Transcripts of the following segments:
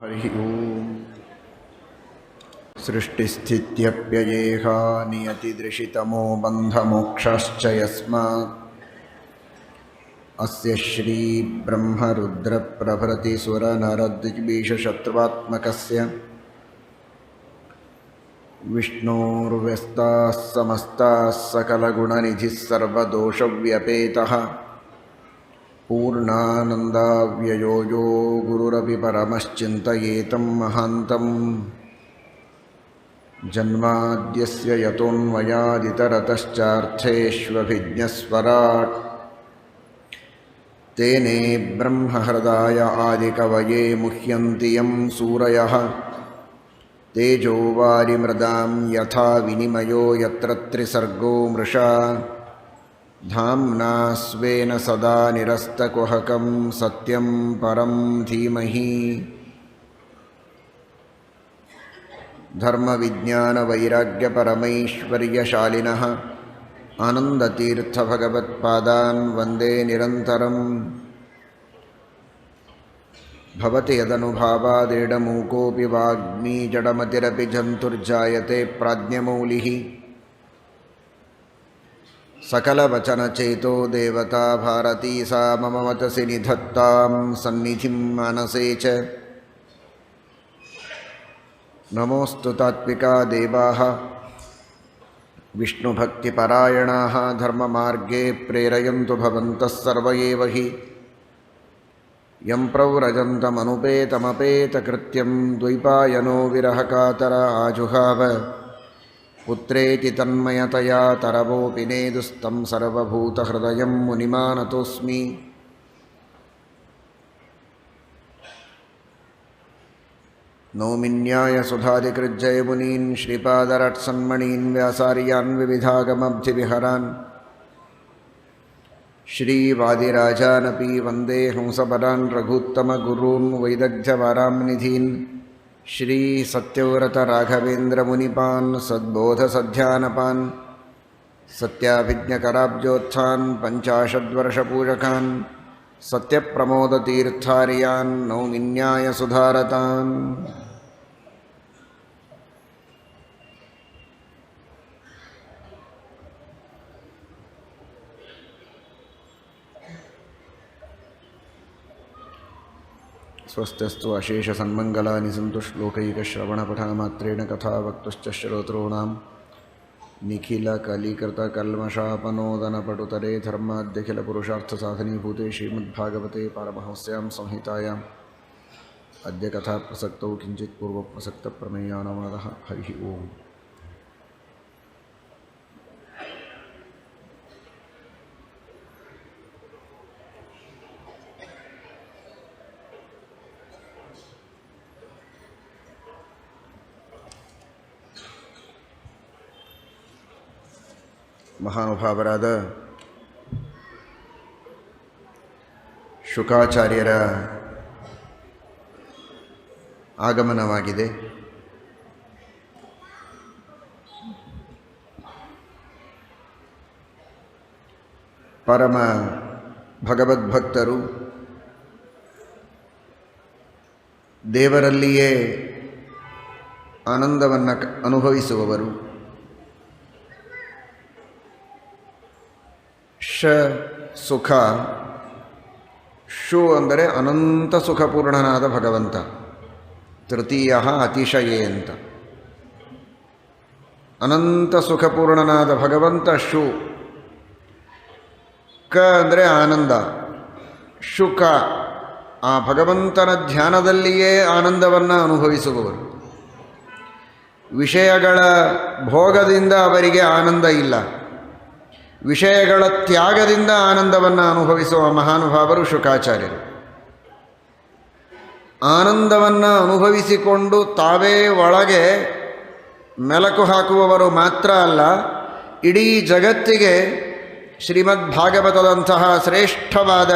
हरि ओम। सृष्टिस्थित्यप्ययेहा नियतिदृशितमो बन्धमोक्षश्च यस्मात् अस्य श्री ब्रह्मरुद्रप्रभृतिसुरनरद्विषशत्रुवात्मकस्य विष्णोर्व्यस्ताः समस्ताः सकलगुणनिधिः सर्वदोषव्यपेतः पूर्णानन्दाव्ययो यो गुरुरपि परमश्चिन्तयेतं महान्तं जन्माद्यस्य यतोऽन्वयादितरतश्चार्थेष्वभिज्ञस्वराट् तेने ब्रह्महृदाय आदिकवये मुह्यन्ति यं सूरयः तेजो वारिमृदां यथा विनिमयो यत्र त्रिसर्गो मृषा धाम्ना स्वेन सदा निरस्तकुहकं सत्यं परं धीमहि। धर्मविज्ञानवैराग्यपरमैश्वर्यशालिनः आनन्दतीर्थभगवत्पादान् वन्दे निरन्तरम्। भवति यदनुभावादेडमूकोऽपि वाग्मी जडमतिरपि जन्तुर्जायते प्राज्ञमौलिः सकलवचनचेतो देवता भारती सा मम मतसि निधत्तां सन्निधिं मानसे च। नमोऽस्तु तात्विका देवाः विष्णुभक्तिपरायणाः धर्ममार्गे प्रेरयन्तु भवन्तः सर्व एव हि। यं प्रव्रजन्तमनुपेतमपेतकृत्यं द्वैपायनो विरहकातर आजुहाव पुत्रेति तन्मयतया तरवोऽपि नेदुस्तं सर्वभूतहृदयं मुनिमानतोऽस्मि। नौमिन्यायसुधादिकृज्जयमुनीन् श्रीपादरट्सन्मणीन् व्यासार्यान् विविधागमब्धिविहरान् श्रीवादिराजानपि वन्दे हंसपदान् रघूत्तमगुरून् वैदग्ध्यवारांनिधीन् श्रीसत्यव्रतराघवेन्द्रमुनिपान् सद्बोधसध्यानपान् सत्याभिज्ञकराब्जोत्थान् पञ्चाशद्वर्षपूजकान् सत्यप्रमोदतीर्थार्यान् नौमिन्यायसुधारतान्। स्वस्त्यस्तु अशेषसन्मङ्गलानि सन्तु श्लोकैकश्रवणपठनमात्रेण कथा वक्तुश्च श्रोतॄणां निखिलकलीकृतकल्मषापनोदनपटुतरे धर्माद्यखिलपुरुषार्थसाधनीभूते श्रीमद्भागवते पारमहंस्यां संहितायाम् अद्य कथाप्रसक्तौ किञ्चित् पूर्वप्रसक्तप्रमेयानुवादः। हरिः ओम्। ಮಹಾನುಭಾವರಾದ ಶುಕಾಚಾರ್ಯರ ಆಗಮನವಾಗಿದೆ. ಪರಮ ಭಗವದ್ಭಕ್ತರು, ದೇವರಲ್ಲಿಯೇ ಆನಂದವನ್ನು ಅನುಭವಿಸುವವರು. ಸುಖ, ಶು ಅಂದರೆ ಅನಂತ ಸುಖಪೂರ್ಣನಾದ ಭಗವಂತ. ತೃತೀಯ ಅತಿಶಯೇ ಅಂತ. ಅನಂತ ಸುಖಪೂರ್ಣನಾದ ಭಗವಂತ ಶು. ಕ ಅಂದರೆ ಆನಂದ. ಶುಕ ಆ ಭಗವಂತನ ಧ್ಯಾನದಲ್ಲಿಯೇ ಆನಂದವನ್ನು ಅನುಭವಿಸುವವರು. ವಿಷಯಗಳ ಭೋಗದಿಂದ ಅವರಿಗೆ ಆನಂದ ಇಲ್ಲ, ವಿಷಯಗಳ ತ್ಯಾಗದಿಂದ ಆನಂದವನ್ನು ಅನುಭವಿಸುವ ಮಹಾನುಭಾವರು ಶುಕಾಚಾರ್ಯರು. ಆನಂದವನ್ನು ಅನುಭವಿಸಿಕೊಂಡು ತಾವೇ ಒಳಗೆ ಮೆಲಕು ಹಾಕುವವರು ಮಾತ್ರ ಅಲ್ಲ, ಇಡೀ ಜಗತ್ತಿಗೆ ಶ್ರೀಮದ್ಭಾಗವತದಂತಹ ಶ್ರೇಷ್ಠವಾದ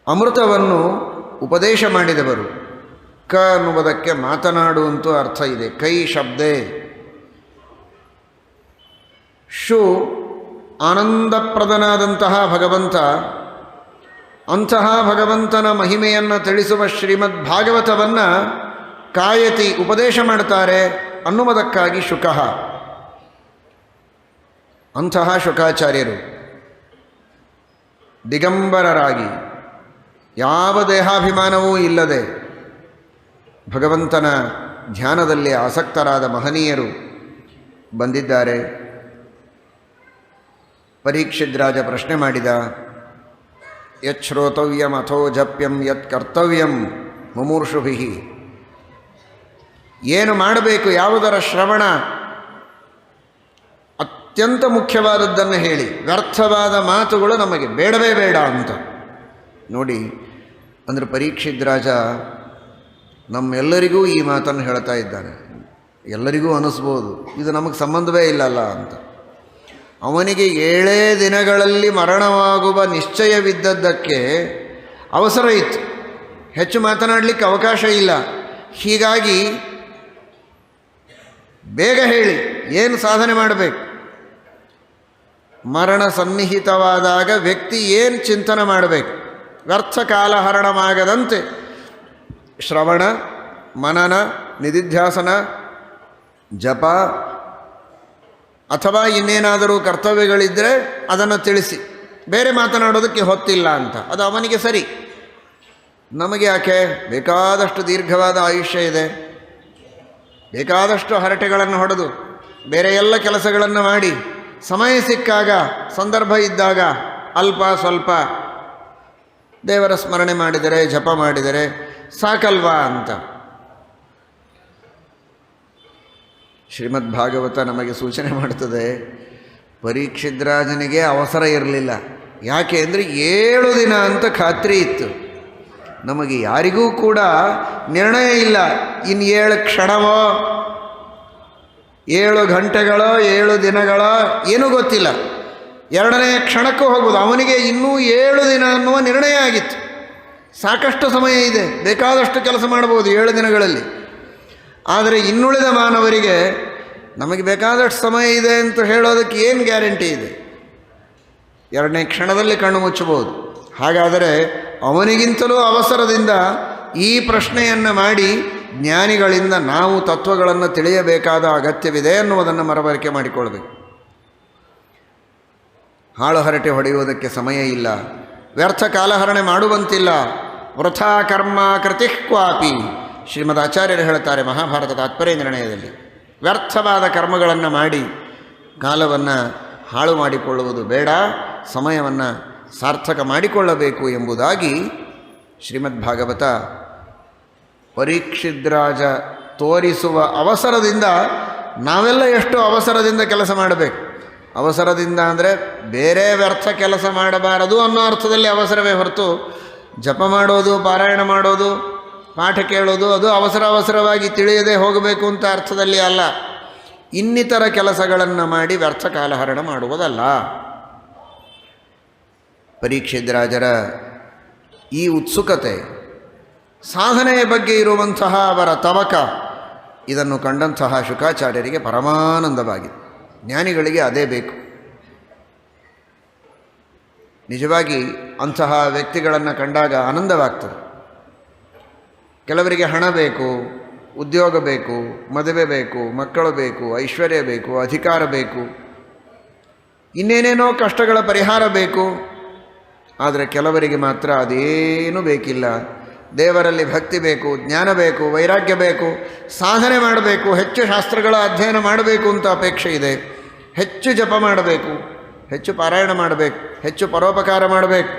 ಅಮೃತವನ್ನು ಉಪದೇಶ ಮಾಡಿದವರು. ಕ ಅನ್ನುವುದಕ್ಕೆ ಮಾತನಾಡು ಅಂತೂ ಅರ್ಥ ಇದೆ, ಕೈ ಶಬ್ದೇ. ಶು ಆನಂದಪ್ರದನಾದಂತಹ ಭಗವಂತ, ಅಂತಹ ಭಗವಂತನ ಮಹಿಮೆಯನ್ನು ತಿಳಿಸುವ ಶ್ರೀಮದ್ ಭಾಗವತವನ್ನು ಕಾಯತಿ ಉಪದೇಶ ಮಾಡ್ತಾರೆ ಅನ್ನುವುದಕ್ಕಾಗಿ ಶುಕಃ. ಅಂತಹ ಶುಕಾಚಾರ್ಯರು ದಿಗಂಬರರಾಗಿ ಯಾವ ದೇಹಾಭಿಮಾನವೂ ಇಲ್ಲದೆ ಭಗವಂತನ ಧ್ಯಾನದಲ್ಲಿ ಆಸಕ್ತರಾದ ಮಹನೀಯರು ಬಂದಿದ್ದಾರೆ. ಪರೀಕ್ಷಿದ್ರಾಜ ಪ್ರಶ್ನೆ ಮಾಡಿದ, ಯತ್ ಶ್ರೋತವ್ಯಂ ಅಥೋ ಜಪ್ಯಂ ಯತ್ ಕರ್ತವ್ಯಂ ಮುಮೂರ್ಷುಭಿಃ. ಏನು ಮಾಡಬೇಕು, ಯಾವುದರ ಶ್ರವಣ, ಅತ್ಯಂತ ಮುಖ್ಯವಾದದ್ದನ್ನು ಹೇಳಿ, ವ್ಯರ್ಥವಾದ ಮಾತುಗಳು ನಮಗೆ ಬೇಡವೇ ಬೇಡ ಅಂತ. ನೋಡಿ, ಅಂದರೆ ಪರೀಕ್ಷಿದ್ರಾಜ ನಮ್ಮೆಲ್ಲರಿಗೂ ಈ ಮಾತನ್ನು ಹೇಳ್ತಾ ಇದ್ದಾನೆ. ಎಲ್ಲರಿಗೂ ಅನ್ನಿಸ್ಬೋದು ಇದು ನಮಗೆ ಸಂಬಂಧವೇ ಇಲ್ಲಲ್ಲ ಅಂತ. ಅವನಿಗೆ 7 ದಿನಗಳಲ್ಲಿ ಮರಣವಾಗುವ ನಿಶ್ಚಯವಿದ್ದದ್ದಕ್ಕೆ ಅವಸರ ಇತ್ತು, ಹೆಚ್ಚು ಮಾತನಾಡಲಿಕ್ಕೆ ಅವಕಾಶ ಇಲ್ಲ. ಹೀಗಾಗಿ ಬೇಗ ಹೇಳಿ, ಏನು ಸಾಧನೆ ಮಾಡಬೇಕು, ಮರಣ ಸನ್ನಿಹಿತವಾದಾಗ ವ್ಯಕ್ತಿ ಏನು ಚಿಂತನೆ ಮಾಡಬೇಕು, ವ್ಯರ್ಥ ಕಾಲಹರಣವಾಗದಂತೆ ಶ್ರವಣ, ಮನನ, ನಿಧಿಧ್ಯಾಸನ, ಜಪ ಅಥವಾ ಇನ್ನೇನಾದರೂ ಕರ್ತವ್ಯಗಳಿದ್ದರೆ ಅದನ್ನು ತಿಳಿಸಿ. ಬೇರೆ ಮಾತನಾಡೋದಕ್ಕೆ ಹೊತ್ತಿಲ್ಲ ಅಂತ, ಅದು ಅವನಿಗೆ ಸರಿ. ನಮಗೆ ಯಾಕೆ? ಬೇಕಾದಷ್ಟು ದೀರ್ಘವಾದ ಆಯುಷ್ಯ ಇದೆ, ಬೇಕಾದಷ್ಟು ಹರಟೆಗಳನ್ನು ಹೊಡೆದು ಬೇರೆ ಎಲ್ಲ ಕೆಲಸಗಳನ್ನು ಮಾಡಿ ಸಮಯ ಸಿಕ್ಕಾಗ, ಸಂದರ್ಭ ಇದ್ದಾಗ ಅಲ್ಪ ಸ್ವಲ್ಪ ದೇವರ ಸ್ಮರಣೆ ಮಾಡಿದರೆ, ಜಪ ಮಾಡಿದರೆ ಸಾಕಲ್ವಾ ಅಂತ. ಶ್ರೀಮದ್ ಭಾಗವತ ನಮಗೆ ಸೂಚನೆ ಮಾಡುತ್ತದೆ, ಪರೀಕ್ಷಿದ್ರಾಜನಿಗೆ ಅವಸರ ಇರಲಿಲ್ಲ. ಯಾಕೆ ಅಂದರೆ 7 ದಿನ ಅಂತ ಖಾತ್ರಿ ಇತ್ತು. ನಮಗೆ ಯಾರಿಗೂ ಕೂಡ ನಿರ್ಣಯ ಇಲ್ಲ, ಇನ್ನು 7 ಕ್ಷಣವೋ 7 ಗಂಟೆಗಳೋ 7 ದಿನಗಳೋ ಏನೂ ಗೊತ್ತಿಲ್ಲ. 2ನೇ ಕ್ಷಣಕ್ಕೂ ಹೋಗ್ಬೋದು. ಅವನಿಗೆ ಇನ್ನೂ 7 ದಿನ ಅನ್ನುವ ನಿರ್ಣಯ ಆಗಿತ್ತು. ಸಾಕಷ್ಟು ಸಮಯ ಇದೆ, ಬೇಕಾದಷ್ಟು ಕೆಲಸ ಮಾಡ್ಬೋದು 7 ದಿನಗಳಲ್ಲಿ. ಆದರೆ ಇನ್ನುಳಿದ ಮಾನವರಿಗೆ ನಮಗೆ ಬೇಕಾದಷ್ಟು ಸಮಯ ಇದೆ ಅಂತ ಹೇಳೋದಕ್ಕೆ ಏನು ಗ್ಯಾರಂಟಿ ಇದೆ? 2ನೇ ಕ್ಷಣದಲ್ಲಿ ಕಣ್ಣು ಮುಚ್ಚಬಹುದು. ಹಾಗಾದರೆ ಅವನಿಗಿಂತಲೂ ಅವಸರದಿಂದ ಈ ಪ್ರಶ್ನೆಯನ್ನು ಮಾಡಿ ಜ್ಞಾನಿಗಳಿಂದ ನಾವು ತತ್ವಗಳನ್ನು ತಿಳಿಯಬೇಕಾದ ಅಗತ್ಯವಿದೆ ಅನ್ನುವುದನ್ನು ಮನವರಿಕೆ ಮಾಡಿಕೊಳ್ಬೇಕು. ಹಾಳು ಹರಟೆ ಹೊಡೆಯುವುದಕ್ಕೆ ಸಮಯ ಇಲ್ಲ, ವ್ಯರ್ಥ ಕಾಲಹರಣೆ ಮಾಡುವಂತಿಲ್ಲ. ವೃಥಾ ಕರ್ಮ ಕೃತಿಃ ಕ್ವಾಪಿ, ಶ್ರೀಮದ್ ಆಚಾರ್ಯರು ಹೇಳ್ತಾರೆ ಮಹಾಭಾರತ ತಾತ್ಪರ್ಯ ನಿರ್ಣಯದಲ್ಲಿ. ವ್ಯರ್ಥವಾದ ಕರ್ಮಗಳನ್ನು ಮಾಡಿ ಕಾಲವನ್ನು ಹಾಳು ಮಾಡಿಕೊಳ್ಳುವುದು ಬೇಡ, ಸಮಯವನ್ನು ಸಾರ್ಥಕ ಮಾಡಿಕೊಳ್ಳಬೇಕು ಎಂಬುದಾಗಿ ಶ್ರೀಮದ್ ಭಾಗವತ ಪರೀಕ್ಷಿದ್ರಾಜ ತೋರಿಸುವ ಅವಸರದಿಂದ ನಾವೆಲ್ಲ ಎಷ್ಟು ಅವಸರದಿಂದ ಕೆಲಸ ಮಾಡಬೇಕು. ಅವಸರದಿಂದ ಅಂದರೆ ಬೇರೆ ವ್ಯರ್ಥ ಕೆಲಸ ಮಾಡಬಾರದು ಅನ್ನೋ ಅರ್ಥದಲ್ಲಿ ಅವಸರವೇ ಹೊರತು, ಜಪ ಮಾಡೋದು, ಪಾರಾಯಣ ಮಾಡೋದು, ಪಾಠ ಕೇಳೋದು ಅದು ಅವಸರವಾಗಿ ತಿಳಿಯದೆ ಹೋಗಬೇಕು ಅಂತ ಅರ್ಥದಲ್ಲಿ ಅಲ್ಲ. ಇನ್ನಿತರ ಕೆಲಸಗಳನ್ನು ಮಾಡಿ ವ್ಯರ್ಥ ಕಾಲಹರಣ ಮಾಡುವುದಲ್ಲ. ಪರೀಕ್ಷಿದ್ರಾಜರ ಈ ಉತ್ಸುಕತೆ, ಸಾಧನೆಯ ಬಗ್ಗೆ ಇರುವಂತಹ ಅವರ ತವಕ, ಇದನ್ನು ಕಂಡಂತಹ ಶುಕಾಚಾರ್ಯರಿಗೆ ಪರಮಾನಂದವಾಗಿದೆ. ಜ್ಞಾನಿಗಳಿಗೆ ಅದೇ ಬೇಕು. ನಿಜವಾಗಿ ಅಂತಹ ವ್ಯಕ್ತಿಗಳನ್ನು ಕಂಡಾಗ ಆನಂದವಾಗ್ತದೆ. ಕೆಲವರಿಗೆ ಹಣ ಬೇಕು, ಉದ್ಯೋಗ ಬೇಕು, ಮದುವೆ ಬೇಕು, ಮಕ್ಕಳು ಬೇಕು, ಐಶ್ವರ್ಯ ಬೇಕು, ಅಧಿಕಾರ ಬೇಕು, ಇನ್ನೇನೇನೋ ಕಷ್ಟಗಳ ಪರಿಹಾರ ಬೇಕು. ಆದರೆ ಕೆಲವರಿಗೆ ಮಾತ್ರ ಅದೇನೂ ಬೇಕಿಲ್ಲ. ದೇವರಲ್ಲಿ ಭಕ್ತಿ ಬೇಕು, ಜ್ಞಾನ ಬೇಕು, ವೈರಾಗ್ಯ ಬೇಕು, ಸಾಧನೆ ಮಾಡಬೇಕು, ಹೆಚ್ಚು ಶಾಸ್ತ್ರಗಳ ಅಧ್ಯಯನ ಮಾಡಬೇಕು ಅಂತ ಅಪೇಕ್ಷೆ ಇದೆ. ಹೆಚ್ಚು ಜಪ ಮಾಡಬೇಕು, ಹೆಚ್ಚು ಪಾರಾಯಣ ಮಾಡಬೇಕು, ಹೆಚ್ಚು ಪರೋಪಕಾರ ಮಾಡಬೇಕು,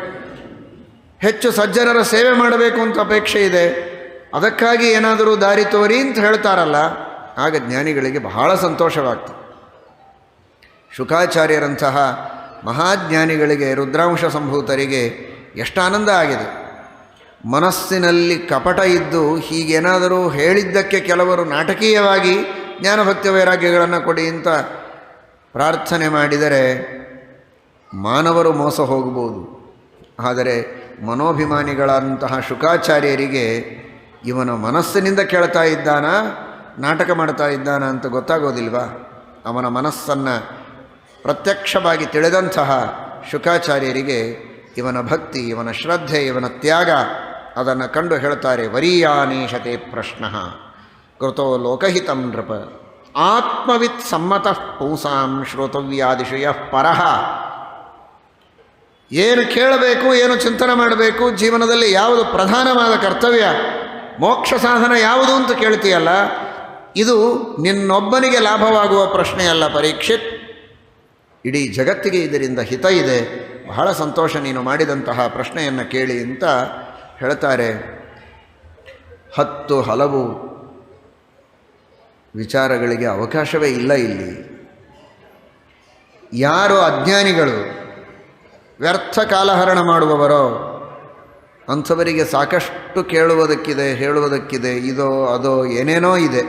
ಹೆಚ್ಚು ಸಜ್ಜನರ ಸೇವೆ ಮಾಡಬೇಕು ಅಂತ ಅಪೇಕ್ಷೆ ಇದೆ. ಅದಕ್ಕಾಗಿ ಏನಾದರೂ ದಾರಿ ತೋರಿ ಅಂತ ಹೇಳ್ತಾರಲ್ಲ, ಆಗ ಜ್ಞಾನಿಗಳಿಗೆ ಬಹಳ ಸಂತೋಷವಾಗ್ತದೆ. ಶುಕಾಚಾರ್ಯರಂತಹ ಮಹಾಜ್ಞಾನಿಗಳಿಗೆ, ರುದ್ರಾಂಶ ಸಂಭೂತರಿಗೆ ಎಷ್ಟು ಆನಂದ ಆಗಿದೆ. ಮನಸ್ಸಿನಲ್ಲಿ ಕಪಟ ಇದ್ದು ಹೀಗೇನಾದರೂ ಹೇಳಿದ್ದಕ್ಕೆ ಕೆಲವರು ನಾಟಕೀಯವಾಗಿ ಜ್ಞಾನಭಕ್ತಿ ವೈರಾಗ್ಯಗಳನ್ನು ಕೊಡಿ ಅಂತ ಪ್ರಾರ್ಥನೆ ಮಾಡಿದರೆ ಮಾನವರು ಮೋಸ ಹೋಗಬಹುದು. ಆದರೆ ಮನೋಭಿಮಾನಿಗಳಂತಹ ಶುಕಾಚಾರ್ಯರಿಗೆ ಇವನ ಮನಸ್ಸಿನಿಂದ ಕೇಳ್ತಾ ಇದ್ದಾನ, ನಾಟಕ ಮಾಡ್ತಾ ಇದ್ದಾನ ಅಂತ ಗೊತ್ತಾಗೋದಿಲ್ವಾ? ಅವನ ಮನಸ್ಸನ್ನು ಪ್ರತ್ಯಕ್ಷವಾಗಿ ತಿಳಿದಂತಹ ಶುಕಾಚಾರ್ಯರಿಗೆ ಇವನ ಭಕ್ತಿ, ಇವನ ಶ್ರದ್ಧೆ, ಇವನ ತ್ಯಾಗ ಅದನ್ನು ಕಂಡು ಹೇಳ್ತಾರೆ, ವರೀಯಾನೇಶತೆ ಪ್ರಶ್ನ ಕೃತೋ ಲೋಕಹಿತಂ ನೃಪ ಆತ್ಮವಿತ್ ಸಮ್ಮತಃ ಪುಂಸಾಂ ಶ್ರೋತವ್ಯಾದಿಷು ಯಃ ಪರಃ. ಏನು ಕೇಳಬೇಕು, ಏನು ಚಿಂತನೆ ಮಾಡಬೇಕು, ಜೀವನದಲ್ಲಿ ಯಾವುದು ಪ್ರಧಾನವಾದ ಕರ್ತವ್ಯ, ಮೋಕ್ಷ ಸಾಧನ ಯಾವುದು ಅಂತ ಕೇಳ್ತೀಯಲ್ಲ, ಇದು ನಿನ್ನೊಬ್ಬನಿಗೆ ಲಾಭವಾಗುವ ಪ್ರಶ್ನೆಯಲ್ಲ ಪರೀಕ್ಷಿತ್, ಇಡೀ ಜಗತ್ತಿಗೆ ಇದರಿಂದ ಹಿತ ಇದೆ. ಬಹಳ ಸಂತೋಷ ನೀನು ಮಾಡಿದಂತಹ ಪ್ರಶ್ನೆಯನ್ನು ಕೇಳಿ ಅಂತ ಹೇಳ್ತಾರೆ. 10 ಹಲವು ವಿಚಾರಗಳಿಗೆ ಅವಕಾಶವೇ ಇಲ್ಲ ಇಲ್ಲಿ. ಯಾರು ಅಜ್ಞಾನಿಗಳು, ವ್ಯರ್ಥ ಕಾಲಹರಣ ಮಾಡುವವರೋ ಅಂಥವರಿಗೆ ಸಾಕಷ್ಟು ಕೇಳುವುದಕ್ಕಿದೆ, ಹೇಳುವುದಕ್ಕಿದೆ, ಇದೋ ಅದೋ ಏನೇನೋ ಇದೆ.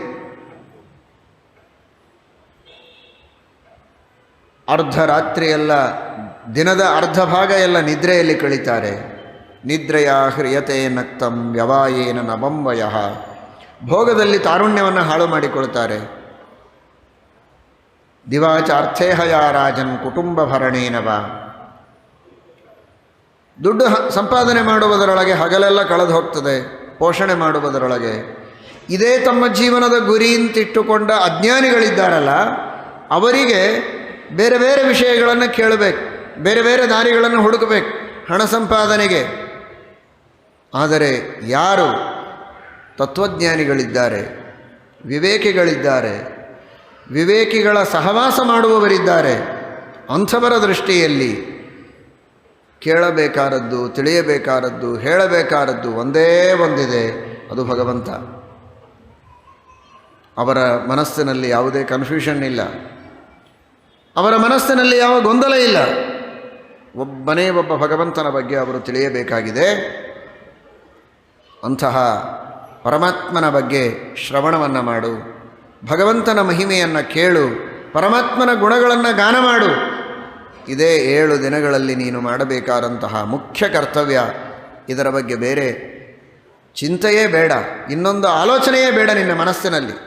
ಅರ್ಧ ರಾತ್ರಿಯೆಲ್ಲ, ದಿನದ ಅರ್ಧ ಭಾಗ ಎಲ್ಲ ನಿದ್ರೆಯಲ್ಲಿ ಕಳೀತಾರೆ. ನಿದ್ರೆಯ ಹ್ರಿಯತೆ ನಕ್ತಂ ವ್ಯವಾಯೇನ ನವಂವಯ. ಭೋಗದಲ್ಲಿ ತಾರುಣ್ಯವನ್ನು ಹಾಳು ಮಾಡಿಕೊಳ್ತಾರೆ. ದಿವಾಚಾರ್ಥೇಹಯ ರಾಜನ್ ಕುಟುಂಬ ಭರಣೇನವ. ದುಡ್ಡು ಸಂಪಾದನೆ ಮಾಡುವುದರೊಳಗೆ ಹಗಲೆಲ್ಲ ಕಳೆದು ಹೋಗ್ತದೆ, ಪೋಷಣೆ ಮಾಡುವುದರೊಳಗೆ. ಇದೇ ತಮ್ಮ ಜೀವನದ ಗುರಿ ಅಂತಿಟ್ಟುಕೊಂಡ ಅಜ್ಞಾನಿಗಳಿದ್ದಾರಲ್ಲ, ಅವರಿಗೆ ಬೇರೆ ಬೇರೆ ವಿಷಯಗಳನ್ನು ಕೇಳಬೇಕು, ಬೇರೆ ಬೇರೆ ದಾರಿಗಳನ್ನು ಹುಡುಕಬೇಕು ಹಣ ಸಂಪಾದನೆಗೆ. ಆದರೆ ಯಾರು ತತ್ವಜ್ಞಾನಿಗಳಿದ್ದಾರೆ, ವಿವೇಕಿಗಳಿದ್ದಾರೆ, ವಿವೇಕಿಗಳ ಸಹವಾಸ ಮಾಡುವವರಿದ್ದಾರೆ, ಅಂಥವರ ದೃಷ್ಟಿಯಲ್ಲಿ ಕೇಳಬೇಕಾದದ್ದು, ತಿಳಿಯಬೇಕಾದದ್ದು, ಹೇಳಬೇಕಾದದ್ದು ಒಂದೇ ಒಂದಿದೆ, ಅದು ಭಗವಂತ. ಅವರ ಮನಸ್ಸಿನಲ್ಲಿ ಯಾವುದೇ ಕನ್ಫ್ಯೂಷನ್ ಇಲ್ಲ, ಅವರ ಮನಸ್ಸಿನಲ್ಲಿ ಯಾವ ಗೊಂದಲ ಇಲ್ಲ. ಒಬ್ಬನೇ ಒಬ್ಬ ಭಗವಂತನ ಬಗ್ಗೆ ಅವರು ತಿಳಿಯಬೇಕಾಗಿದೆ. ಅಂತಹ ಪರಮಾತ್ಮನ ಬಗ್ಗೆ ಶ್ರವಣವನ್ನು ಮಾಡು, ಭಗವಂತನ ಮಹಿಮೆಯನ್ನು ಕೇಳು, ಪರಮಾತ್ಮನ ಗುಣಗಳನ್ನು ಗಾನ ಮಾಡು. ಇದೇ 7 ದಿನಗಳಲ್ಲಿ ನೀನು ಮಾಡಬೇಕಾದಂತಹ ಮುಖ್ಯ ಕರ್ತವ್ಯ. ಇದರ ಬಗ್ಗೆ ಬೇರೆ ಚಿಂತೆಯೇ ಬೇಡ, ಇನ್ನೊಂದು ಆಲೋಚನೆಯೇ ಬೇಡ ನಿನ್ನ ಮನಸ್ಸಿನಲ್ಲಿ.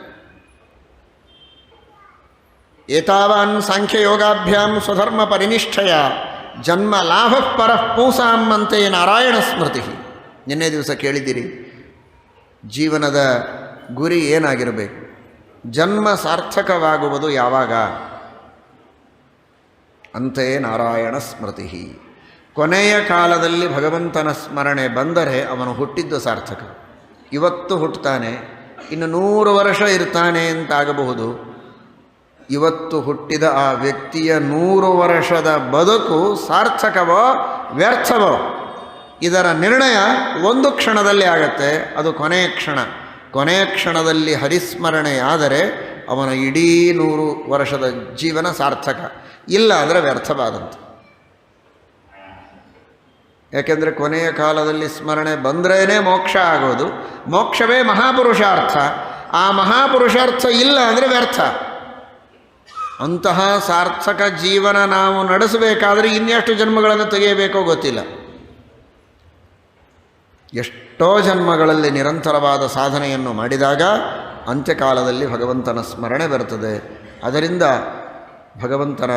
ಏತಾವಾನ್ ಸಾಂಖ್ಯಯೋಗಾಭ್ಯಾಂ ಸ್ವಧರ್ಮ ಪರಿನಿಷ್ಠಯ ಜನ್ಮ ಲಾಭ ಪರಃ ಪೂಸಾಂ ಅಂತೆ ನಾರಾಯಣ ಸ್ಮೃತಿ. ನಿನ್ನೆ ದಿವಸ ಕೇಳಿದ್ದೀರಿ, ಜೀವನದ ಗುರಿ ಏನಾಗಿರಬೇಕು, ಜನ್ಮ ಸಾರ್ಥಕವಾಗುವುದು ಯಾವಾಗ? ಅಂತೆಯೇ ನಾರಾಯಣ ಸ್ಮೃತಿ. ಕೊನೆಯ ಕಾಲದಲ್ಲಿ ಭಗವಂತನ ಸ್ಮರಣೆ ಬಂದರೆ ಅವನು ಹುಟ್ಟಿದ್ದು ಸಾರ್ಥಕ. ಇವತ್ತು ಹುಟ್ಟುತ್ತಾನೆ, ಇನ್ನು 100 ವರ್ಷ ಇರ್ತಾನೆ ಅಂತಾಗಬಹುದು. ಇವತ್ತು ಹುಟ್ಟಿದ ಆ ವ್ಯಕ್ತಿಯ 100 ವರ್ಷದ ಬದುಕು ಸಾರ್ಥಕವೋ ವ್ಯರ್ಥವೋ ಇದರ ನಿರ್ಣಯ ಒಂದು ಕ್ಷಣದಲ್ಲಿ ಆಗತ್ತೆ. ಅದು ಕೊನೆಯ ಕ್ಷಣ. ಕೊನೆಯ ಕ್ಷಣದಲ್ಲಿ ಹರಿಸ್ಮರಣೆಯಾದರೆ ಅವನ ಇಡೀ 100 ವರ್ಷದ ಜೀವನ ಸಾರ್ಥಕ, ಇಲ್ಲ ಅಂದರೆ ವ್ಯರ್ಥವಾದಂತೆ. ಯಾಕೆಂದರೆ ಕೊನೆಯ ಕಾಲದಲ್ಲಿ ಸ್ಮರಣೆ ಬಂದ್ರೇ ಮೋಕ್ಷ ಆಗೋದು, ಮೋಕ್ಷವೇ ಮಹಾಪುರುಷಾರ್ಥ. ಆ ಮಹಾಪುರುಷಾರ್ಥ ಇಲ್ಲ ಅಂದರೆ ವ್ಯರ್ಥ. ಅಂತಹ ಸಾರ್ಥಕ ಜೀವನ ನಾವು ನಡೆಸಬೇಕಾದರೆ ಇನ್ನೆಷ್ಟು ಜನ್ಮಗಳನ್ನು ತೆಗೆಯಬೇಕೋ ಗೊತ್ತಿಲ್ಲ. ಎಷ್ಟೋ ಜನ್ಮಗಳಲ್ಲಿ ನಿರಂತರವಾದ ಸಾಧನೆಯನ್ನು ಮಾಡಿದಾಗ ಅಂತ್ಯಕಾಲದಲ್ಲಿ ಭಗವಂತನ ಸ್ಮರಣೆ ಬರುತ್ತದೆ. ಅದರಿಂದ ಭಗವಂತನ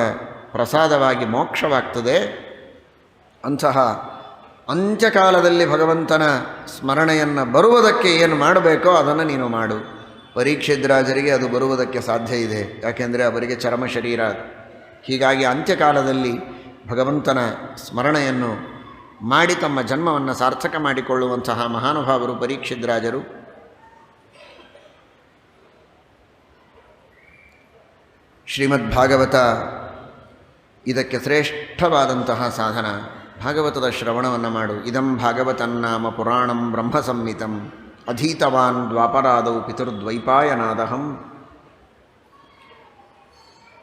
ಪ್ರಸಾದವಾಗಿ ಮೋಕ್ಷವಾಗ್ತದೆ. ಅಂತಹ ಅಂತ್ಯಕಾಲದಲ್ಲಿ ಭಗವಂತನ ಸ್ಮರಣೆಯನ್ನು ಬರುವುದಕ್ಕೆ ಏನು ಮಾಡಬೇಕೋ ಅದನ್ನು ನೀನು ಮಾಡು. ಪರೀಕ್ಷಿದ್ರಾಜರಿಗೆ ಅದು ಬರುವುದಕ್ಕೆ ಸಾಧ್ಯ ಇದೆ, ಯಾಕೆಂದರೆ ಅವರಿಗೆ ಚರ್ಮ ಶರೀರ. ಹೀಗಾಗಿ ಅಂತ್ಯಕಾಲದಲ್ಲಿ ಭಗವಂತನ ಸ್ಮರಣೆಯನ್ನು ಮಾಡಿ ತಮ್ಮ ಜನ್ಮವನ್ನು ಸಾರ್ಥಕ ಮಾಡಿಕೊಳ್ಳುವಂತಹ ಮಹಾನುಭಾವರು ಪರೀಕ್ಷಿದ್ರಾಜರು. ಶ್ರೀಮದ್ಭಾಗವತ ಇದಕ್ಕೆ ಶ್ರೇಷ್ಠವಾದಂತಹ ಸಾಧನ. ಭಾಗವತದ ಶ್ರವಣವನ್ನು ಮಾಡು. ಇದಂ ಭಾಗವತನ್ನಾಮ ಪುರಾಣಂ ಬ್ರಹ್ಮ ಸಂಹಿತಂ ಅಧೀತವಾನ್ ದ್ವಾಪರಾದೌ ಪಿತುರ್ದ್ವೈಪಾಯನಾದಹಂ.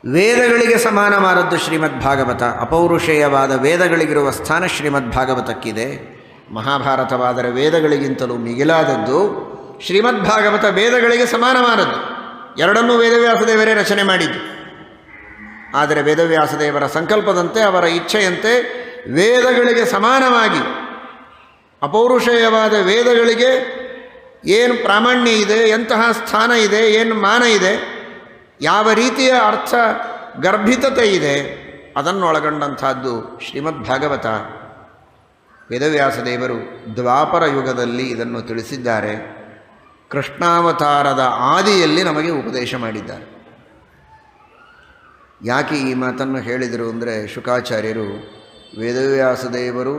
ವೇದಗಳಿಗೆ ಸಮಾನವಾದದ್ದು ಶ್ರೀಮದ್ಭಾಗವತ. ಅಪೌರುಷೇಯವಾದ ವೇದಗಳಿಗಿರುವ ಸ್ಥಾನ ಶ್ರೀಮದ್ಭಾಗವತಕ್ಕಿದೆ. ಮಹಾಭಾರತವಾದರೆ ವೇದಗಳಿಗಿಂತಲೂ ಮಿಗಿಲಾದದ್ದು. ಶ್ರೀಮದ್ಭಾಗವತ ವೇದಗಳಿಗೆ ಸಮಾನವಾದದ್ದು. ಎರಡನ್ನೂ ವೇದವ್ಯಾಸದೇವರೇ ರಚನೆ ಮಾಡಿದ್ದು. ಆದರೆ ವೇದವ್ಯಾಸದೇವರ ಸಂಕಲ್ಪದಂತೆ, ಅವರ ಇಚ್ಛೆಯಂತೆ ವೇದಗಳಿಗೆ ಸಮಾನವಾಗಿ ಅಪೌರುಷೇಯವಾದ ವೇದಗಳಿಗೆ ಏನು ಪ್ರಾಮಾಣ್ಯ ಇದೆ, ಎಂತಹ ಸ್ಥಾನ ಇದೆ, ಏನು ಮಾನ ಇದೆ, ಯಾವ ರೀತಿಯ ಅರ್ಥ ಗರ್ಭಿತತೆ ಇದೆ, ಅದನ್ನೊಳಗೊಂಡಂಥದ್ದು ಶ್ರೀಮದ್ಭಾಗವತ. ವೇದವ್ಯಾಸ ದೇವರು ದ್ವಾಪರ ಯುಗದಲ್ಲಿ ಇದನ್ನು ತಿಳಿಸಿದ್ದಾರೆ. ಕೃಷ್ಣಾವತಾರದ ಆದಿಯಲ್ಲಿ ನಮಗೆ ಉಪದೇಶ ಮಾಡಿದ್ದಾರೆ. ಯಾಕೆ ಈ ಮಾತನ್ನು ಹೇಳಿದರು ಅಂದರೆ, ಶುಕಾಚಾರ್ಯರು ವೇದವ್ಯಾಸ ದೇವರು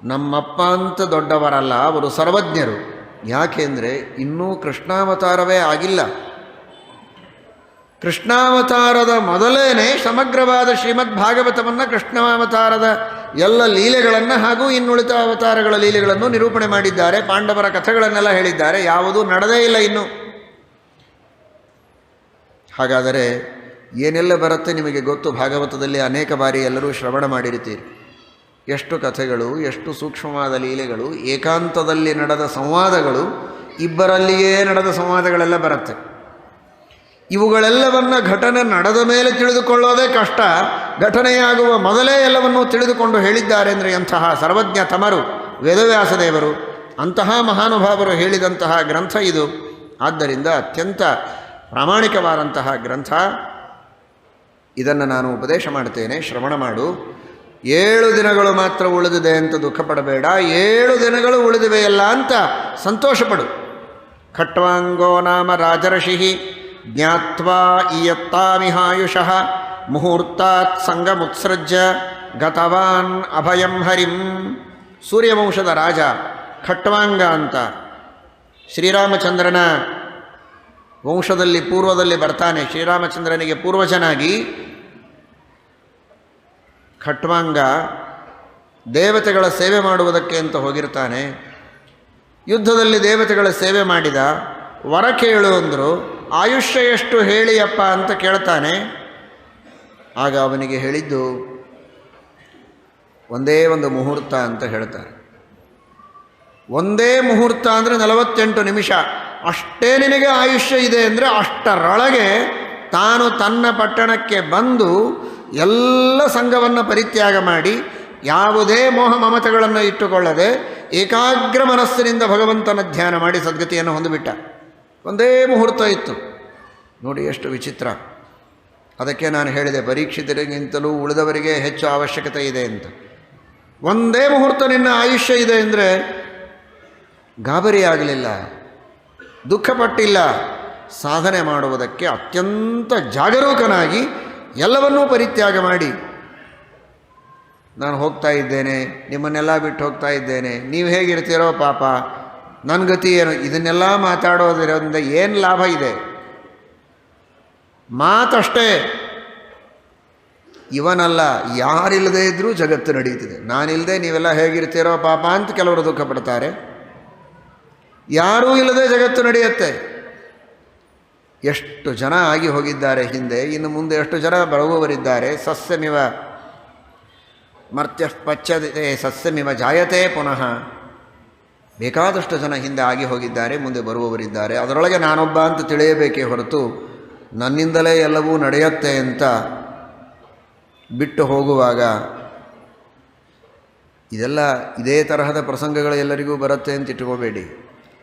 ನಮ್ಮಪ್ಪ ಅಂತ ದೊಡ್ಡವರಲ್ಲ, ಅವರು ಸರ್ವಜ್ಞರು. ಯಾಕೆಂದರೆ ಇನ್ನೂ ಕೃಷ್ಣಾವತಾರವೇ ಆಗಿಲ್ಲ. ಕೃಷ್ಣಾವತಾರದ ಮೊದಲೇನೆ ಸಮಗ್ರವಾದ ಶ್ರೀಮದ್ ಭಾಗವತವನ್ನು, ಕೃಷ್ಣಾವತಾರದ ಎಲ್ಲ ಲೀಲೆಗಳನ್ನು ಹಾಗೂ ಇನ್ನುಳಿದ ಅವತಾರಗಳ ಲೀಲೆಗಳನ್ನು ನಿರೂಪಣೆ ಮಾಡಿದ್ದಾರೆ. ಪಾಂಡವರ ಕಥೆಗಳನ್ನೆಲ್ಲ ಹೇಳಿದ್ದಾರೆ. ಯಾವುದೂ ನಡೆದೇ ಇಲ್ಲ ಇನ್ನು. ಹಾಗಾದರೆ ಏನೆಲ್ಲ ಬರುತ್ತೆ ನಿಮಗೆ ಗೊತ್ತು. ಭಾಗವತದಲ್ಲಿ ಅನೇಕ ಬಾರಿ ಎಲ್ಲರೂ ಶ್ರವಣ ಮಾಡಿರ್ತೀರಿ. ಎಷ್ಟು ಕಥೆಗಳು, ಎಷ್ಟು ಸೂಕ್ಷ್ಮವಾದ ಲೀಲೆಗಳು, ಏಕಾಂತದಲ್ಲಿ ನಡೆದ ಸಂವಾದಗಳು, ಇಬ್ಬರಲ್ಲಿಯೇ ನಡೆದ ಸಂವಾದಗಳೆಲ್ಲ ಬರುತ್ತೆ. ಇವುಗಳೆಲ್ಲವನ್ನು ಘಟನೆ ನಡೆದ ಮೇಲೆ ತಿಳಿದುಕೊಳ್ಳೋದೇ ಕಷ್ಟ. ಘಟನೆಯಾಗುವ ಮೊದಲೇ ಎಲ್ಲವನ್ನೂ ತಿಳಿದುಕೊಂಡು ಹೇಳಿದ್ದಾರೆ ಅಂದರೆ ಎಂತಹ ಸರ್ವಜ್ಞ ತಮರು ವೇದವ್ಯಾಸದೇವರು. ಅಂತಹ ಮಹಾನುಭಾವರು ಹೇಳಿದಂತಹ ಗ್ರಂಥ ಇದು. ಆದ್ದರಿಂದ ಅತ್ಯಂತ ಪ್ರಾಮಾಣಿಕವಾದಂತಹ ಗ್ರಂಥ. ಇದನ್ನು ನಾನು ಉಪದೇಶ ಮಾಡ್ತೇನೆ, ಶ್ರವಣ ಮಾಡು. 7 ದಿನಗಳು ಮಾತ್ರ ಉಳಿದಿದೆ ಅಂತ ದುಃಖಪಡಬೇಡ. 7 ದಿನಗಳು ಉಳಿದಿವೆಯಲ್ಲ ಅಂತ ಸಂತೋಷಪಡು. ಖಟ್ವಾಂಗೋ ನಾಮ ರಾಜರ್ಷಿ ಜ್ಞಾತ್ವಾ ಇಯತ್ತಾಮಿಹಾಯುಷಃ ಮುಹೂರ್ತಾತ್ ಸಂಗಮುತ್ಸೃಜ್ಯ ಗತವಾನ್ ಅಭಯಂ ಹರಿಂ. ಸೂರ್ಯವಂಶದ ರಾಜ ಖಟ್ವಾಂಗ ಅಂತ ಶ್ರೀರಾಮಚಂದ್ರನ ವಂಶದಲ್ಲಿ ಪೂರ್ವದಲ್ಲಿ ಬರ್ತಾನೆ. ಶ್ರೀರಾಮಚಂದ್ರನಿಗೆ ಪೂರ್ವಜನಾಗಿ ಖಟ್ವಾಂಗ ದೇವತೆಗಳ ಸೇವೆ ಮಾಡುವುದಕ್ಕೆ ಅಂತ ಹೋಗಿರ್ತಾನೆ. ಯುದ್ಧದಲ್ಲಿ ದೇವತೆಗಳ ಸೇವೆ ಮಾಡಿದ. ವರ ಕೇಳು ಅಂದರು. ಆಯುಷ್ಯ ಎಷ್ಟು ಹೇಳಿಯಪ್ಪ ಅಂತ ಕೇಳ್ತಾನೆ. ಆಗ ಅವನಿಗೆ ಹೇಳಿದ್ದು ಒಂದೇ ಒಂದು ಮುಹೂರ್ತ ಅಂತ ಹೇಳ್ತಾರೆ. ಒಂದೇ ಮುಹೂರ್ತ ಅಂದರೆ 48 ನಿಮಿಷ. ಅಷ್ಟೇ ನಿನಗೆ ಆಯುಷ್ಯ ಇದೆ ಅಂದರೆ ಅಷ್ಟರೊಳಗೆ ತಾನು ತನ್ನ ಪಟ್ಟಣಕ್ಕೆ ಬಂದು ಎಲ್ಲ ಸಂಘವನ್ನು ಪರಿತ್ಯಾಗ ಮಾಡಿ, ಯಾವುದೇ ಮೋಹ ಮಮತೆಗಳನ್ನು ಇಟ್ಟುಕೊಳ್ಳದೆ ಏಕಾಗ್ರ ಮನಸ್ಸಿನಿಂದ ಭಗವಂತನ ಧ್ಯಾನ ಮಾಡಿ ಸದ್ಗತಿಯನ್ನು ಹೊಂದಿಬಿಟ್ಟ. ಒಂದೇ ಮುಹೂರ್ತ ಇತ್ತು. ನೋಡಿ ಎಷ್ಟು ವಿಚಿತ್ರ. ಅದಕ್ಕೆ ನಾನು ಹೇಳಿದೆ, ಪರೀಕ್ಷಿತರಿಗಿಂತಲೂ ಉಳಿದವರಿಗೆ ಹೆಚ್ಚು ಅವಶ್ಯಕತೆ ಇದೆ ಅಂತ. ಒಂದೇ ಮುಹೂರ್ತ ನಿನ್ನ ಆಯುಷ್ಯ ಇದೆ ಅಂದರೆ ಗಾಬರಿ ಆಗಲಿಲ್ಲ, ದುಃಖಪಟ್ಟಿಲ್ಲ. ಸಾಧನೆ ಮಾಡುವುದಕ್ಕೆ ಅತ್ಯಂತ ಜಾಗರೂಕನಾಗಿ ಎಲ್ಲವನ್ನೂ ಪರಿತ್ಯಾಗ ಮಾಡಿ, ನಾನು ಹೋಗ್ತಾ ಇದ್ದೇನೆ, ನಿಮ್ಮನ್ನೆಲ್ಲ ಬಿಟ್ಟು ಹೋಗ್ತಾ ಇದ್ದೇನೆ, ನೀವು ಹೇಗಿರ್ತೀರೋ ಪಾಪ, ನನ್ನ ಗತಿ ಏನು, ಇದನ್ನೆಲ್ಲ ಮಾತಾಡೋದ್ರಿಂದ ಏನು ಲಾಭ ಇದೆ? ಮಾತಷ್ಟೇ. ಇವನಲ್ಲ, ಯಾರಿಲ್ಲದೆ ಇದ್ದರೂ ಜಗತ್ತು ನಡೀತಿದೆ. ನಾನಿಲ್ಲದೆ ನೀವೆಲ್ಲ ಹೇಗಿರ್ತೀರೋ ಪಾಪ ಅಂತ ಕೆಲವರು ದುಃಖ ಪಡ್ತಾರೆ. ಯಾರೂ ಇಲ್ಲದೆ ಜಗತ್ತು ನಡೆಯುತ್ತೆ. ಎಷ್ಟು ಜನ ಆಗಿ ಹೋಗಿದ್ದಾರೆ ಹಿಂದೆ, ಇನ್ನು ಮುಂದೆ ಎಷ್ಟು ಜನ ಬರುವವರಿದ್ದಾರೆ. ಸಸ್ಯಮಿವ ಮರ್ತ್ಯ ಪಚ್ಚತೆ ಸಸ್ಯಮಿವ ಜಾಯತೆ ಪುನಃ. ಬೇಕಾದಷ್ಟು ಜನ ಹಿಂದೆ ಆಗಿ ಹೋಗಿದ್ದಾರೆ, ಮುಂದೆ ಬರುವವರಿದ್ದಾರೆ. ಅದರೊಳಗೆ ನಾನೊಬ್ಬ ಅಂತ ತಿಳಿಯಬೇಕೇ ಹೊರತು ನನ್ನಿಂದಲೇ ಎಲ್ಲವೂ ನಡೆಯುತ್ತೆ ಅಂತ ಬಿಟ್ಟು ಹೋಗುವಾಗ ಇದೆಲ್ಲ ಇದೇ ತರಹದ ಪ್ರಸಂಗಗಳು ಎಲ್ಲರಿಗೂ ಬರುತ್ತೆ ಅಂತ ಇಟ್ಕೋಬೇಡಿ.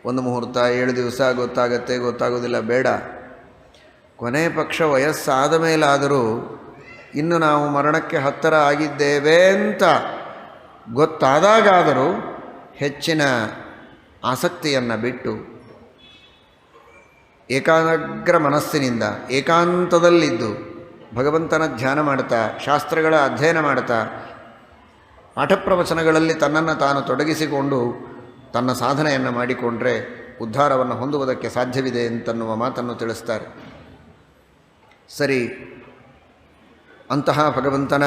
ಒಂದು ಮುಹೂರ್ತ 7 ದಿವಸ ಗೊತ್ತಾಗೋದಿಲ್ಲ, ಬೇಡ. ಕೊನೆ ಪಕ್ಷ ವಯಸ್ಸಾದ ಮೇಲಾದರೂ ಇನ್ನು ನಾವು ಮರಣಕ್ಕೆ ಹತ್ತಿರ ಆಗಿದ್ದೇವೆ ಅಂತ ಗೊತ್ತಾದಾಗಾದರೂ ಹೆಚ್ಚಿನ ಆಸಕ್ತಿಯನ್ನು ಬಿಟ್ಟು ಏಕಾಗ್ರ ಮನಸ್ಸಿನಿಂದ ಏಕಾಂತದಲ್ಲಿದ್ದು ಭಗವಂತನ ಧ್ಯಾನ ಮಾಡ್ತಾ, ಶಾಸ್ತ್ರಗಳ ಅಧ್ಯಯನ ಮಾಡ್ತಾ, ಪಾಠಪ್ರವಚನಗಳಲ್ಲಿ ತನ್ನನ್ನು ತಾನು ತೊಡಗಿಸಿಕೊಂಡು ತನ್ನ ಸಾಧನೆಯನ್ನು ಮಾಡಿಕೊಂಡ್ರೆ ಉದ್ಧಾರವನ್ನು ಹೊಂದುವುದಕ್ಕೆ ಸಾಧ್ಯವಿದೆ ಅಂತನ್ನುವ ಮಾತನ್ನು ತಿಳಿಸ್ತಾರೆ. ಸರಿ, ಅಂತಹ ಭಗವಂತನ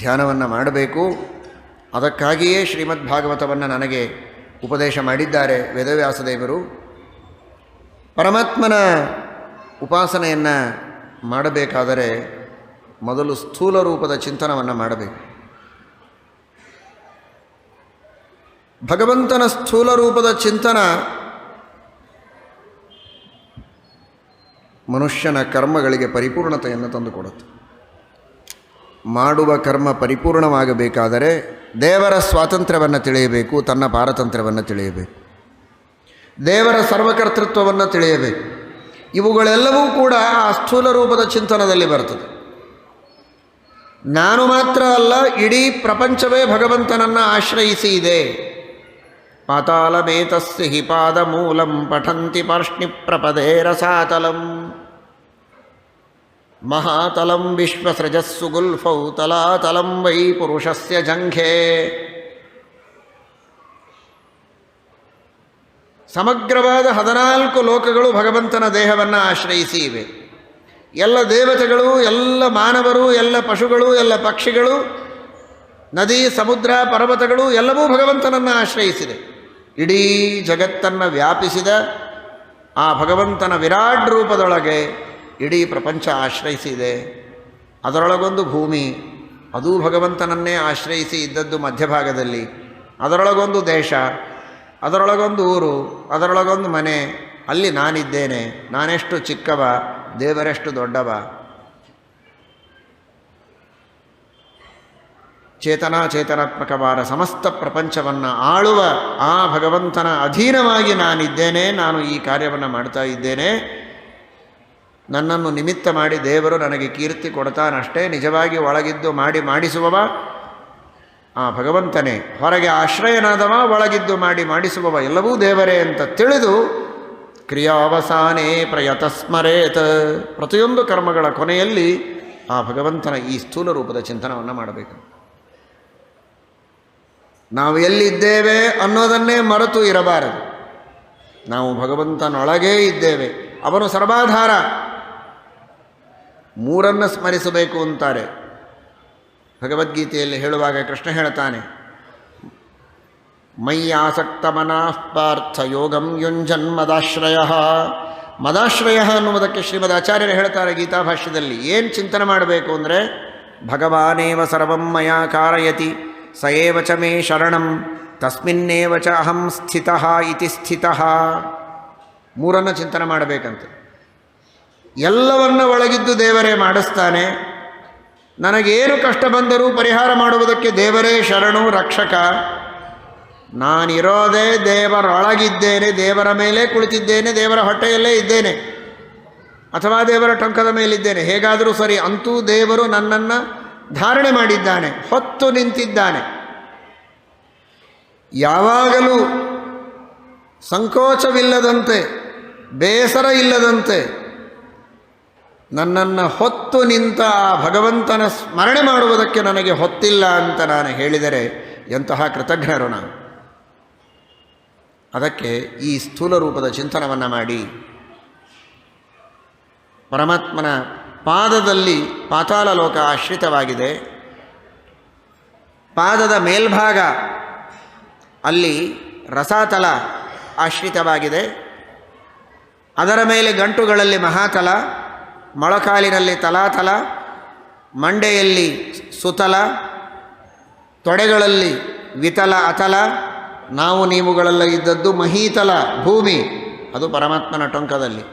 ಧ್ಯಾನವನ್ನು ಮಾಡಬೇಕು. ಅದಕ್ಕಾಗಿಯೇ ಶ್ರೀಮದ್ ಭಾಗವತವನ್ನು ನನಗೆ ಉಪದೇಶ ಮಾಡಿದ್ದಾರೆ ವೇದವ್ಯಾಸದೇವರು. ಪರಮಾತ್ಮನ ಉಪಾಸನೆಯನ್ನು ಮಾಡಬೇಕಾದರೆ ಮೊದಲು ಸ್ಥೂಲ ರೂಪದ ಚಿಂತನವನ್ನು ಮಾಡಬೇಕು. ಭಗವಂತನ ಸ್ಥೂಲ ರೂಪದ ಚಿಂತನ ಮನುಷ್ಯನ ಕರ್ಮಗಳಿಗೆ ಪರಿಪೂರ್ಣತೆಯನ್ನು ತಂದುಕೊಡುತ್ತೆ. ಮಾಡುವ ಕರ್ಮ ಪರಿಪೂರ್ಣವಾಗಬೇಕಾದರೆ ದೇವರ ಸ್ವಾತಂತ್ರ್ಯವನ್ನು ತಿಳಿಯಬೇಕು, ತನ್ನ ಪಾರತಂತ್ರ್ಯವನ್ನು ತಿಳಿಯಬೇಕು, ದೇವರ ಸರ್ವಕರ್ತೃತ್ವವನ್ನು ತಿಳಿಯಬೇಕು. ಇವುಗಳೆಲ್ಲವೂ ಕೂಡ ಆ ಸ್ಥೂಲ ರೂಪದ ಚಿಂತನದಲ್ಲಿ ಬರ್ತದೆ. ನಾನು ಮಾತ್ರ ಅಲ್ಲ, ಇಡೀ ಪ್ರಪಂಚವೇ ಭಗವಂತನನ್ನು ಆಶ್ರಯಿಸಿ ಇದೆ. ಪಾತಾಳಮೇತಸ್ಯ ಹಿ ಪಾದಮೂಲಂ ಪಠಂತಿ ಪಾರ್ಷ್ಣಿ ಪ್ರಪದೇ ರಸಾತಲಂ ಮಹಾತಲಂ ವಿಶ್ವಸೃಜಸ್ಸು ಗುಲ್ಫೌ ತಲಾತಲಂ ವೈ ಪುರುಷಸ್ಯ ಜಂಘೆ. ಸಮಗ್ರವಾದ 14 ಲೋಕಗಳು ಭಗವಂತನ ದೇಹವನ್ನು ಆಶ್ರಯಿಸಿ ಇವೆ. ಎಲ್ಲ ದೇವತೆಗಳು, ಎಲ್ಲ ಮಾನವರು, ಎಲ್ಲ ಪಶುಗಳು, ಎಲ್ಲ ಪಕ್ಷಿಗಳು, ನದಿ, ಸಮುದ್ರ, ಪರ್ವತಗಳು ಎಲ್ಲವೂ ಭಗವಂತನನ್ನು ಆಶ್ರಯಿಸಿದೆ. ಇಡೀ ಜಗತ್ತನ್ನು ವ್ಯಾಪಿಸಿದ ಆ ಭಗವಂತನ ವಿರಾಟ್ ರೂಪದೊಳಗೆ ಇಡೀ ಪ್ರಪಂಚ ಆಶ್ರಯಿಸಿದೆ. ಅದರೊಳಗೊಂದು ಭೂಮಿ, ಅದೂ ಭಗವಂತನನ್ನೇ ಆಶ್ರಯಿಸಿ ಇದ್ದದ್ದು ಮಧ್ಯಭಾಗದಲ್ಲಿ. ಅದರೊಳಗೊಂದು ದೇಶ, ಅದರೊಳಗೊಂದು ಊರು, ಅದರೊಳಗೊಂದು ಮನೆ. ಅಲ್ಲಿ ನಾನಿದ್ದೇನೆ. ನಾನೆಷ್ಟು ಚಿಕ್ಕವ, ದೇವರೆಷ್ಟು ದೊಡ್ಡವ. ಚೇತನಾತ್ಮಕವಾದ ಸಮಸ್ತ ಪ್ರಪಂಚವನ್ನು ಆಳುವ ಆ ಭಗವಂತನ ಅಧೀನವಾಗಿ ನಾನಿದ್ದೇನೆ. ನಾನು ಈ ಕಾರ್ಯವನ್ನು ಮಾಡ್ತಾ ಇದ್ದೇನೆ. ನನ್ನನ್ನು ನಿಮಿತ್ತ ಮಾಡಿ ದೇವರು ನನಗೆ ಕೀರ್ತಿ ಕೊಡ್ತಾನಷ್ಟೇ. ನಿಜವಾಗಿ ಒಳಗಿದ್ದು ಮಾಡಿಸುವವ ಆ ಭಗವಂತನೇ. ಹೊರಗೆ ಆಶ್ರಯನಾದವ, ಒಳಗಿದ್ದು ಮಾಡಿಸುವವ ಎಲ್ಲವೂ ದೇವರೇ ಅಂತ ತಿಳಿದು ಕ್ರಿಯಾವಸಾನೇ ಪ್ರಯತಸ್ಮರೇತ್. ಪ್ರತಿಯೊಂದು ಕರ್ಮಗಳ ಕೊನೆಯಲ್ಲಿ ಆ ಭಗವಂತನ ಈ ಸ್ಥೂಲ ರೂಪದ ಚಿಂತನವನ್ನು ಮಾಡಬೇಕು. ನಾವು ಎಲ್ಲಿದ್ದೇವೆ ಅನ್ನೋದನ್ನೇ ಮರೆತು ಇರಬಾರದು. ನಾವು ಭಗವಂತನೊಳಗೇ ಇದ್ದೇವೆ. ಅವನು ಸರ್ವಾಧಾರ. 3 ಸ್ಮರಿಸಬೇಕು ಅಂತಾರೆ ಭಗವದ್ಗೀತೆಯಲ್ಲಿ ಹೇಳುವಾಗ. ಕೃಷ್ಣ ಹೇಳ್ತಾನೆ, ಮಯ್ಯಾಸಕ್ತ ಮನಃ ಪಾರ್ಥ ಯೋಗಂ ಯುಂಜನ್ ಮದಾಶ್ರಯ. ಮದಾಶ್ರಯ ಅನ್ನುವುದಕ್ಕೆ ಶ್ರೀಮದ್ ಆಚಾರ್ಯರು ಹೇಳ್ತಾರೆ ಗೀತಾಭಾಷ್ಯದಲ್ಲಿ. ಏನು ಚಿಂತನೆ ಮಾಡಬೇಕು ಅಂದರೆ, ಭಗವಾನೇವ ಸರ್ವಂ ಮಯಾ ಕಾರಯತಿ ಸ ಏವ ಚ ಮೇ ಶರಣಂ ತಸ್ಮಿನ್ನೇವ ಚ ಅಹಂ ಸ್ಥಿತಃ ಇತಿ ಸ್ಥಿತಃ. 3 ಚಿಂತನೆ ಮಾಡಬೇಕಂತೆ. ಎಲ್ಲವನ್ನ ಒಳಗಿದ್ದು ದೇವರೇ ಮಾಡಿಸ್ತಾನೆ. ನನಗೇನು ಕಷ್ಟ ಬಂದರೂ ಪರಿಹಾರ ಮಾಡುವುದಕ್ಕೆ ದೇವರೇ ಶರಣು, ರಕ್ಷಕ. ನಾನಿರೋದೇ ದೇವರೊಳಗಿದ್ದೇನೆ, ದೇವರ ಮೇಲೆ ಕುಳಿತಿದ್ದೇನೆ, ದೇವರ ಹೊಟ್ಟೆಯಲ್ಲೇ ಇದ್ದೇನೆ, ಅಥವಾ ದೇವರ ಟೊಂಕದ ಮೇಲಿದ್ದೇನೆ. ಹೇಗಾದರೂ ಸರಿ, ಅಂತೂ ದೇವರು ನನ್ನನ್ನು ಧಾರಣೆ ಮಾಡಿದ್ದಾನೆ, ಹೊತ್ತು ನಿಂತಿದ್ದಾನೆ. ಯಾವಾಗಲೂ ಸಂಕೋಚವಿಲ್ಲದಂತೆ, ಬೇಸರ ಇಲ್ಲದಂತೆ ನನ್ನನ್ನು ಹೊತ್ತು ನಿಂತ ಆ ಭಗವಂತನ ಸ್ಮರಣೆ ಮಾಡುವುದಕ್ಕೆ ನನಗೆ ಹೊತ್ತಿಲ್ಲ ಅಂತ ನಾನು ಹೇಳಿದರೆ ಎಂತಹ ಕೃತಜ್ಞರು ನಾವು. ಅದಕ್ಕೆ ಈ ಸ್ಥೂಲ ರೂಪದ ಚಿಂತನವನ್ನು ಮಾಡಿ ಪರಮಾತ್ಮನ ಪಾದದಲ್ಲಿ ಪಾತಾಳ ಲೋಕ ಆಶ್ರಿತವಾಗಿದೆ. ಪಾದದ ಮೇಲ್ಭಾಗ ಅಲ್ಲಿ ರಸಾತಲ ಆಶ್ರಿತವಾಗಿದೆ. ಅದರ ಮೇಲೆ ಗಂಟುಗಳಲ್ಲಿ ಮಹಾತಲ, ಮೊಳಕಾಲಿನಲ್ಲಿ ತಲಾತಲ, ಮಂಡೆಯಲ್ಲಿ ಸುತಲ, ತೊಡೆಗಳಲ್ಲಿ ವಿತಲ ಅತಲ, ನಾವು ನೀವುಗಳೆಲ್ಲ ಇದ್ದದ್ದು ಮಹೀತಲ ಭೂಮಿ. ಅದು ಪರಮಾತ್ಮನ ಟೊಂಕದಲ್ಲಿ.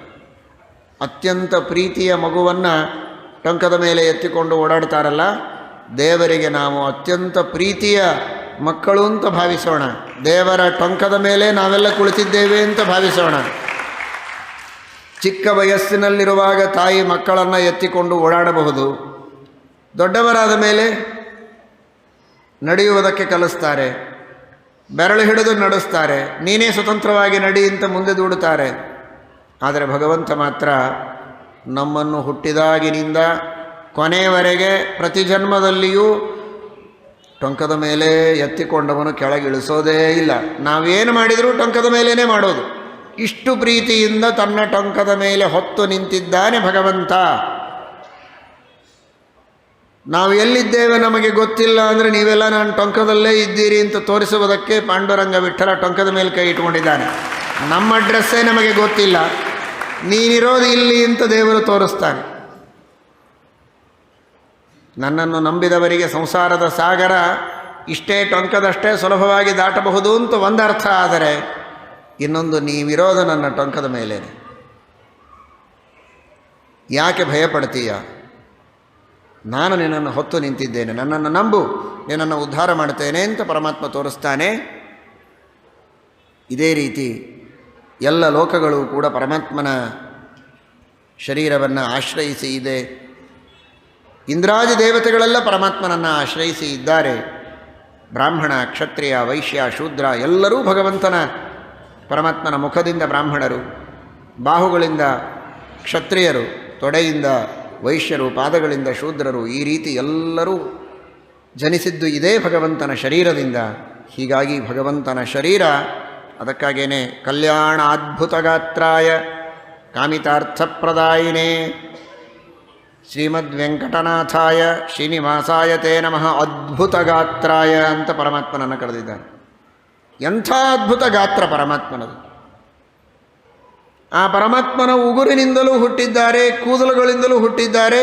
ಅತ್ಯಂತ ಪ್ರೀತಿಯ ಮಗುವನ್ನು ಟೊಂಕದ ಮೇಲೆ ಎತ್ತಿಕೊಂಡು ಓಡಾಡ್ತಾರಲ್ಲ, ದೇವರಿಗೆ ನಾವು ಅತ್ಯಂತ ಪ್ರೀತಿಯ ಮಕ್ಕಳು ಅಂತ ಭಾವಿಸೋಣ. ದೇವರ ಟೊಂಕದ ಮೇಲೆ ನಾವೆಲ್ಲ ಕುಳಿತಿದ್ದೇವೆ ಅಂತ ಭಾವಿಸೋಣ. ಚಿಕ್ಕ ವಯಸ್ಸಿನಲ್ಲಿರುವಾಗ ತಾಯಿ ಮಕ್ಕಳನ್ನು ಎತ್ತಿಕೊಂಡು ಓಡಾಡಬಹುದು. ದೊಡ್ಡವರಾದ ಮೇಲೆ ನಡೆಯುವುದಕ್ಕೆ ಕಲಿಸ್ತಾರೆ, ಬೆರಳು ಹಿಡಿದು ನಡೆಸ್ತಾರೆ, ನೀನೇ ಸ್ವತಂತ್ರವಾಗಿ ನಡಿ ಅಂತ ಮುಂದೆ ದೂಡುತ್ತಾರೆ. ಆದರೆ ಭಗವಂತ ಮಾತ್ರ ನಮ್ಮನ್ನು ಹುಟ್ಟಿದಾಗಿನಿಂದ ಕೊನೆಯವರೆಗೆ ಪ್ರತಿ ಜನ್ಮದಲ್ಲಿಯೂ ಟೊಂಕದ ಮೇಲೆ ಎತ್ತಿಕೊಂಡವನು ಕೆಳಗಿಳಿಸೋದೇ ಇಲ್ಲ. ನಾವೇನು ಮಾಡಿದರೂ ಟೊಂಕದ ಮೇಲೇ ಮಾಡೋದು. ಇಷ್ಟು ಪ್ರೀತಿಯಿಂದ ತನ್ನ ಟೊಂಕದ ಮೇಲೆ ಹೊತ್ತು ನಿಂತಿದ್ದಾನೆ ಭಗವಂತ. ನಾವು ಎಲ್ಲಿದ್ದೇವೆ ನಮಗೆ ಗೊತ್ತಿಲ್ಲ ಅಂದರೆ ನೀವೆಲ್ಲ ನಾನು ಟೊಂಕದಲ್ಲೇ ಇದ್ದೀರಿ ಅಂತ ತೋರಿಸುವುದಕ್ಕೆ ಪಾಂಡುರಂಗ ವಿಠಲ ಟೊಂಕದ ಮೇಲೆ ಕೈ ಇಟ್ಕೊಂಡಿದ್ದಾನೆ. ನಮ್ಮ ಅಡ್ರೆಸ್ಸೇ ನಮಗೆ ಗೊತ್ತಿಲ್ಲ, ನೀನಿರೋದು ಇಲ್ಲಿ ಅಂತ ದೇವರು ತೋರಿಸ್ತಾನೆ. ನನ್ನನ್ನು ನಂಬಿದವರಿಗೆ ಸಂಸಾರದ ಸಾಗರ ಇಷ್ಟೇ ಟೊಂಕದಷ್ಟೇ ಸುಲಭವಾಗಿ ದಾಟಬಹುದು ಅಂತ ಒಂದು ಅರ್ಥ. ಆದರೆ ಇನ್ನೊಂದು, ನೀವಿರೋದು ನನ್ನ ಟೊಂಕದ ಮೇಲೆ. ಯಾಕೆ ಭಯಪಡ್ತೀಯ? ನಾನು ನಿನ್ನನ್ನು ಹೊತ್ತು ನಿಂತಿದ್ದೇನೆ, ನನ್ನನ್ನು ನಂಬು, ನಿನ್ನನ್ನು ಉದ್ಧಾರ ಮಾಡ್ತೇನೆ ಅಂತ ಪರಮಾತ್ಮ ತೋರಿಸ್ತಾನೆ. ಇದೇ ರೀತಿ ಎಲ್ಲ ಲೋಕಗಳು ಕೂಡ ಪರಮಾತ್ಮನ ಶರೀರವನ್ನು ಆಶ್ರಯಿಸಿ ಇದೆ. ಇಂದ್ರಾದಿ ದೇವತೆಗಳೆಲ್ಲ ಪರಮಾತ್ಮನನ್ನು ಆಶ್ರಯಿಸಿ ಇದ್ದಾರೆ. ಬ್ರಾಹ್ಮಣ, ಕ್ಷತ್ರಿಯ, ವೈಶ್ಯ, ಶೂದ್ರ ಎಲ್ಲರೂ ಭಗವಂತನ ಪರಮಾತ್ಮನ ಮುಖದಿಂದ ಬ್ರಾಹ್ಮಣರು, ಬಾಹುಗಳಿಂದ ಕ್ಷತ್ರಿಯರು, ತೊಡೆಯಿಂದ ವೈಶ್ಯರು, ಪಾದಗಳಿಂದ ಶೂದ್ರರು, ಈ ರೀತಿ ಎಲ್ಲರೂ ಜನಿಸಿದ್ದು ಇದೇ ಭಗವಂತನ ಶರೀರದಿಂದ. ಹೀಗಾಗಿ ಭಗವಂತನ ಶರೀರ, ಅದಕ್ಕಾಗೇನೆ ಕಲ್ಯಾಣ ಅದ್ಭುತ ಗಾತ್ರಾಯ ಕಾಮಿತಾರ್ಥಪ್ರದಾಯಿನೇ ಶ್ರೀಮದ್ ವೆಂಕಟನಾಥಾಯ ಶ್ರೀನಿವಾಸಾಯ ತೇ ನಮಃ ಅದ್ಭುತ ಗಾತ್ರಾಯ ಅಂತ ಪರಮಾತ್ಮನನ್ನು ಕರೆದಿದ್ದಾನೆ. ಎಂಥ ಅದ್ಭುತ ಗಾತ್ರ ಪರಮಾತ್ಮನದು. ಆ ಪರಮಾತ್ಮನ ಉಗುರಿನಿಂದಲೂ ಹುಟ್ಟಿದ್ದಾರೆ, ಕೂದಲುಗಳಿಂದಲೂ ಹುಟ್ಟಿದ್ದಾರೆ,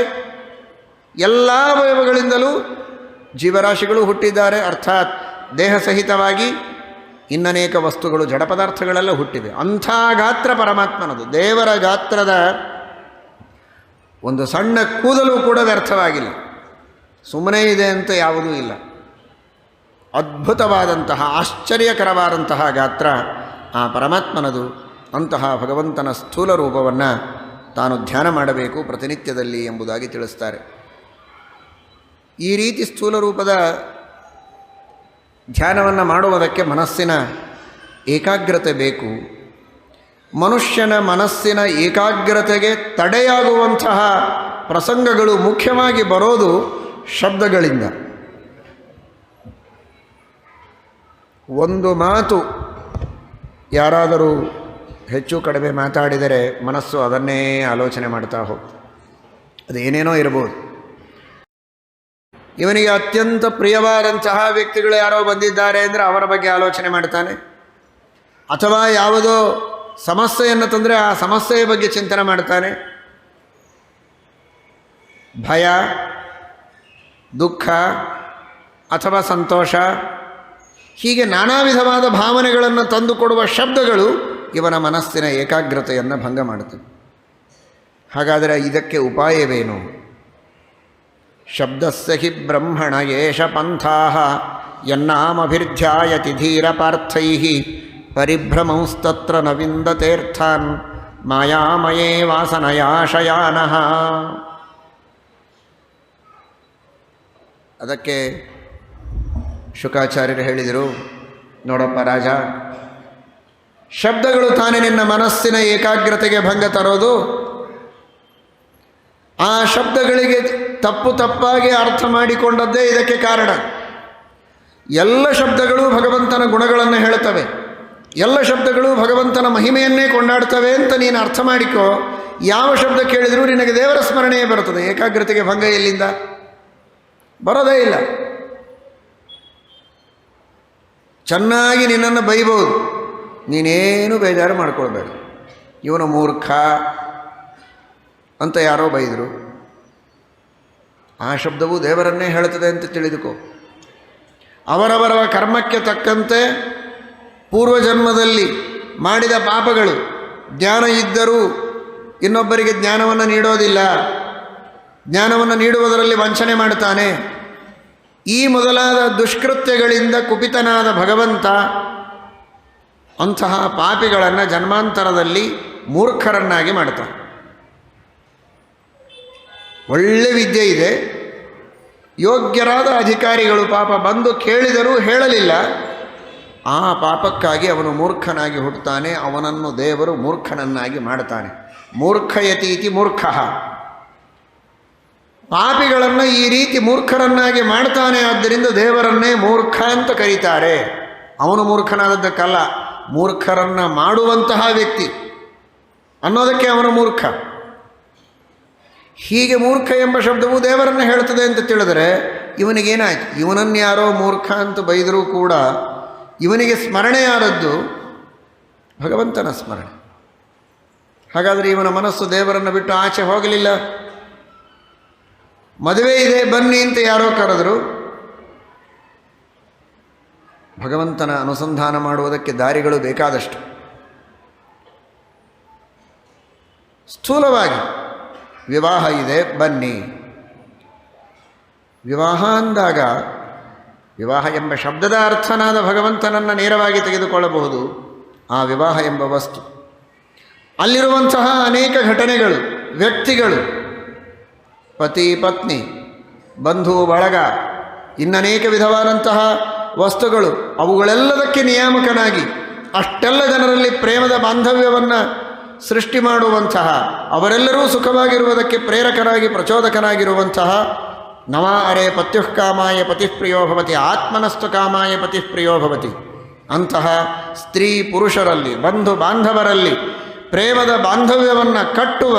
ಎಲ್ಲ ಅವಯವಗಳಿಂದಲೂ ಜೀವರಾಶಿಗಳು ಹುಟ್ಟಿದ್ದಾರೆ. ಅರ್ಥಾತ್ ದೇಹ ಸಹಿತವಾಗಿ ಇನ್ನನೇಕ ವಸ್ತುಗಳು, ಜಡ ಪದಾರ್ಥಗಳೆಲ್ಲ ಹುಟ್ಟಿವೆ. ಅಂಥ ಗಾತ್ರ ಪರಮಾತ್ಮನದು. ದೇವರ ಗಾತ್ರದ ಒಂದು ಸಣ್ಣ ಕೂದಲು ಕೂಡ ವ್ಯರ್ಥವಾಗಿಲ್ಲ, ಸುಮ್ಮನೆ ಇದೆ ಅಂತ ಯಾವುದೂ ಇಲ್ಲ. ಅದ್ಭುತವಾದಂತಹ ಆಶ್ಚರ್ಯಕರವಾದಂತಹ ಗಾತ್ರ ಆ ಪರಮಾತ್ಮನದು. ಅಂತಹ ಭಗವಂತನ ಸ್ಥೂಲ ರೂಪವನ್ನು ತಾನು ಧ್ಯಾನ ಮಾಡಬೇಕು ಪ್ರತಿನಿತ್ಯದಲ್ಲಿ ಎಂಬುದಾಗಿ ತಿಳಿಸ್ತಾರೆ. ಈ ರೀತಿ ಸ್ಥೂಲ ರೂಪದ ಧ್ಯಾನವನ್ನು ಮಾಡುವುದಕ್ಕೆ ಮನಸ್ಸಿನ ಏಕಾಗ್ರತೆ ಬೇಕು. ಮನುಷ್ಯನ ಮನಸ್ಸಿನ ಏಕಾಗ್ರತೆಗೆ ತಡೆಯಾಗುವಂತಹ ಪ್ರಸಂಗಗಳು ಮುಖ್ಯವಾಗಿ ಬರೋದು ಶಬ್ದಗಳಿಂದ. ಒಂದು ಮಾತು ಯಾರಾದರೂ ಹೆಚ್ಚು ಕಡಿಮೆ ಮಾತಾಡಿದರೆ ಮನಸ್ಸು ಅದನ್ನೇ ಆಲೋಚನೆ ಮಾಡ್ತಾ ಹೋಗ್ತದೆ. ಅದೇನೇನೋ ಇರ್ಬೋದು. ಇವನಿಗೆ ಅತ್ಯಂತ ಪ್ರಿಯವಾದಂತಹ ವ್ಯಕ್ತಿಗಳು ಯಾರೋ ಬಂದಿದ್ದಾರೆ ಅಂದರೆ ಅವರ ಬಗ್ಗೆ ಆಲೋಚನೆ ಮಾಡ್ತಾನೆ. ಅಥವಾ ಯಾವುದೋ ಸಮಸ್ಯೆಯನ್ನು ತಂದರೆ ಆ ಸಮಸ್ಯೆಯ ಬಗ್ಗೆ ಚಿಂತನೆ ಮಾಡ್ತಾನೆ. ಭಯ, ದುಃಖ ಅಥವಾ ಸಂತೋಷ, ಹೀಗೆ ನಾನಾ ವಿಧವಾದ ಭಾವನೆಗಳನ್ನು ತಂದುಕೊಡುವ ಶಬ್ದಗಳು ಇವನ ಮನಸ್ಸಿನ ಏಕಾಗ್ರತೆಯನ್ನು ಭಂಗ ಮಾಡುತ್ತವೆ. ಹಾಗಾದರೆ ಇದಕ್ಕೆ ಉಪಾಯವೇನು? ಶಬ್ದಸ್ಯ ಹಿ ಬ್ರಹ್ಮಣ ಯೇಷ ಪಂಥಾಃ ಯನ್ನಾಮಭಿರ್ಧ್ಯಾಯತಿ ಧೀರಪಾರ್ಥೈಃ ಪರಿಭ್ರಮಂಸ್ತತ್ರ ನ ವಿಂದತೇರ್ಥಾನ್ ಮಾಯಾಮಯೇ ವಾಸನಯಾಶಯಾನಃ. ಅದಕ್ಕೆ ಶುಕಾಚಾರ್ಯರು ಹೇಳಿದರು, ನೋಡಪ್ಪ ರಾಜ, ಶಬ್ದಗಳು ತಾನೇ ನಿನ್ನ ಮನಸ್ಸಿನ ಏಕಾಗ್ರತೆಗೆ ಭಂಗ ತರೋದು. ಆ ಶಬ್ದಗಳಿಗೆ ತಪ್ಪಾಗಿ ಅರ್ಥ ಮಾಡಿಕೊಂಡದ್ದೇ ಇದಕ್ಕೆ ಕಾರಣ. ಎಲ್ಲ ಶಬ್ದಗಳು ಭಗವಂತನ ಗುಣಗಳನ್ನು ಹೇಳುತ್ತವೆ, ಎಲ್ಲ ಶಬ್ದಗಳು ಭಗವಂತನ ಮಹಿಮೆಯನ್ನೇ ಕೊಂಡಾಡ್ತವೆ ಅಂತ ನೀನು ಅರ್ಥ ಮಾಡಿಕೋ. ಯಾವ ಶಬ್ದ ಕೇಳಿದರೂ ನಿನಗೆ ದೇವರ ಸ್ಮರಣೆಯೇ ಬರುತ್ತದೆ. ಏಕಾಗ್ರತೆಗೆ ಭಂಗ ಎಲ್ಲಿಂದ? ಬರೋದೇ ಇಲ್ಲ. ಚೆನ್ನಾಗಿ ನಿನ್ನನ್ನು ಬೈಬೋದು, ನೀನೇನು ಬೇಜಾರು ಮಾಡ್ಕೊಳ್ಬೇಡ. ಇವನು ಮೂರ್ಖ ಅಂತ ಯಾರೋ ಬೈದರು, ಆ ಶಬ್ದವು ದೇವರನ್ನೇ ಹೇಳುತ್ತದೆ ಅಂತ ತಿಳಿದುಕೋ. ಅವರವರ ಕರ್ಮಕ್ಕೆ ತಕ್ಕಂತೆ ಪೂರ್ವಜನ್ಮದಲ್ಲಿ ಮಾಡಿದ ಪಾಪಗಳು, ಜ್ಞಾನ ಇದ್ದರೂ ಇನ್ನೊಬ್ಬರಿಗೆ ಜ್ಞಾನವನ್ನು ನೀಡೋದಿಲ್ಲ, ಜ್ಞಾನವನ್ನು ನೀಡುವುದರಲ್ಲಿ ವಂಚನೆ ಮಾಡುತ್ತಾನೆ. ಈ ಮೊದಲಾದ ದುಷ್ಕೃತ್ಯಗಳಿಂದ ಕುಪಿತನಾದ ಭಗವಂತ ಅಂತಹ ಪಾಪಿಗಳನ್ನು ಜನ್ಮಾಂತರದಲ್ಲಿ ಮೂರ್ಖರನ್ನಾಗಿ ಮಾಡ್ತಾನೆ. ಒಳ್ಳೆ ವಿದ್ಯೆ ಇದೆ, ಯೋಗ್ಯರಾದ ಅಧಿಕಾರಿಗಳು ಪಾಪ ಬಂದು ಕೇಳಿದರೂ ಹೇಳಲಿಲ್ಲ, ಆ ಪಾಪಕ್ಕಾಗಿ ಅವನು ಮೂರ್ಖನಾಗಿ ಹುಟ್ಟುತ್ತಾನೆ. ಅವನನ್ನು ದೇವರು ಮೂರ್ಖನನ್ನಾಗಿ ಮಾಡ್ತಾನೆ. ಮೂರ್ಖಯತೀತಿ ಮೂರ್ಖ. ಪಾಪಿಗಳನ್ನು ಈ ರೀತಿ ಮೂರ್ಖರನ್ನಾಗಿ ಮಾಡ್ತಾನೆ. ಆದ್ದರಿಂದ ದೇವರನ್ನೇ ಮೂರ್ಖ ಅಂತ ಕರೀತಾರೆ. ಅವನು ಮೂರ್ಖನಾದದ್ದಕ್ಕಲ್ಲ, ಮೂರ್ಖರನ್ನು ಮಾಡುವಂತಹ ವ್ಯಕ್ತಿ ಅನ್ನೋದಕ್ಕೆ ಅವನು ಮೂರ್ಖ. ಹೀಗೆ ಮೂರ್ಖ ಎಂಬ ಶಬ್ದವು ದೇವರನ್ನು ಹೇಳ್ತದೆ ಅಂತ ತಿಳಿದರೆ ಇವನಿಗೇನಾಯ್ತು? ಇವನನ್ನು ಯಾರೋ ಮೂರ್ಖ ಅಂತ ಬೈದರೂ ಕೂಡ ಇವನಿಗೆ ಸ್ಮರಣೆಯಾದದ್ದು ಭಗವಂತನ ಸ್ಮರಣೆ. ಹಾಗಾದರೆ ಇವನ ಮನಸ್ಸು ದೇವರನ್ನು ಬಿಟ್ಟು ಆಚೆ ಹೋಗಲಿಲ್ಲ. ಮದುವೆ ಇದೆ ಬನ್ನಿ ಅಂತ ಯಾರೋ ಕರೆದರು, ಭಗವಂತನ ಅನುಸಂಧಾನ ಮಾಡುವುದಕ್ಕೆ ದಾರಿಗಳು ಬೇಕಾದಷ್ಟು. ಸ್ಥೂಲವಾಗಿ ವಿವಾಹ ಇದೆ ಬನ್ನಿ. ವಿವಾಹ ಅಂದಾಗ ವಿವಾಹ ಎಂಬ ಶಬ್ದದ ಅರ್ಥನಾದ ಭಗವಂತನನ್ನು ನೇರವಾಗಿ ತೆಗೆದುಕೊಳ್ಳಬಹುದು. ಆ ವಿವಾಹ ಎಂಬ ವಸ್ತು, ಅಲ್ಲಿರುವಂತಹ ಅನೇಕ ಘಟನೆಗಳು, ವ್ಯಕ್ತಿಗಳು, ಪತಿ ಪತ್ನಿ, ಬಂಧು ಬಳಗ, ಇನ್ನನೇಕ ವಿಧವಾದಂತಹ ವಸ್ತುಗಳು, ಅವುಗಳೆಲ್ಲದಕ್ಕೆ ನಿಯಾಮಕನಾಗಿ ಅಷ್ಟೆಲ್ಲ ಜನರಲ್ಲಿ ಪ್ರೇಮದ ಬಾಂಧವ್ಯವನ್ನು ಸೃಷ್ಟಿ ಮಾಡುವಂತಹ, ಅವರೆಲ್ಲರೂ ಸುಖವಾಗಿರುವುದಕ್ಕೆ ಪ್ರೇರಕರಾಗಿ ಪ್ರಚೋದಕರಾಗಿರುವಂತಹ ನವ ಅರೆ ಪತ್ಯುಃ ಕಾಮಾಯ ಪತಿಃಪ್ರಿಯೋ ಭವತಿ ಆತ್ಮನಸ್ತು ಕಾಮಾಯ ಪತಿಃಪ್ರಿಯೋ ಭವತಿ ಅಂತಹ ಸ್ತ್ರೀ ಪುರುಷರಲ್ಲಿ, ಬಂಧು ಬಾಂಧವರಲ್ಲಿ ಪ್ರೇಮದ ಬಾಂಧವ್ಯವನ್ನು ಕಟ್ಟುವ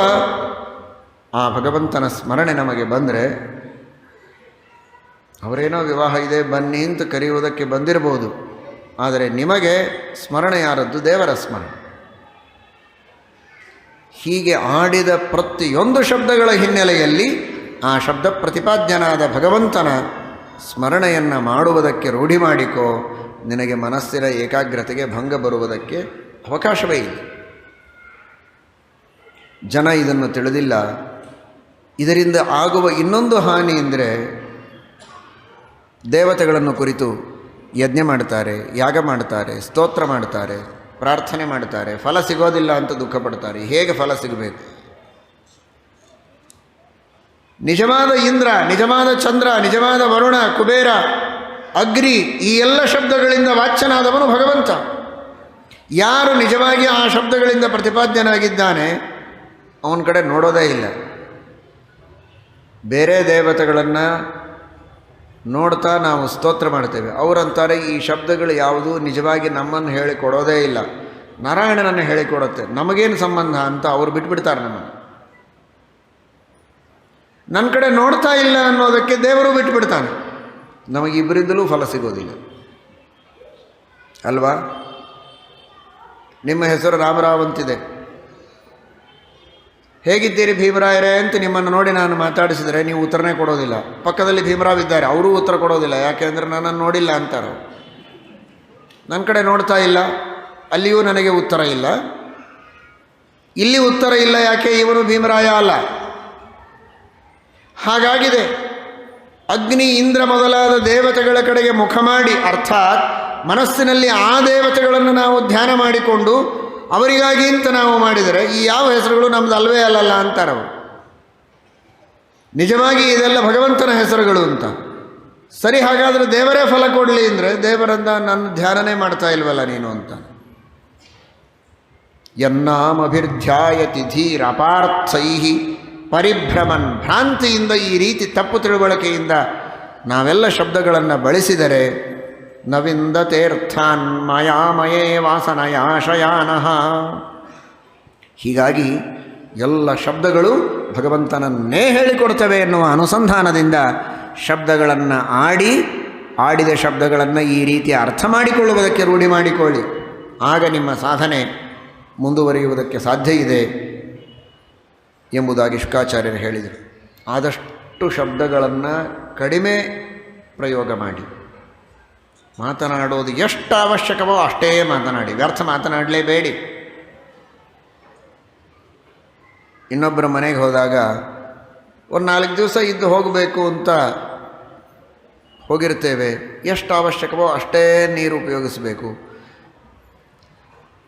ಆ ಭಗವಂತನ ಸ್ಮರಣೆ ನಮಗೆ ಬಂದರೆ, ಅವರೇನೋ ವಿವಾಹ ಇದೆ ಬನ್ನಿ ಅಂತ ಕರೆಯುವುದಕ್ಕೆ ಬಂದಿರಬಹುದು, ಆದರೆ ನಿಮಗೆ ಸ್ಮರಣೆ ಯಾರದ್ದು? ದೇವರ ಸ್ಮರಣೆ. ಹೀಗೆ ಆಡಿದ ಪ್ರತಿಯೊಂದು ಶಬ್ದಗಳ ಹಿನ್ನೆಲೆಯಲ್ಲಿ ಆ ಶಬ್ದ ಪ್ರತಿಪಾದ್ಯನಾದ ಭಗವಂತನ ಸ್ಮರಣೆಯನ್ನು ಮಾಡುವುದಕ್ಕೆ ರೂಢಿ ಮಾಡಿಕೋ. ನಿನಗೆ ಮನಸ್ಸಿನ ಏಕಾಗ್ರತೆಗೆ ಭಂಗ ಬರುವುದಕ್ಕೆ ಅವಕಾಶವೇ ಇಲ್ಲ. ಜನ ಇದನ್ನು ತಿಳಿದಿಲ್ಲ. ಇದರಿಂದ ಆಗುವ ಇನ್ನೊಂದು ಹಾನಿ ಎಂದರೆ, ದೇವತೆಗಳನ್ನು ಕುರಿತು ಯಜ್ಞ ಮಾಡ್ತಾರೆ, ಯಾಗ ಮಾಡ್ತಾರೆ, ಸ್ತೋತ್ರ ಮಾಡ್ತಾರೆ, ಪ್ರಾರ್ಥನೆ ಮಾಡ್ತಾರೆ, ಫಲ ಸಿಗೋದಿಲ್ಲ ಅಂತ ದುಃಖ ಪಡ್ತಾರೆ. ಹೇಗೆ ಫಲ ಸಿಗಬೇಕು? ನಿಜವಾದ ಇಂದ್ರ, ನಿಜವಾದ ಚಂದ್ರ, ನಿಜವಾದ ವರುಣ, ಕುಬೇರ, ಅಗ್ನಿ, ಈ ಎಲ್ಲ ಶಬ್ದಗಳಿಂದ ವಾಚ್ಯನಾದವನು ಭಗವಂತ. ಯಾರು ನಿಜವಾಗಿ ಆ ಶಬ್ದಗಳಿಂದ ಪ್ರತಿಪಾದ್ಯನಾಗಿದ್ದಾನೆ ಅವನ ಕಡೆ ನೋಡೋದೇ ಇಲ್ಲ. ಬೇರೆ ದೇವತೆಗಳನ್ನು ನೋಡ್ತಾ ನಾವು ಸ್ತೋತ್ರ ಮಾಡ್ತೇವೆ. ಅವರಂತಾರೆ ಈ ಶಬ್ದಗಳು ಯಾವುದೂ ನಿಜವಾಗಿ ನಮ್ಮನ್ನು ಹೇಳಿಕೊಡೋದೇ ಇಲ್ಲ, ನಾರಾಯಣನನ್ನು ಹೇಳಿಕೊಡುತ್ತೆ, ನಮಗೇನು ಸಂಬಂಧ ಅಂತ ಅವರು ಬಿಟ್ಬಿಡ್ತಾರೆ ನಮ್ಮನ್ನು. ನನ್ನ ಕಡೆ ನೋಡ್ತಾ ಇಲ್ಲ ಅನ್ನೋದಕ್ಕೆ ದೇವರು ಬಿಟ್ಟುಬಿಡ್ತಾನೆ. ನಮಗಿಬ್ಬರಿಂದಲೂ ಫಲ ಸಿಗೋದಿಲ್ಲ ಅಲ್ವಾ? ನಿಮ್ಮ ಹೆಸರು ರಾಮರಾವ್ ಅಂತಿದೆ. ಹೇಗಿದ್ದೀರಿ ಭೀಮರಾಯರೇ ಅಂತ ನಿಮ್ಮನ್ನು ನೋಡಿ ನಾನು ಮಾತಾಡಿಸಿದರೆ ನೀವು ಉತ್ತರನೇ ಕೊಡೋದಿಲ್ಲ. ಪಕ್ಕದಲ್ಲಿ ಭೀಮರಾವ್ ಇದ್ದಾರೆ, ಅವರೂ ಉತ್ತರ ಕೊಡೋದಿಲ್ಲ. ಯಾಕೆಂದರೆ ನನ್ನನ್ನು ನೋಡಿಲ್ಲ ಅಂತಾರೆ. ನನ್ನ ಕಡೆ ನೋಡ್ತಾ ಇಲ್ಲ, ಅಲ್ಲಿಯೂ ನನಗೆ ಉತ್ತರ ಇಲ್ಲ. ಇಲ್ಲಿ ಉತ್ತರ ಇಲ್ಲ, ಯಾಕೆ? ಇವನು ಭೀಮರಾಯ ಅಲ್ಲ. ಹಾಗಾಗಿದೆ. ಅಗ್ನಿ, ಇಂದ್ರ ಮೊದಲಾದ ದೇವತೆಗಳ ಕಡೆಗೆ ಮುಖ ಮಾಡಿ, ಅರ್ಥಾತ್ ಮನಸ್ಸಿನಲ್ಲಿ ಆ ದೇವತೆಗಳನ್ನು ನಾವು ಧ್ಯಾನ ಮಾಡಿಕೊಂಡು ಅವರಿಗಾಗಿ ಅಂತ ನಾವು ಮಾಡಿದರೆ ಈ ಯಾವ ಹೆಸರುಗಳು ನಮ್ಮದು ಅಲ್ವೇ ಅಲ್ಲಲ್ಲ ಅಂತಾರವರು. ನಿಜವಾಗಿ ಇದೆಲ್ಲ ಭಗವಂತನ ಹೆಸರುಗಳು ಅಂತ. ಸರಿ, ಹಾಗಾದರೆ ದೇವರೇ ಫಲ ಕೊಡಲಿ ಅಂದರೆ ದೇವರನ್ನ ನನ್ನ ಧ್ಯಾನನೇ ಮಾಡ್ತಾ ಇಲ್ವಲ್ಲ ನೀನು ಅಂತ. ಯನ್ನಾಮಭಿರ್ಧ್ಯಾಯತಿ ಧೀರಪಾರ್ಥೈ ಪರಿಭ್ರಮನ್. ಭ್ರಾಂತಿಯಿಂದ, ಈ ರೀತಿ ತಪ್ಪು ತಿಳುವಳಿಕೆಯಿಂದ ನಾವೆಲ್ಲ ಶಬ್ದಗಳನ್ನು ಬಳಸಿದರೆ ನವಿಂದತೇರ್ಥಾನ್ ಮಾಯಾಮಯೇ ವಾಸನಯಾಶಯಾನಃ. ಹೀಗಾಗಿ ಎಲ್ಲ ಶಬ್ದಗಳು ಭಗವಂತನನ್ನೇ ಹೇಳಿಕೊಡ್ತವೆ ಎನ್ನುವ ಅನುಸಂಧಾನದಿಂದ ಶಬ್ದಗಳನ್ನು ಆಡಿದ ಶಬ್ದಗಳನ್ನು ಈ ರೀತಿ ಅರ್ಥ ಮಾಡಿಕೊಳ್ಳುವುದಕ್ಕೆ ರೂಢಿ ಮಾಡಿಕೊಳ್ಳಿ. ಆಗ ನಿಮ್ಮ ಸಾಧನೆ ಮುಂದುವರಿಯುವುದಕ್ಕೆ ಸಾಧ್ಯ ಇದೆ ಎಂಬುದಾಗಿ ಶುಕಾಚಾರ್ಯರು ಹೇಳಿದರು. ಆದಷ್ಟು ಶಬ್ದಗಳನ್ನು ಕಡಿಮೆ ಪ್ರಯೋಗ ಮಾಡಿ. ಮಾತನಾಡೋದು ಎಷ್ಟು ಅವಶ್ಯಕವೋ ಅಷ್ಟೇ ಮಾತನಾಡಿ, ವ್ಯರ್ಥ ಮಾತನಾಡಲೇಬೇಡಿ. ಇನ್ನೊಬ್ಬರ ಮನೆಗೆ ಹೋದಾಗ ಒಂದು 4 ದಿವಸ ಇದ್ದು ಹೋಗಬೇಕು ಅಂತ ಹೋಗಿರ್ತೇವೆ. ಎಷ್ಟು ಅವಶ್ಯಕವೋ ಅಷ್ಟೇ ನೀರು ಉಪಯೋಗಿಸಬೇಕು.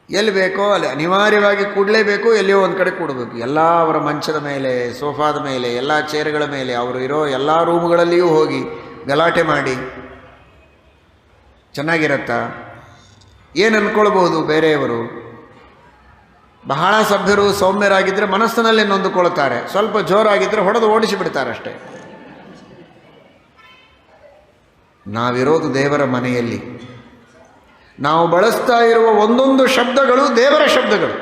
ಎಲ್ಲಿ ಬೇಕೋ ಅಲ್ಲಿ ಅನಿವಾರ್ಯವಾಗಿ ಕೂಡಲೇಬೇಕು, ಎಲ್ಲಿಯೋ ಒಂದು ಕಡೆ ಕೂಡಬೇಕು. ಎಲ್ಲ ಅವರ ಮಂಚದ ಮೇಲೆ, ಸೋಫಾದ ಮೇಲೆ, ಎಲ್ಲ ಚೇರ್ಗಳ ಮೇಲೆ, ಅವರು ಇರೋ ಎಲ್ಲ ರೂಮ್ಗಳಲ್ಲಿಯೂ ಹೋಗಿ ಗಲಾಟೆ ಮಾಡಿ ಚೆನ್ನಾಗಿರತ್ತಾ? ಏನು ಅಂದ್ಕೊಳ್ಬೋದು ಬೇರೆಯವರು? ಬಹಳ ಸಭ್ಯರು ಸೌಮ್ಯರಾಗಿದ್ದರೆ ಮನಸ್ಸಿನಲ್ಲಿ ನೊಂದುಕೊಳ್ತಾರೆ, ಸ್ವಲ್ಪ ಜೋರಾಗಿದ್ದರೆ ಹೊಡೆದು ಓಡಿಸಿಬಿಡ್ತಾರೆ ಅಷ್ಟೇ. ನಾವಿರೋದು ದೇವರ ಮನೆಯಲ್ಲಿ. ನಾವು ಬಳಸ್ತಾ ಇರುವ ಒಂದೊಂದು ಶಬ್ದಗಳು ದೇವರ ಶಬ್ದಗಳು.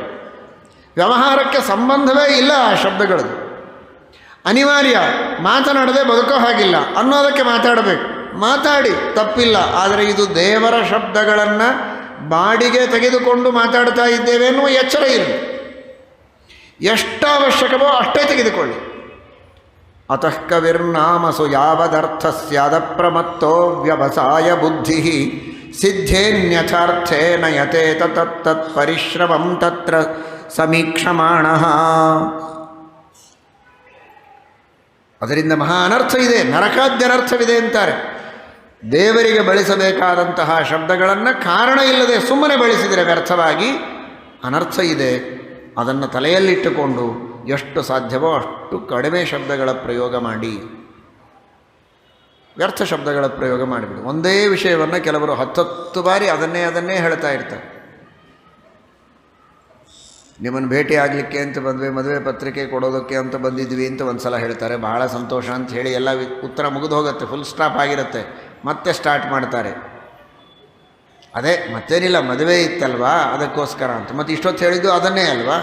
ವ್ಯವಹಾರಕ್ಕೆ ಸಂಬಂಧವೇ ಇಲ್ಲ ಆ ಶಬ್ದಗಳದು. ಅನಿವಾರ್ಯ, ಮಾತನಾಡದೆ ಬದುಕೋ ಹಾಗಿಲ್ಲ ಅನ್ನೋದಕ್ಕೆ ಮಾತಾಡಬೇಕು. ಮಾತಾಡಿ, ತಪ್ಪಿಲ್ಲ. ಆದರೆ ಇದು ದೇವರ ಶಬ್ದಗಳನ್ನು ಬಾಡಿಗೆ ತೆಗೆದುಕೊಂಡು ಮಾತಾಡ್ತಾ ಇದ್ದೇವೆ ಎನ್ನುವ ಎಚ್ಚರ ಇರಲಿ. ಎಷ್ಟು ಅವಶ್ಯಕವೋ ಅಷ್ಟೇ ತೆಗೆದುಕೊಳ್ಳಿ. ಅತಃ ಕವಿರ್ನಾಮಸು ಯಾವದರ್ಥ ಸ್ಯಾದಪ್ರಮತ್ತೋ ವ್ಯವಸಾಯ ಬುದ್ಧಿ ಸಿದ್ಧೇನ್ಯಥಾರ್ಥೇ ನಯತೆ ತತ್ತತ್ ಪರಿಶ್ರಮಂ ತತ್ರ ಸಮೀಕ್ಷಮಾಣಃ. ಅದರಿಂದ ಮಹಾ ಅನರ್ಥ ಇದೆ, ನರಕಾದ್ಯನರ್ಥವಿದೆ ಅಂತಾರೆ. ದೇವರಿಗೆ ಬಳಸಬೇಕಾದಂತಹ ಶಬ್ದಗಳನ್ನು ಕಾರಣ ಇಲ್ಲದೆ ಸುಮ್ಮನೆ ಬಳಸಿದರೆ ವ್ಯರ್ಥವಾಗಿ ಅನರ್ಥ ಇದೆ. ಅದನ್ನು ತಲೆಯಲ್ಲಿಟ್ಟುಕೊಂಡು ಎಷ್ಟು ಸಾಧ್ಯವೋ ಅಷ್ಟು ಕಡಿಮೆ ಶಬ್ದಗಳ ಪ್ರಯೋಗ ಮಾಡಿ. ವ್ಯರ್ಥ ಶಬ್ದಗಳ ಪ್ರಯೋಗ ಮಾಡಿಬಿಡು. ಒಂದೇ ವಿಷಯವನ್ನು ಕೆಲವರು 10 ಬಾರಿ ಅದನ್ನೇ ಹೇಳ್ತಾ ಇರ್ತಾರೆ. ನಿಮ್ಮನ್ನು ಭೇಟಿ ಆಗಲಿಕ್ಕೆ ಅಂತ ಬಂದ್ವಿ, ಮದುವೆ ಪತ್ರಿಕೆ ಕೊಡೋದಕ್ಕೆ ಅಂತ ಬಂದಿದ್ವಿ ಅಂತ ಒಂದು ಸಲ ಹೇಳ್ತಾರೆ. ಬಹಳ ಸಂತೋಷ ಅಂತ ಹೇಳಿ ಎಲ್ಲ ಉತ್ತರ ಮುಗಿದು ಹೋಗುತ್ತೆ, ಫುಲ್ ಸ್ಟಾಪ್ ಆಗಿರುತ್ತೆ. ಮತ್ತೆ ಸ್ಟಾರ್ಟ್ ಮಾಡ್ತಾರೆ. ಅದೇ ಮತ್ತೇನಿಲ್ಲ, ಮದುವೆ ಇತ್ತಲ್ವಾ ಅದಕ್ಕೋಸ್ಕರ ಅಂತ. ಮತ್ತು ಇಷ್ಟೊತ್ತು ಹೇಳಿದ್ದು ಅದನ್ನೇ ಅಲ್ವಾ?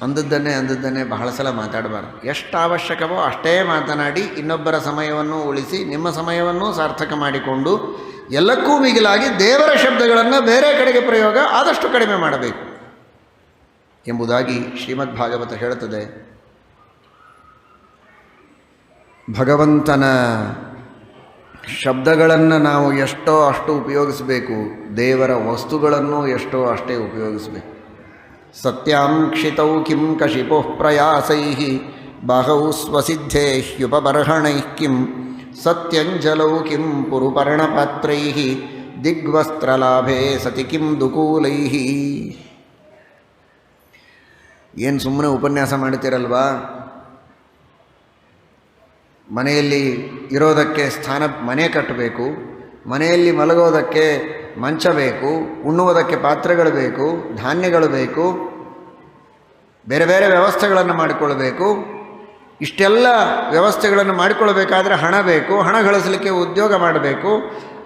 ಅಂದದ್ದನ್ನೇ ಬಹಳ ಸಲ ಮಾತಾಡಬಾರ್ದು. ಎಷ್ಟು ಅವಶ್ಯಕವೋ ಅಷ್ಟೇ ಮಾತನಾಡಿ ಇನ್ನೊಬ್ಬರ ಸಮಯವನ್ನು ಉಳಿಸಿ ನಿಮ್ಮ ಸಮಯವನ್ನೂ ಸಾರ್ಥಕ ಮಾಡಿಕೊಂಡು ಎಲ್ಲಕ್ಕೂ ಮಿಗಿಲಾಗಿ ದೇವರ ಶಬ್ದಗಳನ್ನು ಬೇರೆ ಕಡೆಗೆ ಪ್ರಯೋಗ ಆದಷ್ಟು ಕಡಿಮೆ ಮಾಡಬೇಕು ಎಂಬುದಾಗಿ ಶ್ರೀಮದ್ ಭಾಗವತ ಹೇಳುತ್ತದೆ. ಭಗವಂತನ ಶಬ್ದಗಳನ್ನು ನಾವು ಎಷ್ಟೋ ಅಷ್ಟು ಉಪಯೋಗಿಸಬೇಕು, ದೇವರ ವಸ್ತುಗಳನ್ನು ಎಷ್ಟೋ ಅಷ್ಟೇ ಉಪಯೋಗಿಸಬೇಕು. ಸತ್ಯಾಂಕ್ಷಿತೌ ಕಿಂ ಕಶಿಪುಃ ಪ್ರಯಾಸೈಃ ಬಾಹೌ ಸ್ವಸಿದ್ಧೇಹ್ಯುಪಬರ್ಹಣೈಃ ಕಿಂ ಸತ್ಯಂಜಲೌ ಕಿಂ ಪುರುಪರ್ಣಪಾತ್ರೈಃ ದಿಗ್ವಸ್ತ್ರಲಾಭೇ ಸತಿ ಕಿಂ ದುಕೂಲೈಃ. ಏನು ಸುಮ್ಮನೆ ಉಪನ್ಯಾಸ ಮಾಡ್ತೀರಲ್ವಾ? ಮನೆಯಲ್ಲಿ ಇರೋದಕ್ಕೆ ಮನೆ ಕಟ್ಟಬೇಕು, ಮನೆಯಲ್ಲಿ ಮಲಗೋದಕ್ಕೆ ಮಂಚ ಬೇಕು, ಉಣ್ಣುವುದಕ್ಕೆ ಪಾತ್ರೆಗಳು ಬೇಕು, ಧಾನ್ಯಗಳು ಬೇಕು, ಬೇರೆ ಬೇರೆ ವ್ಯವಸ್ಥೆಗಳನ್ನು ಮಾಡಿಕೊಳ್ಬೇಕು. ಇಷ್ಟೆಲ್ಲ ವ್ಯವಸ್ಥೆಗಳನ್ನು ಮಾಡಿಕೊಳ್ಬೇಕಾದ್ರೆ ಹಣ ಬೇಕು, ಹಣ ಗಳಿಸಲಿಕ್ಕೆ ಉದ್ಯೋಗ ಮಾಡಬೇಕು,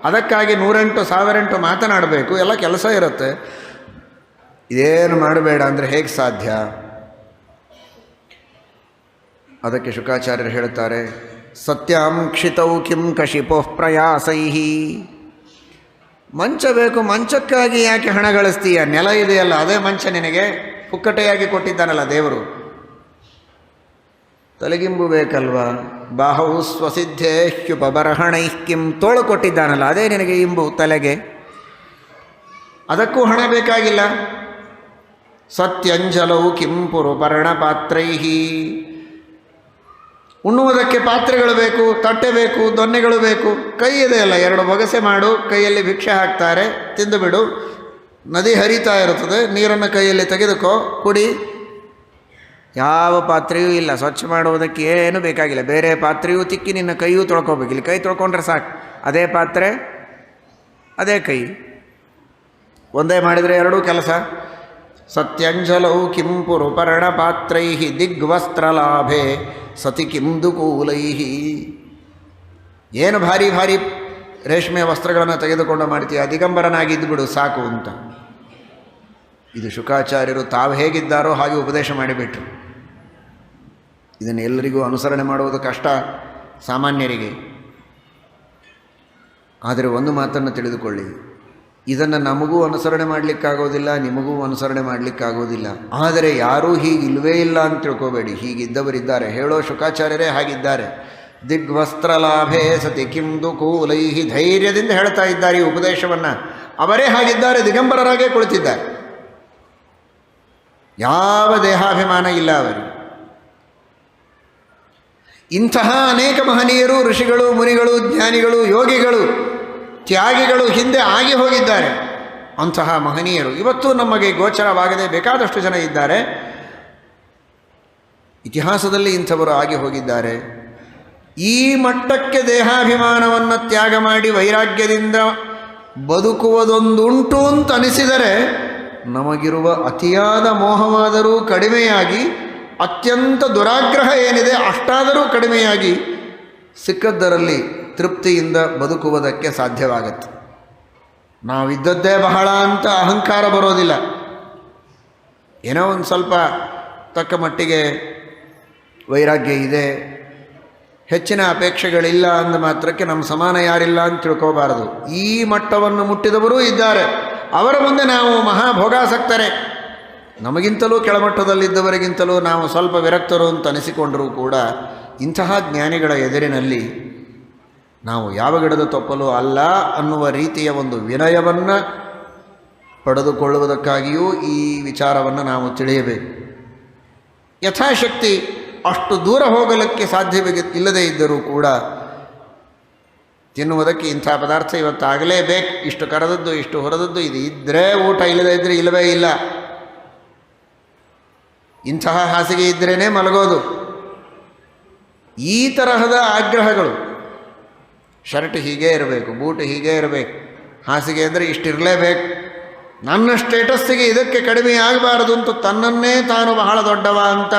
ಅದಕ್ಕಾಗಿ 108,000 ಮಾತನಾಡಬೇಕು, ಎಲ್ಲ ಕೆಲಸ ಇರುತ್ತೆ. ಇದೇನು ಮಾಡಬೇಡ ಅಂದರೆ ಹೇಗೆ ಸಾಧ್ಯ? ಅದಕ್ಕೆ ಶುಕಾಚಾರ್ಯರು ಹೇಳ್ತಾರೆ, ಸತ್ಯಾಂಕ್ಷಿತೌ ಕಿಂ ಕಶಿಪುಃ ಪ್ರಯಾಸೈಃ. ಮಂಚ ಬೇಕು, ಮಂಚಕ್ಕಾಗಿ ಯಾಕೆ ಹಣ ಗಳಿಸ್ತೀಯ? ನೆಲ ಇದೆಯಲ್ಲ, ಅದೇ ಮಂಚ ನಿನಗೆ ಪುಕ್ಕಟೆಯಾಗಿ ಕೊಟ್ಟಿದ್ದಾನಲ್ಲ ದೇವರು. ತಲೆಗಿಂಬು ಬೇಕಲ್ವಾ? ಬಾಹೌ ಸ್ವಸಿದ್ಧೇಹ್ಯುಪಬರ್ಹಣೈಃ ಕಿಂ. ತೋಳು ಕೊಟ್ಟಿದ್ದಾನಲ್ಲ, ಅದೇ ನಿನಗೆ ಇಂಬು ತಲೆಗೆ, ಅದಕ್ಕೂ ಹಣ ಬೇಕಾಗಿಲ್ಲ. ಸತ್ಯಂಜಲೌ ಕಿಂ ಪುರುಪರ್ಣಪಾತ್ರೈಃ. ಉಣ್ಣುವುದಕ್ಕೆ ಪಾತ್ರೆಗಳು ಬೇಕು, ತಟ್ಟೆ ಬೇಕು, ದೊನ್ನೆಗಳು ಬೇಕು. ಕೈ ಇದೆಯಲ್ಲ, 2 ಬೊಗಸೆ ಮಾಡು, ಕೈಯಲ್ಲಿ ಭಿಕ್ಷೆ ಹಾಕ್ತಾರೆ, ತಿಂದು ಬಿಡು. ನದಿ ಹರಿತಾ ಇರುತ್ತದೆ, ನೀರನ್ನು ಕೈಯಲ್ಲಿ ತೆಗೆದುಕೋ, ಕುಡಿ. ಯಾವ ಪಾತ್ರೆಯೂ ಇಲ್ಲ, ಸ್ವಚ್ಛ ಮಾಡುವುದಕ್ಕೆ ಏನೂ ಬೇಕಾಗಿಲ್ಲ. ಬೇರೆ ಪಾತ್ರೆಯೂ ತಿಕ್ಕಿ ನಿನ್ನ ಕೈಯೂ ತೊಳ್ಕೊಬೇಕು. ಇಲ್ಲಿ ಕೈ ತೊಳ್ಕೊಂಡ್ರೆ ಸಾಕು, ಅದೇ ಪಾತ್ರೆ ಅದೇ ಕೈ, ಒಂದೇ ಮಾಡಿದರೆ 2 ಕೆಲಸ. ಸತ್ಯಂಜಲೌ ಕಿಂ ಪುರುಪರ್ಣಪಾತ್ರೈಃ ದಿಗ್ವಸ್ತ್ರಲಾಭೇ ಸತಿ ಕಿಂ ದುಕೂಲೈಃ. ಏನು ಭಾರಿ ಭಾರಿ ರೇಷ್ಮೆ ವಸ್ತ್ರಗಳನ್ನು ತೆಗೆದುಕೊಂಡು ಮಾಡ್ತೀಯ, ದಿಗಂಬರನಾಗಿದ್ದು ಬಿಡು ಸಾಕು ಅಂತ. ಇದು ಶುಕಾಚಾರ್ಯರು ತಾವು ಹೇಗಿದ್ದಾರೋ ಹಾಗೆ ಉಪದೇಶ ಮಾಡಿಬಿಟ್ರು. ಇದನ್ನು ಎಲ್ಲರಿಗೂ ಅನುಸರಣೆ ಮಾಡುವುದು ಕಷ್ಟ ಸಾಮಾನ್ಯರಿಗೆ. ಆದರೆ ಒಂದು ಮಾತನ್ನು ತಿಳಿದುಕೊಳ್ಳಿ, ಇದನ್ನು ನಮಗೂ ಅನುಸರಣೆ ಮಾಡಲಿಕ್ಕಾಗೋದಿಲ್ಲ, ನಿಮಗೂ ಅನುಸರಣೆ ಮಾಡಲಿಕ್ಕಾಗೋದಿಲ್ಲ. ಆದರೆ ಯಾರೂ ಹೀಗಿಲ್ವೇ ಇಲ್ಲ ಅಂತ ತಿಳ್ಕೋಬೇಡಿ, ಹೀಗಿದ್ದವರಿದ್ದಾರೆ. ಹೇಳೋ ಶುಕಾಚಾರ್ಯರೇ ಹಾಗಿದ್ದಾರೆ. ದಿಗ್ವಸ್ತ್ರಲಾಭೇ ಸತಿ ಕಿಂ ದುಕೂಲೈಃ. ಧೈರ್ಯದಿಂದ ಹೇಳ್ತಾ ಇದ್ದಾರೆ ಈ ಉಪದೇಶವನ್ನು. ಅವರೇ ಹಾಗಿದ್ದಾರೆ, ದಿಗಂಬರರಾಗೇ ಕುಳಿತಿದ್ದಾರೆ. ಯಾವ ದೇಹಾಭಿಮಾನ ಇಲ್ಲ ಅವರಿಗೆ. ಇಂತಹ ಅನೇಕ ಮಹನೀಯರು, ಋಷಿಗಳು, ಮುನಿಗಳು, ಜ್ಞಾನಿಗಳು, ಯೋಗಿಗಳು, ತ್ಯಾಗಿಗಳು ಹಿಂದೆ ಆಗಿ ಹೋಗಿದ್ದಾರೆ. ಅಂತಹ ಮಹನೀಯರು ಇವತ್ತು ನಮಗೆ ಗೋಚರವಾಗದೆ ಬೇಕಾದಷ್ಟು ಜನ ಇದ್ದಾರೆ. ಇತಿಹಾಸದಲ್ಲಿ ಇಂಥವರು ಆಗಿ ಹೋಗಿದ್ದಾರೆ. ಈ ಮಟ್ಟಕ್ಕೆ ದೇಹಾಭಿಮಾನವನ್ನು ತ್ಯಾಗ ಮಾಡಿ ವೈರಾಗ್ಯದಿಂದ ಬದುಕುವುದೊಂದುಂಟು ಅಂತ ಅನಿಸಿದರೆ ನಮಗಿರುವ ಅತಿಯಾದ ಮೋಹವಾದರೂ ಕಡಿಮೆಯಾಗಿ, ಅತ್ಯಂತ ದುರಾಗ್ರಹ ಏನಿದೆ ಅಷ್ಟಾದರೂ ಕಡಿಮೆಯಾಗಿ ಸಿಕ್ಕದ್ದರಲ್ಲಿ ತೃಪ್ತಿಯಿಂದ ಬದುಕುವುದಕ್ಕೆ ಸಾಧ್ಯವಾಗತ್ತೆ. ನಾವಿದ್ದದ್ದೇ ಬಹಳ ಅಂತ ಅಹಂಕಾರ ಬರೋದಿಲ್ಲ. ಏನೋ ಒಂದು ಸ್ವಲ್ಪ ತಕ್ಕ ಮಟ್ಟಿಗೆ ವೈರಾಗ್ಯ ಇದೆ, ಹೆಚ್ಚಿನ ಅಪೇಕ್ಷೆಗಳಿಲ್ಲ ಅಂದ ಮಾತ್ರಕ್ಕೆ ನಮ್ಮ ಸಮಾನ ಯಾರಿಲ್ಲ ಅಂತ ತಿಳ್ಕೋಬಾರದು. ಈ ಮಟ್ಟವನ್ನು ಮುಟ್ಟಿದವರೂ ಇದ್ದಾರೆ. ಅವರ ಮುಂದೆ ನಾವು ಮಹಾಭೋಗಾಸಕ್ತರೇ. ನಮಗಿಂತಲೂ ಕೆಳಮಟ್ಟದಲ್ಲಿದ್ದವರಿಗಿಂತಲೂ ನಾವು ಸ್ವಲ್ಪ ವಿರಕ್ತರು ಅಂತ ಅನಿಸಿಕೊಂಡರೂ ಕೂಡ ಇಂತಹ ಜ್ಞಾನಿಗಳ ಎದುರಿನಲ್ಲಿ ನಾವು ಯಾವ ಗಿಡದ ತೊಪ್ಪಲು ಅಲ್ಲ ಅನ್ನುವ ರೀತಿಯ ಒಂದು ವಿನಯವನ್ನು ಪಡೆದುಕೊಳ್ಳುವುದಕ್ಕಾಗಿಯೂ ಈ ವಿಚಾರವನ್ನು ನಾವು ತಿಳಿಯಬೇಕು. ಯಥಾಶಕ್ತಿ ಅಷ್ಟು ದೂರ ಹೋಗಲಿಕ್ಕೆ ಇಲ್ಲದೇ ಇದ್ದರೂ ಕೂಡ ತಿನ್ನುವುದಕ್ಕೆ ಇಂಥ ಪದಾರ್ಥ ಇವತ್ತಾಗಲೇಬೇಕು, ಇಷ್ಟು ಕರೆದದ್ದು ಇಷ್ಟು ಹೊರದದ್ದು ಇದು ಇದ್ದರೆ ಊಟ, ಇಲ್ಲದೇ ಇದ್ದರೆ ಇಲ್ಲವೇ ಇಲ್ಲ. ಇಂತಹ ಹಾಸಿಗೆ ಇದ್ದರೇ ಮಲಗೋದು. ಈ ತರಹದ ಆಗ್ರಹಗಳು. ಶರ್ಟ್ ಹೀಗೇ ಇರಬೇಕು, ಬೂಟ್ ಹೀಗೇ ಇರಬೇಕು, ಹಾಸಿಗೆ ಅಂದರೆ ಇಷ್ಟಿರಲೇಬೇಕು, ನನ್ನ ಸ್ಟೇಟಸ್ಸಿಗೆ ಇದಕ್ಕೆ ಕಡಿಮೆ ಆಗಬಾರದು ಅಂತ ತನ್ನನ್ನೇ ತಾನು ಬಹಳ ದೊಡ್ಡವ ಅಂತ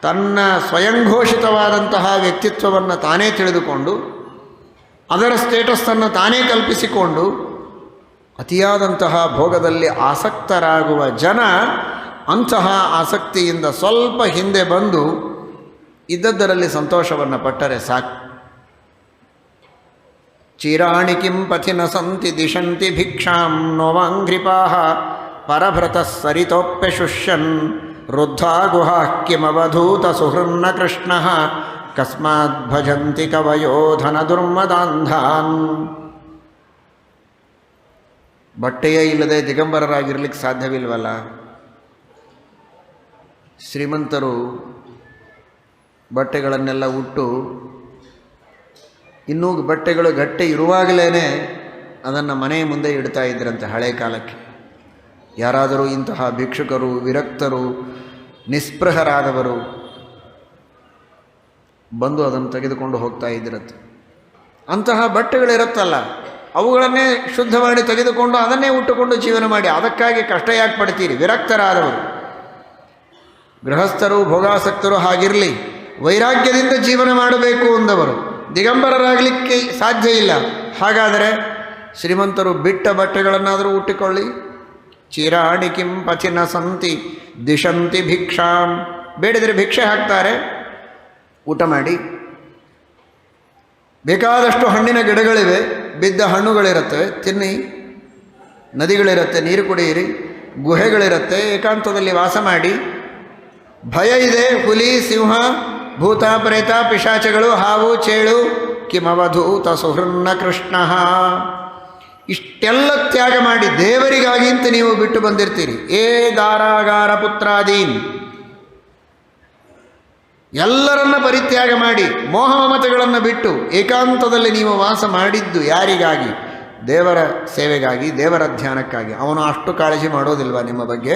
ತನ್ನ ಸ್ವಯಂಘೋಷಿತವಾದಂತಹ ವ್ಯಕ್ತಿತ್ವವನ್ನು ತಾನೇ ತಿಳಿದುಕೊಂಡು ಅದರ ಸ್ಟೇಟಸ್ಸನ್ನು ತಾನೇ ಕಲ್ಪಿಸಿಕೊಂಡು ಅತಿಯಾದಂತಹ ಭೋಗದಲ್ಲಿ ಆಸಕ್ತರಾಗುವ ಜನ ಅಂತಹ ಆಸಕ್ತಿಯಿಂದ ಸ್ವಲ್ಪ ಹಿಂದೆ ಬಂದು ಇದ್ದದ್ದರಲ್ಲಿ ಸಂತೋಷವನ್ನು ಪಟ್ಟರೆ ಸಾಕು. ಚಿರಾಣಿ ಕಿಂ ಪಥಿನ ಸಂತಿ ದಿಶಂತಿ ಭಿಕ್ಷಾಂ ನೋವಾಂಘ್ರಿಪಾಃ ಪರಭೃತಃ ಸರಿತೋಪ್ಯಶುಷ್ಯನ್ ವೃದ್ಧಾ ಗುಹಾಃ ಕಿಮವಧೂತ ಸುಹೃನ್ನ ಕೃಷ್ಣಃ ಕಸ್ಮಾತ್ ಭಜಂತಿ ಕವಯೋ ಧನ ದುರ್ಮದಾಂಧಾನ್. ಬಟ್ಟೆಯೇ ಇಲ್ಲದೆ ದಿಗಂಬರರಾಗಿರ್ಲಿಕ್ಕೆ ಸಾಧ್ಯವಿಲ್ವಲ್ಲ. ಶ್ರೀಮಂತರು ಬಟ್ಟೆಗಳನ್ನೆಲ್ಲ ಉಟ್ಟು ಇನ್ನೂ ಬಟ್ಟೆಗಳು ಗಟ್ಟಿ ಇರುವಾಗಲೇ ಅದನ್ನು ಮನೆಯ ಮುಂದೆ ಇಡ್ತಾ ಇದ್ರಂತೆ ಹಳೆ ಕಾಲಕ್ಕೆ. ಯಾರಾದರೂ ಇಂತಹ ಭಿಕ್ಷುಕರು, ವಿರಕ್ತರು, ನಿಸ್ಪೃಹರಾದವರು ಬಂದು ಅದನ್ನು ತೆಗೆದುಕೊಂಡು ಹೋಗ್ತಾ ಇದ್ರಂತೆ. ಅಂತಹ ಬಟ್ಟೆಗಳಿರುತ್ತಲ್ಲ ಅವುಗಳನ್ನೇ ಶುದ್ಧ ಮಾಡಿ ತೆಗೆದುಕೊಂಡು ಅದನ್ನೇ ಉಟ್ಟುಕೊಂಡು ಜೀವನ ಮಾಡಿ, ಅದಕ್ಕಾಗಿ ಕಷ್ಟ ಯಾಕೆ ಪಡ್ತೀರಿ? ವಿರಕ್ತರಾದವರು, ಗೃಹಸ್ಥರು, ಭೋಗಾಸಕ್ತರು ಹಾಗಿರಲಿ, ವೈರಾಗ್ಯದಿಂದ ಜೀವನ ಮಾಡಬೇಕು ಅಂದವರು ದಿಗಂಬರರಾಗಲಿಕ್ಕೆ ಸಾಧ್ಯ ಇಲ್ಲ. ಹಾಗಾದರೆ ಶ್ರೀಮಂತರು ಬಿಟ್ಟ ಬಟ್ಟೆಗಳನ್ನಾದರೂ ಉಟ್ಟಿಕೊಳ್ಳಿ. ಚಿರಾಣಿ ಕಿಂ ಪಚಿನ ಸಂತಿ ದಿಶಂತಿ ಭಿಕ್ಷಾಂ, ಬೇಡಿದರೆ ಭಿಕ್ಷೆ ಹಾಕ್ತಾರೆ, ಊಟ ಮಾಡಿ. ಬೇಕಾದಷ್ಟು ಹಣ್ಣಿನ ಗಿಡಗಳಿವೆ, ಬಿದ್ದ ಹಣ್ಣುಗಳಿರುತ್ತೆ, ತಿನ್ನಿ. ನದಿಗಳಿರುತ್ತೆ, ನೀರು ಕುಡಿಯಿರಿ. ಗುಹೆಗಳಿರುತ್ತೆ, ಏಕಾಂತದಲ್ಲಿ ವಾಸ ಮಾಡಿ. ಭಯ ಇದೆ, ಹುಲಿ, ಸಿಂಹ, ಭೂತ, ಪ್ರೇತ, ಪಿಶಾಚಗಳು, ಹಾವು, ಚೇಳು. ಕಿಮವಧೂತ ಸುಹೃನ್ನ ಕೃಷ್ಣ. ಇಷ್ಟೆಲ್ಲ ತ್ಯಾಗ ಮಾಡಿ ದೇವರಿಗಾಗಿ ಅಂತ ನೀವು ಬಿಟ್ಟು ಬಂದಿರ್ತೀರಿ. ಏ ದಾರಾಗಾರ ಪುತ್ರಾದೀನ್, ಎಲ್ಲರನ್ನ ಪರಿತ್ಯಾಗ ಮಾಡಿ ಮೋಹ ಮಮತೆಗಳನ್ನು ಬಿಟ್ಟು ಏಕಾಂತದಲ್ಲಿ ನೀವು ವಾಸ ಮಾಡಿದ್ದು ಯಾರಿಗಾಗಿ? ದೇವರ ಸೇವೆಗಾಗಿ, ದೇವರ ಧ್ಯಾನಕ್ಕಾಗಿ. ಅವನು ಅಷ್ಟು ಕಾಳಜಿ ಮಾಡೋದಿಲ್ವಾ ನಿಮ್ಮ ಬಗ್ಗೆ?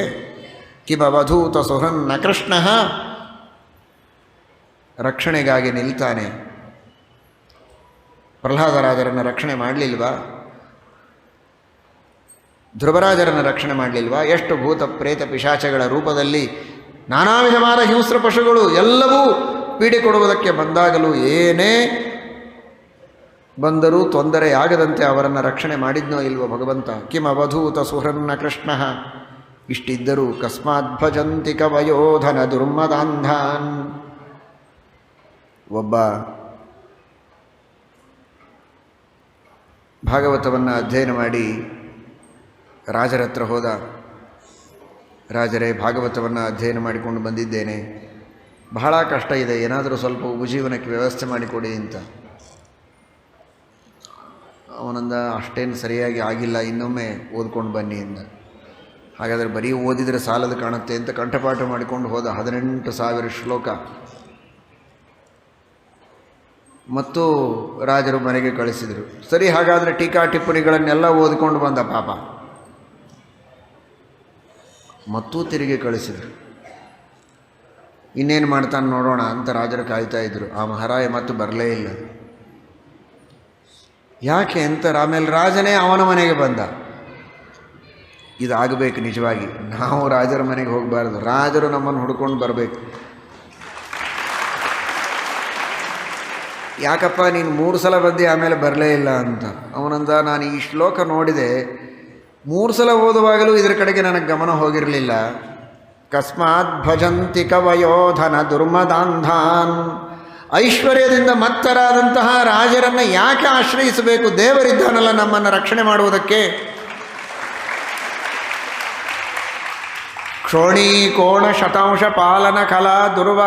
ಕಿಮವಧೂತ ಸುಹೃನ್ನ ಕೃಷ್ಣ, ರಕ್ಷಣೆಗಾಗಿ ನಿಲ್ತಾನೆ. ಪ್ರಹ್ಲಾದರಾಜರನ್ನು ರಕ್ಷಣೆ ಮಾಡಲಿಲ್ವಾ? ಧ್ರುವರಾಜರನ್ನು ರಕ್ಷಣೆ ಮಾಡಲಿಲ್ವಾ? ಎಷ್ಟು ಭೂತ ಪ್ರೇತ ಪಿಶಾಚಗಳ ರೂಪದಲ್ಲಿ ನಾನಾ ವಿಧವಾದ ಹಿಂಸ್ರ ಪಶುಗಳು ಎಲ್ಲವೂ ಪೀಡೆ ಕೊಡುವುದಕ್ಕೆ ಬಂದಾಗಲೂ ಏನೇ ಬಂದರೂ ತೊಂದರೆಯಾಗದಂತೆ ಅವರನ್ನು ರಕ್ಷಣೆ ಮಾಡಿದ್ನೋ ಇಲ್ವೋ ಭಗವಂತ? ಕಿಂ ಅವಧೂತ ಸುಹೃನ್ನ ಕೃಷ್ಣ. ಇಷ್ಟಿದ್ದರೂ ಕಸ್ಮಾತ್ ಭಜಂತಿ ಕವಯೋಧನ ದುರ್ಮದಾಂಧಾನ್. ಒಬ್ಬ ಭಾಗವತವನ್ನು ಅಧ್ಯಯನ ಮಾಡಿ ರಾಜರ ಹತ್ರ ಹೋದ. ರಾಜರೇ, ಭಾಗವತವನ್ನು ಅಧ್ಯಯನ ಮಾಡಿಕೊಂಡು ಬಂದಿದ್ದೇನೆ, ಬಹಳ ಕಷ್ಟ ಇದೆ, ಏನಾದರೂ ಸ್ವಲ್ಪ ಉಪಜೀವನಕ್ಕೆ ವ್ಯವಸ್ಥೆ ಮಾಡಿಕೊಡಿ ಅಂತ. ಅವನಂದ, ಅಷ್ಟೇನು ಸರಿಯಾಗಿ ಆಗಿಲ್ಲ, ಇನ್ನೊಮ್ಮೆ ಓದ್ಕೊಂಡು ಬನ್ನಿ ಅಂದ. ಹಾಗಾದರೆ ಬರೀ ಓದಿದರೆ ಸಾಲದು ಕಾಣುತ್ತೆ ಅಂತ ಕಂಠಪಾಠ ಮಾಡಿಕೊಂಡು ಹೋದ. 18,000 ಶ್ಲೋಕ. ಮತ್ತು ರಾಜರು ಮನೆಗೆ ಕಳಿಸಿದರು. ಸರಿ, ಹಾಗಾದರೆ ಟೀಕಾ ಟಿಪ್ಪಣಿಗಳನ್ನೆಲ್ಲ ಓದಿಕೊಂಡು ಬಂದ ಪಾಪ. ಮತ್ತೂ ತಿರುಗಿ ಕಳಿಸಿದರು. ಇನ್ನೇನು ಮಾಡ್ತಾನೆ ನೋಡೋಣ ಅಂತ ರಾಜರು ಕಾಯ್ತಾ ಇದ್ದರು. ಆ ಮಹಾರಾಯ ಮತ್ತು ಬರಲೇ ಇಲ್ಲ. ಯಾಕೆ ಅಂತ ಆಮೇಲೆ ರಾಜನೇ ಅವನ ಮನೆಗೆ ಬಂದ. ಇದಾಗಬೇಕು ನಿಜವಾಗಿ. ನಾವು ರಾಜರ ಮನೆಗೆ ಹೋಗಬಾರ್ದು, ರಾಜರು ನಮ್ಮನ್ನು ಹುಡ್ಕೊಂಡು ಬರಬೇಕು. ಯಾಕಪ್ಪ ನೀನು 3 ಸಲ ಬಂದು ಆಮೇಲೆ ಬರಲೇ ಇಲ್ಲ ಅಂತ. ಅವನಂದ, ನಾನು ಈ ಶ್ಲೋಕ ನೋಡಿದೆ, 3 ಸಲ ಓದುವಾಗಲೂ ಇದರ ಕಡೆಗೆ ನನಗೆ ಗಮನ ಹೋಗಿರಲಿಲ್ಲ. ಕಸ್ಮಾತ್ ಭಜಂತಿ ಕವಯೋಧನ ದುರ್ಮದಾಂಧಾನ್. ಐಶ್ವರ್ಯದಿಂದ ಮತ್ತರಾದಂತಹ ರಾಜರನ್ನು ಯಾಕೆ ಆಶ್ರಯಿಸಬೇಕು? ದೇವರಿದ್ದಾನಲ್ಲ ನಮ್ಮನ್ನು ರಕ್ಷಣೆ ಮಾಡುವುದಕ್ಕೆ. ಕ್ಷೋಣಿ ಕೋಣ ಶತಾಂಶ ಪಾಲನ ಕಲಾ ದುರ್ವ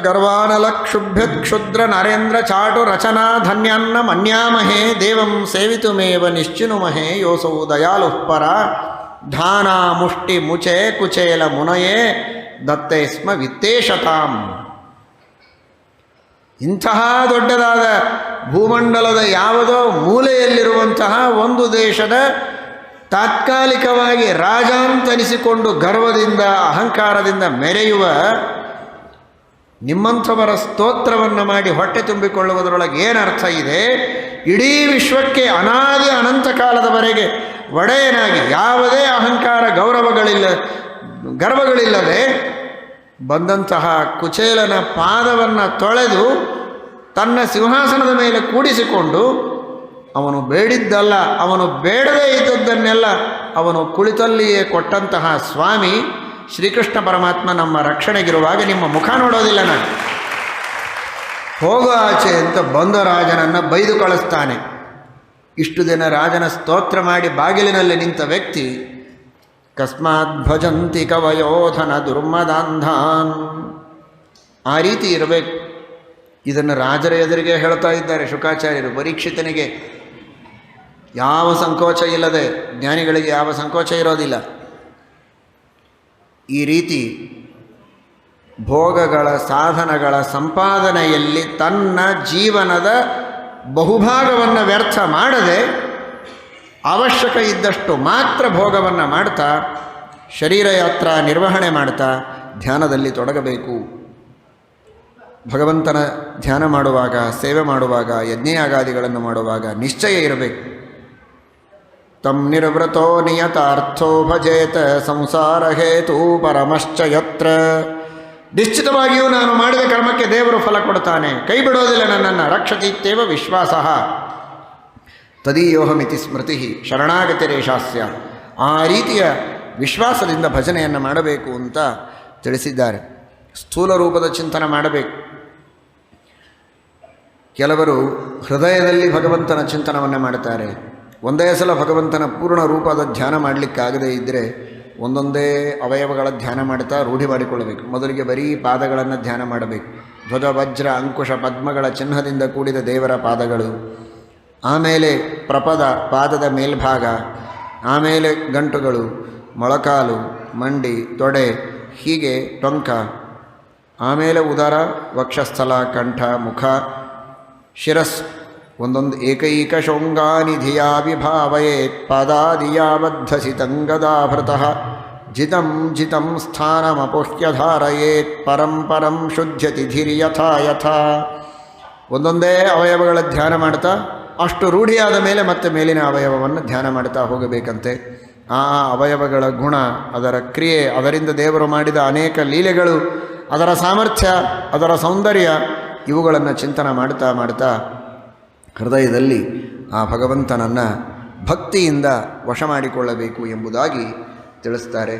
ಗರ್ವಾನಲಕ್ಷುಭ್ಯ ಕ್ಷುದ್ರ ನರೇಂದ್ರ ಚಾಟು ರಚನಾ ಧನ್ಯಾನ್ನ ಮನ್ಯಾಮಹೇ ದೇವಂ ಸೇವಿತುಮೇವ ನಿಶ್ಚಿನುಮಹೇ ಯೋಸೌ ದಯಾಲು ಪರ ಧಾನ ಮುಷ್ಟಿ ಮುಚೆ ಕುಚೇಲ ಮುನಯೇ ದತ್ತೇ ಸ್ಮ ವಿತ್ತೇಶತಾಂ. ಇಂತಹ ದೊಡ್ಡದಾದ ಭೂಮಂಡಲದ ಯಾವುದೋ ಮೂಲೆಯಲ್ಲಿರುವಂತಹ ಒಂದು ದೇಶದ ತಾತ್ಕಾಲಿಕವಾಗಿ ರಾಜ ಅಂತನಿಸಿಕೊಂಡು ಗರ್ವದಿಂದ ಅಹಂಕಾರದಿಂದ ಮೆರೆಯುವ ನಿಮ್ಮಂಥವರ ಸ್ತೋತ್ರವನ್ನು ಮಾಡಿ ಹೊಟ್ಟೆ ತುಂಬಿಕೊಳ್ಳುವುದರೊಳಗೆ ಏನು ಅರ್ಥ ಇದೆ? ಇಡೀ ವಿಶ್ವಕ್ಕೆ ಅನಾದಿ ಅನಂತ ಕಾಲದವರೆಗೆ ಒಡೆಯನಾಗಿ ಯಾವುದೇ ಅಹಂಕಾರ ಗರ್ವಗಳಿಲ್ಲದೆ ಬಂದಂತಹ ಕುಚೇಲನ ಪಾದವನ್ನು ತೊಳೆದು ತನ್ನ ಸಿಂಹಾಸನದ ಮೇಲೆ ಕೂಡಿಸಿಕೊಂಡು ಅವನು ಬೇಡಿದ್ದಲ್ಲ, ಅವನು ಬೇಡದೇ ಇದ್ದದ್ದನ್ನೆಲ್ಲ ಅವನು ಕುಳಿತಲ್ಲಿಯೇ ಕೊಟ್ಟಂತಹ ಸ್ವಾಮಿ ಶ್ರೀಕೃಷ್ಣ ಪರಮಾತ್ಮ ನಮ್ಮ ರಕ್ಷಣೆಗಿರುವಾಗ ನಿಮ್ಮ ಮುಖ ನೋಡೋದಿಲ್ಲ ನಾನು. ಹೋಗೋ ಆಚೆ ಅಂತ ಬಂದ ರಾಜನನ್ನು ಬೈದು ಕಳಿಸ್ತಾನೆ. ಇಷ್ಟು ದಿನ ರಾಜನ ಸ್ತೋತ್ರ ಮಾಡಿ ಬಾಗಿಲಿನಲ್ಲಿ ನಿಂತ ವ್ಯಕ್ತಿ ಕಸ್ಮಾತ್ ಭಜಂತಿ ಕವಯೋಧನ ದುರ್ಮದಾಂಧಾನ್, ಆ ರೀತಿ ಇರಬೇಕು. ಇದನ್ನು ರಾಜರ ಎದುರಿಗೆ ಹೇಳ್ತಾ ಇದ್ದಾರೆ ಶುಕಾಚಾರ್ಯರು ಪರೀಕ್ಷಿತನಿಗೆ. ಯಾವ ಸಂಕೋಚ ಇಲ್ಲದೆ, ಜ್ಞಾನಿಗಳಿಗೆ ಯಾವ ಸಂಕೋಚ ಇರೋದಿಲ್ಲ. ಈ ರೀತಿ ಭೋಗಗಳ ಸಾಧನಗಳ ಸಂಪಾದನೆಯಲ್ಲಿ ತನ್ನ ಜೀವನದ ಬಹುಭಾಗವನ್ನು ವ್ಯರ್ಥ ಮಾಡದೆ ಅವಶ್ಯಕ ಇದ್ದಷ್ಟು ಮಾತ್ರ ಭೋಗವನ್ನು ಮಾಡ್ತಾ ಶರೀರ ಯಾತ್ರಾ ನಿರ್ವಹಣೆ ಮಾಡ್ತಾ ಧ್ಯಾನದಲ್ಲಿ ತೊಡಗಬೇಕು. ಭಗವಂತನ ಧ್ಯಾನ ಮಾಡುವಾಗ, ಸೇವೆ ಮಾಡುವಾಗ, ಯಜ್ಞಯಾಗಾದಿಗಳನ್ನು ಮಾಡುವಾಗ ನಿಶ್ಚಯ ಇರಬೇಕು. ತಂ ನಿರ್ವೃತೋ ನಿಯತಾರ್ಥೋ ಭಜೇತ ಸಂಸಾರ ಹೇತು ಪರಮಶ್ಚ ಯತ್ರ. ನಿಶ್ಚಿತವಾಗಿಯೂ ನಾನು ಮಾಡಿದ ಕರ್ಮಕ್ಕೆ ದೇವರು ಫಲ ಕೊಡ್ತಾನೆ, ಕೈ ಬಿಡೋದಿಲ್ಲ ನನ್ನನ್ನು. ರಕ್ಷತೀತ್ಯೇವ ವಿಶ್ವಾಸ ತದೀಯೋಹಮಿತಿ ಸ್ಮೃತಿ ಶರಣಾಗತಿರೇಷಾಸ್ಯ. ಆ ರೀತಿಯ ವಿಶ್ವಾಸದಿಂದ ಭಜನೆಯನ್ನು ಮಾಡಬೇಕು ಅಂತ ತಿಳಿಸಿದ್ದಾರೆ. ಸ್ಥೂಲ ರೂಪದ ಚಿಂತನೆ ಮಾಡಬೇಕು. ಕೆಲವರು ಹೃದಯದಲ್ಲಿ ಭಗವಂತನ ಚಿಂತನವನ್ನು ಮಾಡ್ತಾರೆ. ಒಂದೇ ಸಲ ಭಗವಂತನ ಪೂರ್ಣ ರೂಪದ ಧ್ಯಾನ ಮಾಡಲಿಕ್ಕಾಗದೇ ಇದ್ದರೆ ಒಂದೊಂದೇ ಅವಯವಗಳ ಧ್ಯಾನ ಮಾಡ್ತಾ ರೂಢಿ ಮಾಡಿಕೊಳ್ಳಬೇಕು. ಮೊದಲಿಗೆ ಬರೀ ಪಾದಗಳನ್ನು ಧ್ಯಾನ ಮಾಡಬೇಕು. ಧ್ವಜ ವಜ್ರ ಅಂಕುಶ ಪದ್ಮಗಳ ಚಿಹ್ನದಿಂದ ಕೂಡಿದ ದೇವರ ಪಾದಗಳು, ಆಮೇಲೆ ಪ್ರಪದ ಪಾದದ ಮೇಲ್ಭಾಗ, ಆಮೇಲೆ ಗಂಟುಗಳು, ಮೊಳಕಾಲು, ಮಂಡಿ, ತೊಡೆ, ಹೀಗೆ ಟೊಂಕ, ಆಮೇಲೆ ಉದರ, ವಕ್ಷಸ್ಥಲ, ಕಂಠ, ಮುಖ, ಶಿರಸ್, ಒಂದೊಂದು ಏಕೈಕ ಶೋಂಗಾನಿ ಧಿಯಾ ವಿಭಾವಯೇತ್ ಪಾದಾದಿಯಾಬದ್ಧಸಿತಂಗದಾಭೃತಃ ಜಿತಂ ಜಿತಂ ಸ್ಥಾನಮಪುಹ್ಯಧಾರಯೇತ್ ಪರಂ ಪರಂ ಶುದ್ಧ್ಯತಿ ಧಿರ್ಯಥಾ ಯಥಾ. ಒಂದೊಂದೇ ಅವಯವಗಳ ಧ್ಯಾನ ಮಾಡ್ತಾ ಅಷ್ಟು ರೂಢಿಯಾದ ಮೇಲೆ ಮತ್ತೆ ಮೇಲಿನ ಅವಯವವನ್ನು ಧ್ಯಾನ ಮಾಡ್ತಾ ಹೋಗಬೇಕಂತೆ. ಆ ಅವಯವಗಳ ಗುಣ, ಅದರ ಕ್ರಿಯೆ, ಅದರಿಂದ ದೇವರು ಮಾಡಿದ ಅನೇಕ ಲೀಲೆಗಳು, ಅದರ ಸಾಮರ್ಥ್ಯ, ಅದರ ಸೌಂದರ್ಯ, ಇವುಗಳನ್ನು ಚಿಂತನೆ ಮಾಡ್ತಾ ಮಾಡ್ತಾ ಹೃದಯದಲ್ಲಿ ಆ ಭಗವಂತನನ್ನು ಭಕ್ತಿಯಿಂದ ವಶ ಮಾಡಿಕೊಳ್ಳಬೇಕು ಎಂಬುದಾಗಿ ತಿಳಿಸ್ತಾರೆ.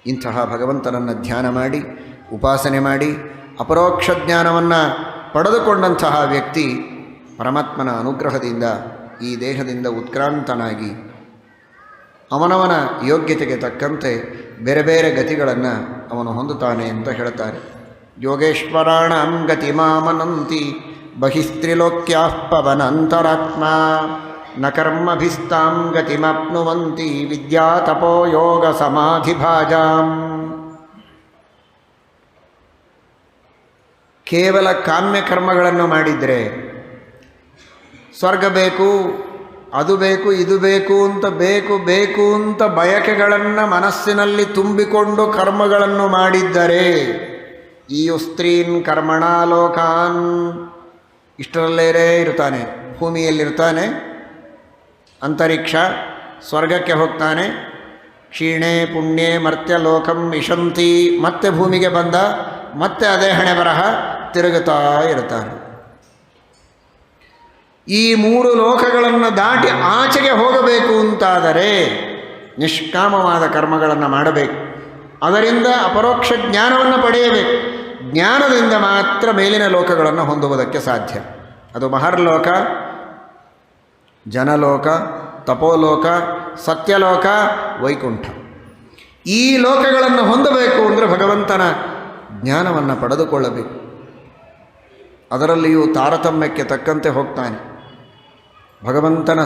ಇಂತಹ ಭಗವಂತನನ್ನು ಧ್ಯಾನ ಮಾಡಿ ಉಪಾಸನೆ ಮಾಡಿ ಅಪರೋಕ್ಷ ಜ್ಞಾನವನ್ನು ಪಡೆದುಕೊಂಡಂತಹ ವ್ಯಕ್ತಿ ಪರಮಾತ್ಮನ ಅನುಗ್ರಹದಿಂದ ಈ ದೇಹದಿಂದ ಉತ್ಕ್ರಾಂತನಾಗಿ ಅವನವನ ಯೋಗ್ಯತೆಗೆ ತಕ್ಕಂತೆ ಬೇರೆ ಬೇರೆ ಗತಿಗಳನ್ನು ಅವನು ಹೊಂದುತ್ತಾನೆ ಅಂತ ಹೇಳ್ತಾರೆ. ಯೋಗೇಶ್ವರಾಣಾಂ ಗತಿಮಾಮನಂತಿ ಬಹಿಸ್ತ್ರಿಲೋಕ್ಯಾಃ ಪವನಂತರಾತ್ಮ ನ ಕರ್ಮಭಿಸ್ತಾಂ ಗತಿಮಾಪ್ನುವಂತಿ ವಿದ್ಯಾ ತಪೋ ಯೋಗ ಸಮಾಧಿಭಾಜಾಂ. ಕೇವಲ ಕಾಮ್ಯ ಕರ್ಮಗಳನ್ನು ಮಾಡಿದರೆ ಸ್ವರ್ಗ ಬೇಕು, ಅದು ಬೇಕು, ಇದು ಬೇಕು ಅಂತ ಬಯಕೆಗಳನ್ನು ಮನಸ್ಸಿನಲ್ಲಿ ತುಂಬಿಕೊಂಡು ಕರ್ಮಗಳನ್ನು ಮಾಡಿದ್ದರೆ ಈ ಸ್ತ್ರೀನ್ ಕರ್ಮಣ ಲೋಕಾನ್, ಇಷ್ಟರಲ್ಲೇ ಇರ್ತಾನೆ. ಭೂಮಿಯಲ್ಲಿರ್ತಾನೆ, ಅಂತರಿಕ್ಷ, ಸ್ವರ್ಗಕ್ಕೆ ಹೋಗ್ತಾನೆ. ಕ್ಷೀಣೆ ಪುಣ್ಯೆ ಮರ್ತ್ಯ ಲೋಕಂ ವಿಶಂತಿ, ಮತ್ತೆ ಭೂಮಿಗೆ ಬಂದ, ಮತ್ತೆ ಅದೇ ಹಣೆ ಬರಹ ತಿರುಗುತ್ತಾ ಇರ್ತಾನೆ. ಈ ಮೂರು ಲೋಕಗಳನ್ನು ದಾಟಿ ಆಚೆಗೆ ಹೋಗಬೇಕು ಅಂತಾದರೆ ನಿಷ್ಕಾಮವಾದ ಕರ್ಮಗಳನ್ನು ಮಾಡಬೇಕು. ಅದರಿಂದ ಅಪರೋಕ್ಷ ಜ್ಞಾನವನ್ನು ಪಡೆಯಬೇಕು. ಜ್ಞಾನದಿಂದ ಮಾತ್ರ ಮೇಲಿನ ಲೋಕಗಳನ್ನು ಹೊಂದುವುದಕ್ಕೆ ಸಾಧ್ಯ. ಅದು ಮಹರ್ಲೋಕ, ಜನಲೋಕ, ತಪೋಲೋಕ, ಸತ್ಯಲೋಕ, ವೈಕುಂಠ. ಈ ಲೋಕಗಳನ್ನು ಹೊಂದಬೇಕು ಅಂದರೆ ಭಗವಂತನ ಜ್ಞಾನವನ್ನು ಪಡೆದುಕೊಳ್ಳಬೇಕು. ಅದರಲ್ಲಿಯೂ ತಾರತಮ್ಯಕ್ಕೆ ತಕ್ಕಂತೆ ಹೋಗ್ತಾನೆ. ಭಗವಂತನ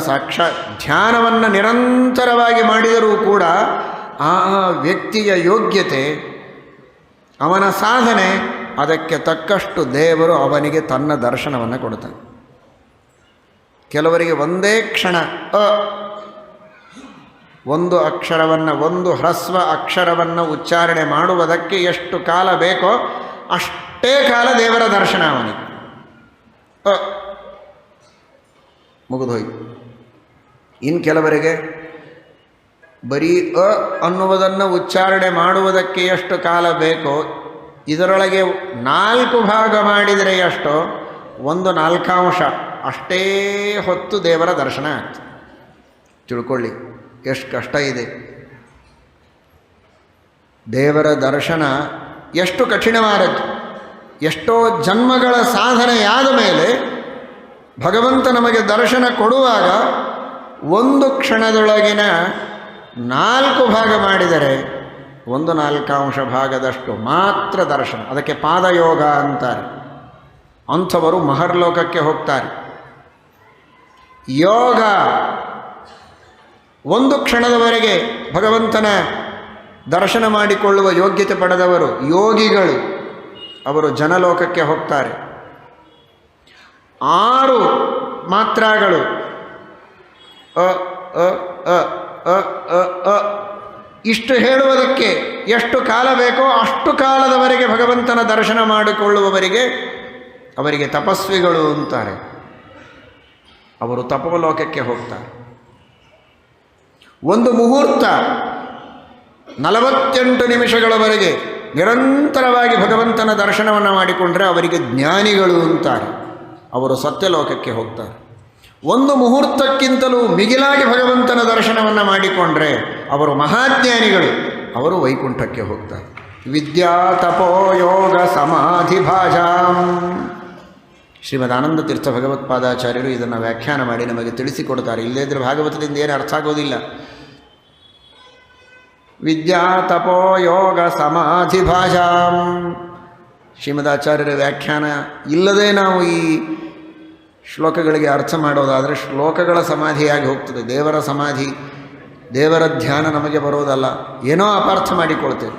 ಧ್ಯಾನವನ್ನು ನಿರಂತರವಾಗಿ ಮಾಡಿದರೂ ಕೂಡ ಆ ವ್ಯಕ್ತಿಯ ಯೋಗ್ಯತೆ, ಅವನ ಸಾಧನೆ, ಅದಕ್ಕೆ ತಕ್ಕಷ್ಟು ದೇವರು ಅವನಿಗೆ ತನ್ನ ದರ್ಶನವನ್ನು ಕೊಡ್ತಾನೆ. ಕೆಲವರಿಗೆ ಒಂದೇ ಕ್ಷಣ ಒಂದು ಹ್ರಸ್ವ ಅಕ್ಷರವನ್ನು ಉಚ್ಚಾರಣೆ ಮಾಡುವುದಕ್ಕೆ ಎಷ್ಟು ಕಾಲ ಬೇಕೋ ಅಷ್ಟು ಅಷ್ಟೇ ಕಾಲ ದೇವರ ದರ್ಶನ ಅವನಿಗೆ. ಮುಗಿದೋಯ್ತು. ಇನ್ನು ಕೆಲವರಿಗೆ ಬರೀ ಅನ್ನುವುದನ್ನು ಉಚ್ಚಾರಣೆ ಮಾಡುವುದಕ್ಕೆ ಎಷ್ಟು ಕಾಲ ಬೇಕೋ ಇದರೊಳಗೆ 4 ಭಾಗ ಮಾಡಿದರೆ ಎಷ್ಟೋ 1/4 ಅಷ್ಟೇ ಹೊತ್ತು ದೇವರ ದರ್ಶನ ಆಗ್ತದೆ. ತಿಳ್ಕೊಳ್ಳಿ ಎಷ್ಟು ಕಷ್ಟ ಇದೆ. ದೇವರ ದರ್ಶನ ಎಷ್ಟು ಕಠಿಣವಾದದ್ದು. ಎಷ್ಟೋ ಜನ್ಮಗಳ ಸಾಧನೆಯಾದ ಮೇಲೆ ಭಗವಂತ ನಮಗೆ ದರ್ಶನ ಕೊಡುವಾಗ 1 ಕ್ಷಣದೊಳಗಿನ 4 ಭಾಗ ಮಾಡಿದರೆ 1/4 ಭಾಗದಷ್ಟು ಮಾತ್ರ ದರ್ಶನ. ಅದಕ್ಕೆ ಪಾದಯೋಗ ಅಂತಾರೆ. ಅಂಥವರು ಮಹರ್ಲೋಕಕ್ಕೆ ಹೋಗ್ತಾರೆ. ಯೋಗ 1 ಕ್ಷಣದವರೆಗೆ ಭಗವಂತನ ದರ್ಶನ ಮಾಡಿಕೊಳ್ಳುವ ಯೋಗ್ಯತೆ ಪಡೆದವರು ಯೋಗಿಗಳು, ಅವರು ಜನಲೋಕಕ್ಕೆ ಹೋಗ್ತಾರೆ. 6 ಮಾತ್ರಾಗಳು ಇಷ್ಟು ಹೇಳುವುದಕ್ಕೆ ಎಷ್ಟು ಕಾಲ ಬೇಕೋ ಅಷ್ಟು ಕಾಲದವರೆಗೆ ಭಗವಂತನ ದರ್ಶನ ಮಾಡಿಕೊಳ್ಳುವವರಿಗೆ ಅವರಿಗೆ ತಪಸ್ವಿಗಳು ಅಂತಾರೆ. ಅವರು ತಪೋಲೋಕಕ್ಕೆ ಹೋಗ್ತಾರೆ. 1 ಮುಹೂರ್ತ 48 ನಿಮಿಷಗಳವರೆಗೆ ನಿರಂತರವಾಗಿ ಭಗವಂತನ ದರ್ಶನವನ್ನು ಮಾಡಿಕೊಂಡ್ರೆ ಅವರಿಗೆ ಜ್ಞಾನಿಗಳು ಅಂತಾರೆ. ಅವರು ಸತ್ಯಲೋಕಕ್ಕೆ ಹೋಗ್ತಾರೆ. 1 ಮುಹೂರ್ತಕ್ಕಿಂತಲೂ ಮಿಗಿಲಾಗಿ ಭಗವಂತನ ದರ್ಶನವನ್ನು ಮಾಡಿಕೊಂಡ್ರೆ ಅವರು ಮಹಾಜ್ಞಾನಿಗಳು, ಅವರು ವೈಕುಂಠಕ್ಕೆ ಹೋಗ್ತಾರೆ. ವಿದ್ಯಾ ತಪೋ ಯೋಗ ಸಮಾಧಿ ಭಾಜಾಂ. ಶ್ರೀಮದ್ ಆನಂದ ತೀರ್ಥ ಭಗವತ್ಪಾದಾಚಾರ್ಯರು ಇದನ್ನು ವ್ಯಾಖ್ಯಾನ ಮಾಡಿ ನಮಗೆ ತಿಳಿಸಿಕೊಡ್ತಾರೆ. ಇಲ್ಲದೇ ಇದ್ದರೆ ಭಾಗವತದಿಂದ ಏನು ಅರ್ಥ ಆಗೋದಿಲ್ಲ. ವಿದ್ಯಾ ತಪೋ ಯೋಗ ಸಮಾಧಿ ಭಾಷಾಂ. ಶ್ರೀಮದಾಚಾರ್ಯರ ವ್ಯಾಖ್ಯಾನ ಇಲ್ಲದೆ ನಾವು ಈ ಶ್ಲೋಕಗಳಿಗೆ ಅರ್ಥ ಮಾಡೋದಾದರೆ ಶ್ಲೋಕಗಳ ಸಮಾಧಿಯಾಗಿ ಹೋಗ್ತದೆ. ದೇವರ ಸಮಾಧಿ, ದೇವರ ಧ್ಯಾನ ನಮಗೆ ಬರೋದಲ್ಲ, ಏನೋ ಅಪಾರ್ಥ ಮಾಡಿಕೊಳ್ತೇವೆ.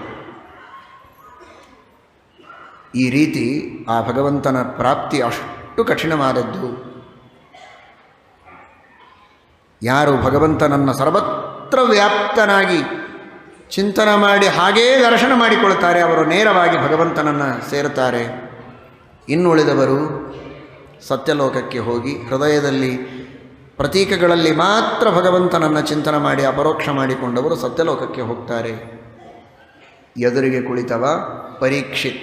ಈ ರೀತಿ ಆ ಭಗವಂತನ ಪ್ರಾಪ್ತಿ ಅಷ್ಟು ಕಠಿಣವಾದದ್ದು. ಯಾರು ಭಗವಂತನನ್ನು ಸರ್ವತ್ರ ವ್ಯಾಪ್ತನಾಗಿ ಚಿಂತನೆ ಮಾಡಿ ಹಾಗೇ ದರ್ಶನ ಮಾಡಿಕೊಳ್ತಾರೆ ಅವರು ನೇರವಾಗಿ ಭಗವಂತನನ್ನು ಸೇರುತ್ತಾರೆ. ಇನ್ನುಳಿದವರು ಸತ್ಯಲೋಕಕ್ಕೆ ಹೋಗಿ ಹೃದಯದಲ್ಲಿ ಪ್ರತೀಕಗಳಲ್ಲಿ ಮಾತ್ರ ಭಗವಂತನನ್ನು ಚಿಂತನೆ ಮಾಡಿ ಅಪರೋಕ್ಷ ಮಾಡಿಕೊಂಡವರು ಸತ್ಯಲೋಕಕ್ಕೆ ಹೋಗ್ತಾರೆ. ಎದುರಿಗೆ ಕುಳಿತವ ಪರೀಕ್ಷಿತ್,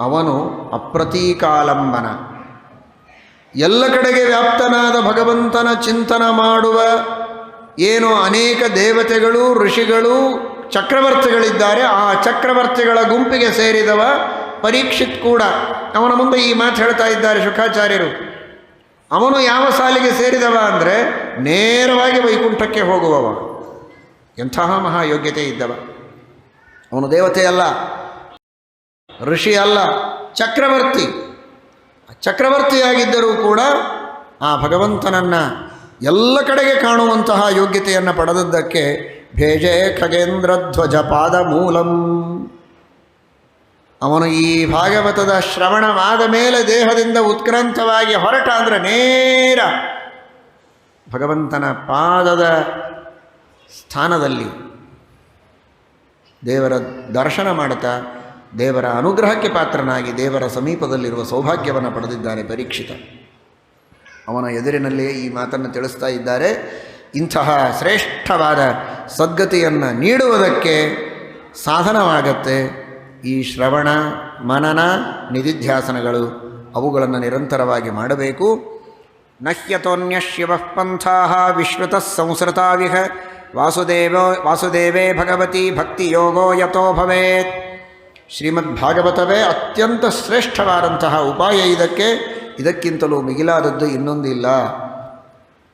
ಅವನು ಅಪ್ರತೀಕಾಲಂಬನ, ಎಲ್ಲ ಕಡೆಗೆ ವ್ಯಾಪ್ತನಾದ ಭಗವಂತನ ಚಿಂತನ ಮಾಡುವ ಏನು ಅನೇಕ ದೇವತೆಗಳು, ಋಷಿಗಳು, ಚಕ್ರವರ್ತಿಗಳಿದ್ದಾರೆ. ಆ ಚಕ್ರವರ್ತಿಗಳ ಗುಂಪಿಗೆ ಸೇರಿದವ ಪರೀಕ್ಷಿತ್ ಕೂಡ. ಅವನ ಮುಂದೆ ಈ ಮಾತು ಹೇಳ್ತಾ ಇದ್ದಾರೆ ಶುಕಾಚಾರ್ಯರು. ಅವನು ಯಾವ ಸಾಲಿಗೆ ಸೇರಿದವ ಅಂದರೆ ನೇರವಾಗಿ ವೈಕುಂಠಕ್ಕೆ ಹೋಗುವವ. ಎಂತಹ ಮಹಾಯೋಗ್ಯತೆ ಇದ್ದವ. ಅವನು ದೇವತೆ ಅಲ್ಲ, ಋಷಿ ಅಲ್ಲ, ಚಕ್ರವರ್ತಿ. ಚಕ್ರವರ್ತಿಯಾಗಿದ್ದರೂ ಕೂಡ ಆ ಭಗವಂತನನ್ನು ಎಲ್ಲ ಕಡೆಗೆ ಕಾಣುವಂತಹ ಯೋಗ್ಯತೆಯನ್ನು ಪಡೆದದ್ದಕ್ಕೆ ಭೇಜೆ ಖಗೇಂದ್ರ ಧ್ವಜ ಪಾದ ಮೂಲಂ. ಅವನು ಈ ಭಾಗವತದ ಶ್ರವಣವಾದ ಮೇಲೆ ದೇಹದಿಂದ ಉತ್ಕ್ರಾಂತವಾಗಿ ಹೊರಟ ಅಂದರೆ ನೇರ ಭಗವಂತನ ಪಾದದ ಸ್ಥಾನದಲ್ಲಿ ದೇವರ ದರ್ಶನ ಮಾಡುತ್ತಾ ದೇವರ ಅನುಗ್ರಹಕ್ಕೆ ಪಾತ್ರನಾಗಿ ದೇವರ ಸಮೀಪದಲ್ಲಿರುವ ಸೌಭಾಗ್ಯವನ್ನು ಪಡೆದಿದ್ದಾನೆ ಪರೀಕ್ಷಿತ. ಅವನ ಎದುರಿನಲ್ಲಿಯೇ ಈ ಮಾತನ್ನು ತಿಳಿಸ್ತಾ ಇದ್ದಾರೆ. ಇಂತಹ ಶ್ರೇಷ್ಠವಾದ ಸದ್ಗತಿಯನ್ನು ನೀಡುವುದಕ್ಕೆ ಸಾಧನವಾಗತ್ತೆ ಈ ಶ್ರವಣ ಮನನ ನಿಧಿಧ್ಯಾಸನಗಳು. ಅವುಗಳನ್ನು ನಿರಂತರವಾಗಿ ಮಾಡಬೇಕು. ನಹ್ಯತೋನ್ಯ ಶಿವಃ ಪಂಥಾಃ ವಿಶ್ರುತಃ ಸಂಸ್ಕೃತಾವಿಹ ವಾಸುದೇವೇ ಭಗವತಿ ಭಕ್ತಿಯೋಗೋ ಯತೋ ಭವೇತ್. ಶ್ರೀಮದ್ಭಾಗವತವೇ ಅತ್ಯಂತ ಶ್ರೇಷ್ಠವಾದಂತಹ ಉಪಾಯ. ಇದಕ್ಕಿಂತಲೂ ಮಿಗಿಲಾದದ್ದು ಇನ್ನೊಂದಿಲ್ಲ.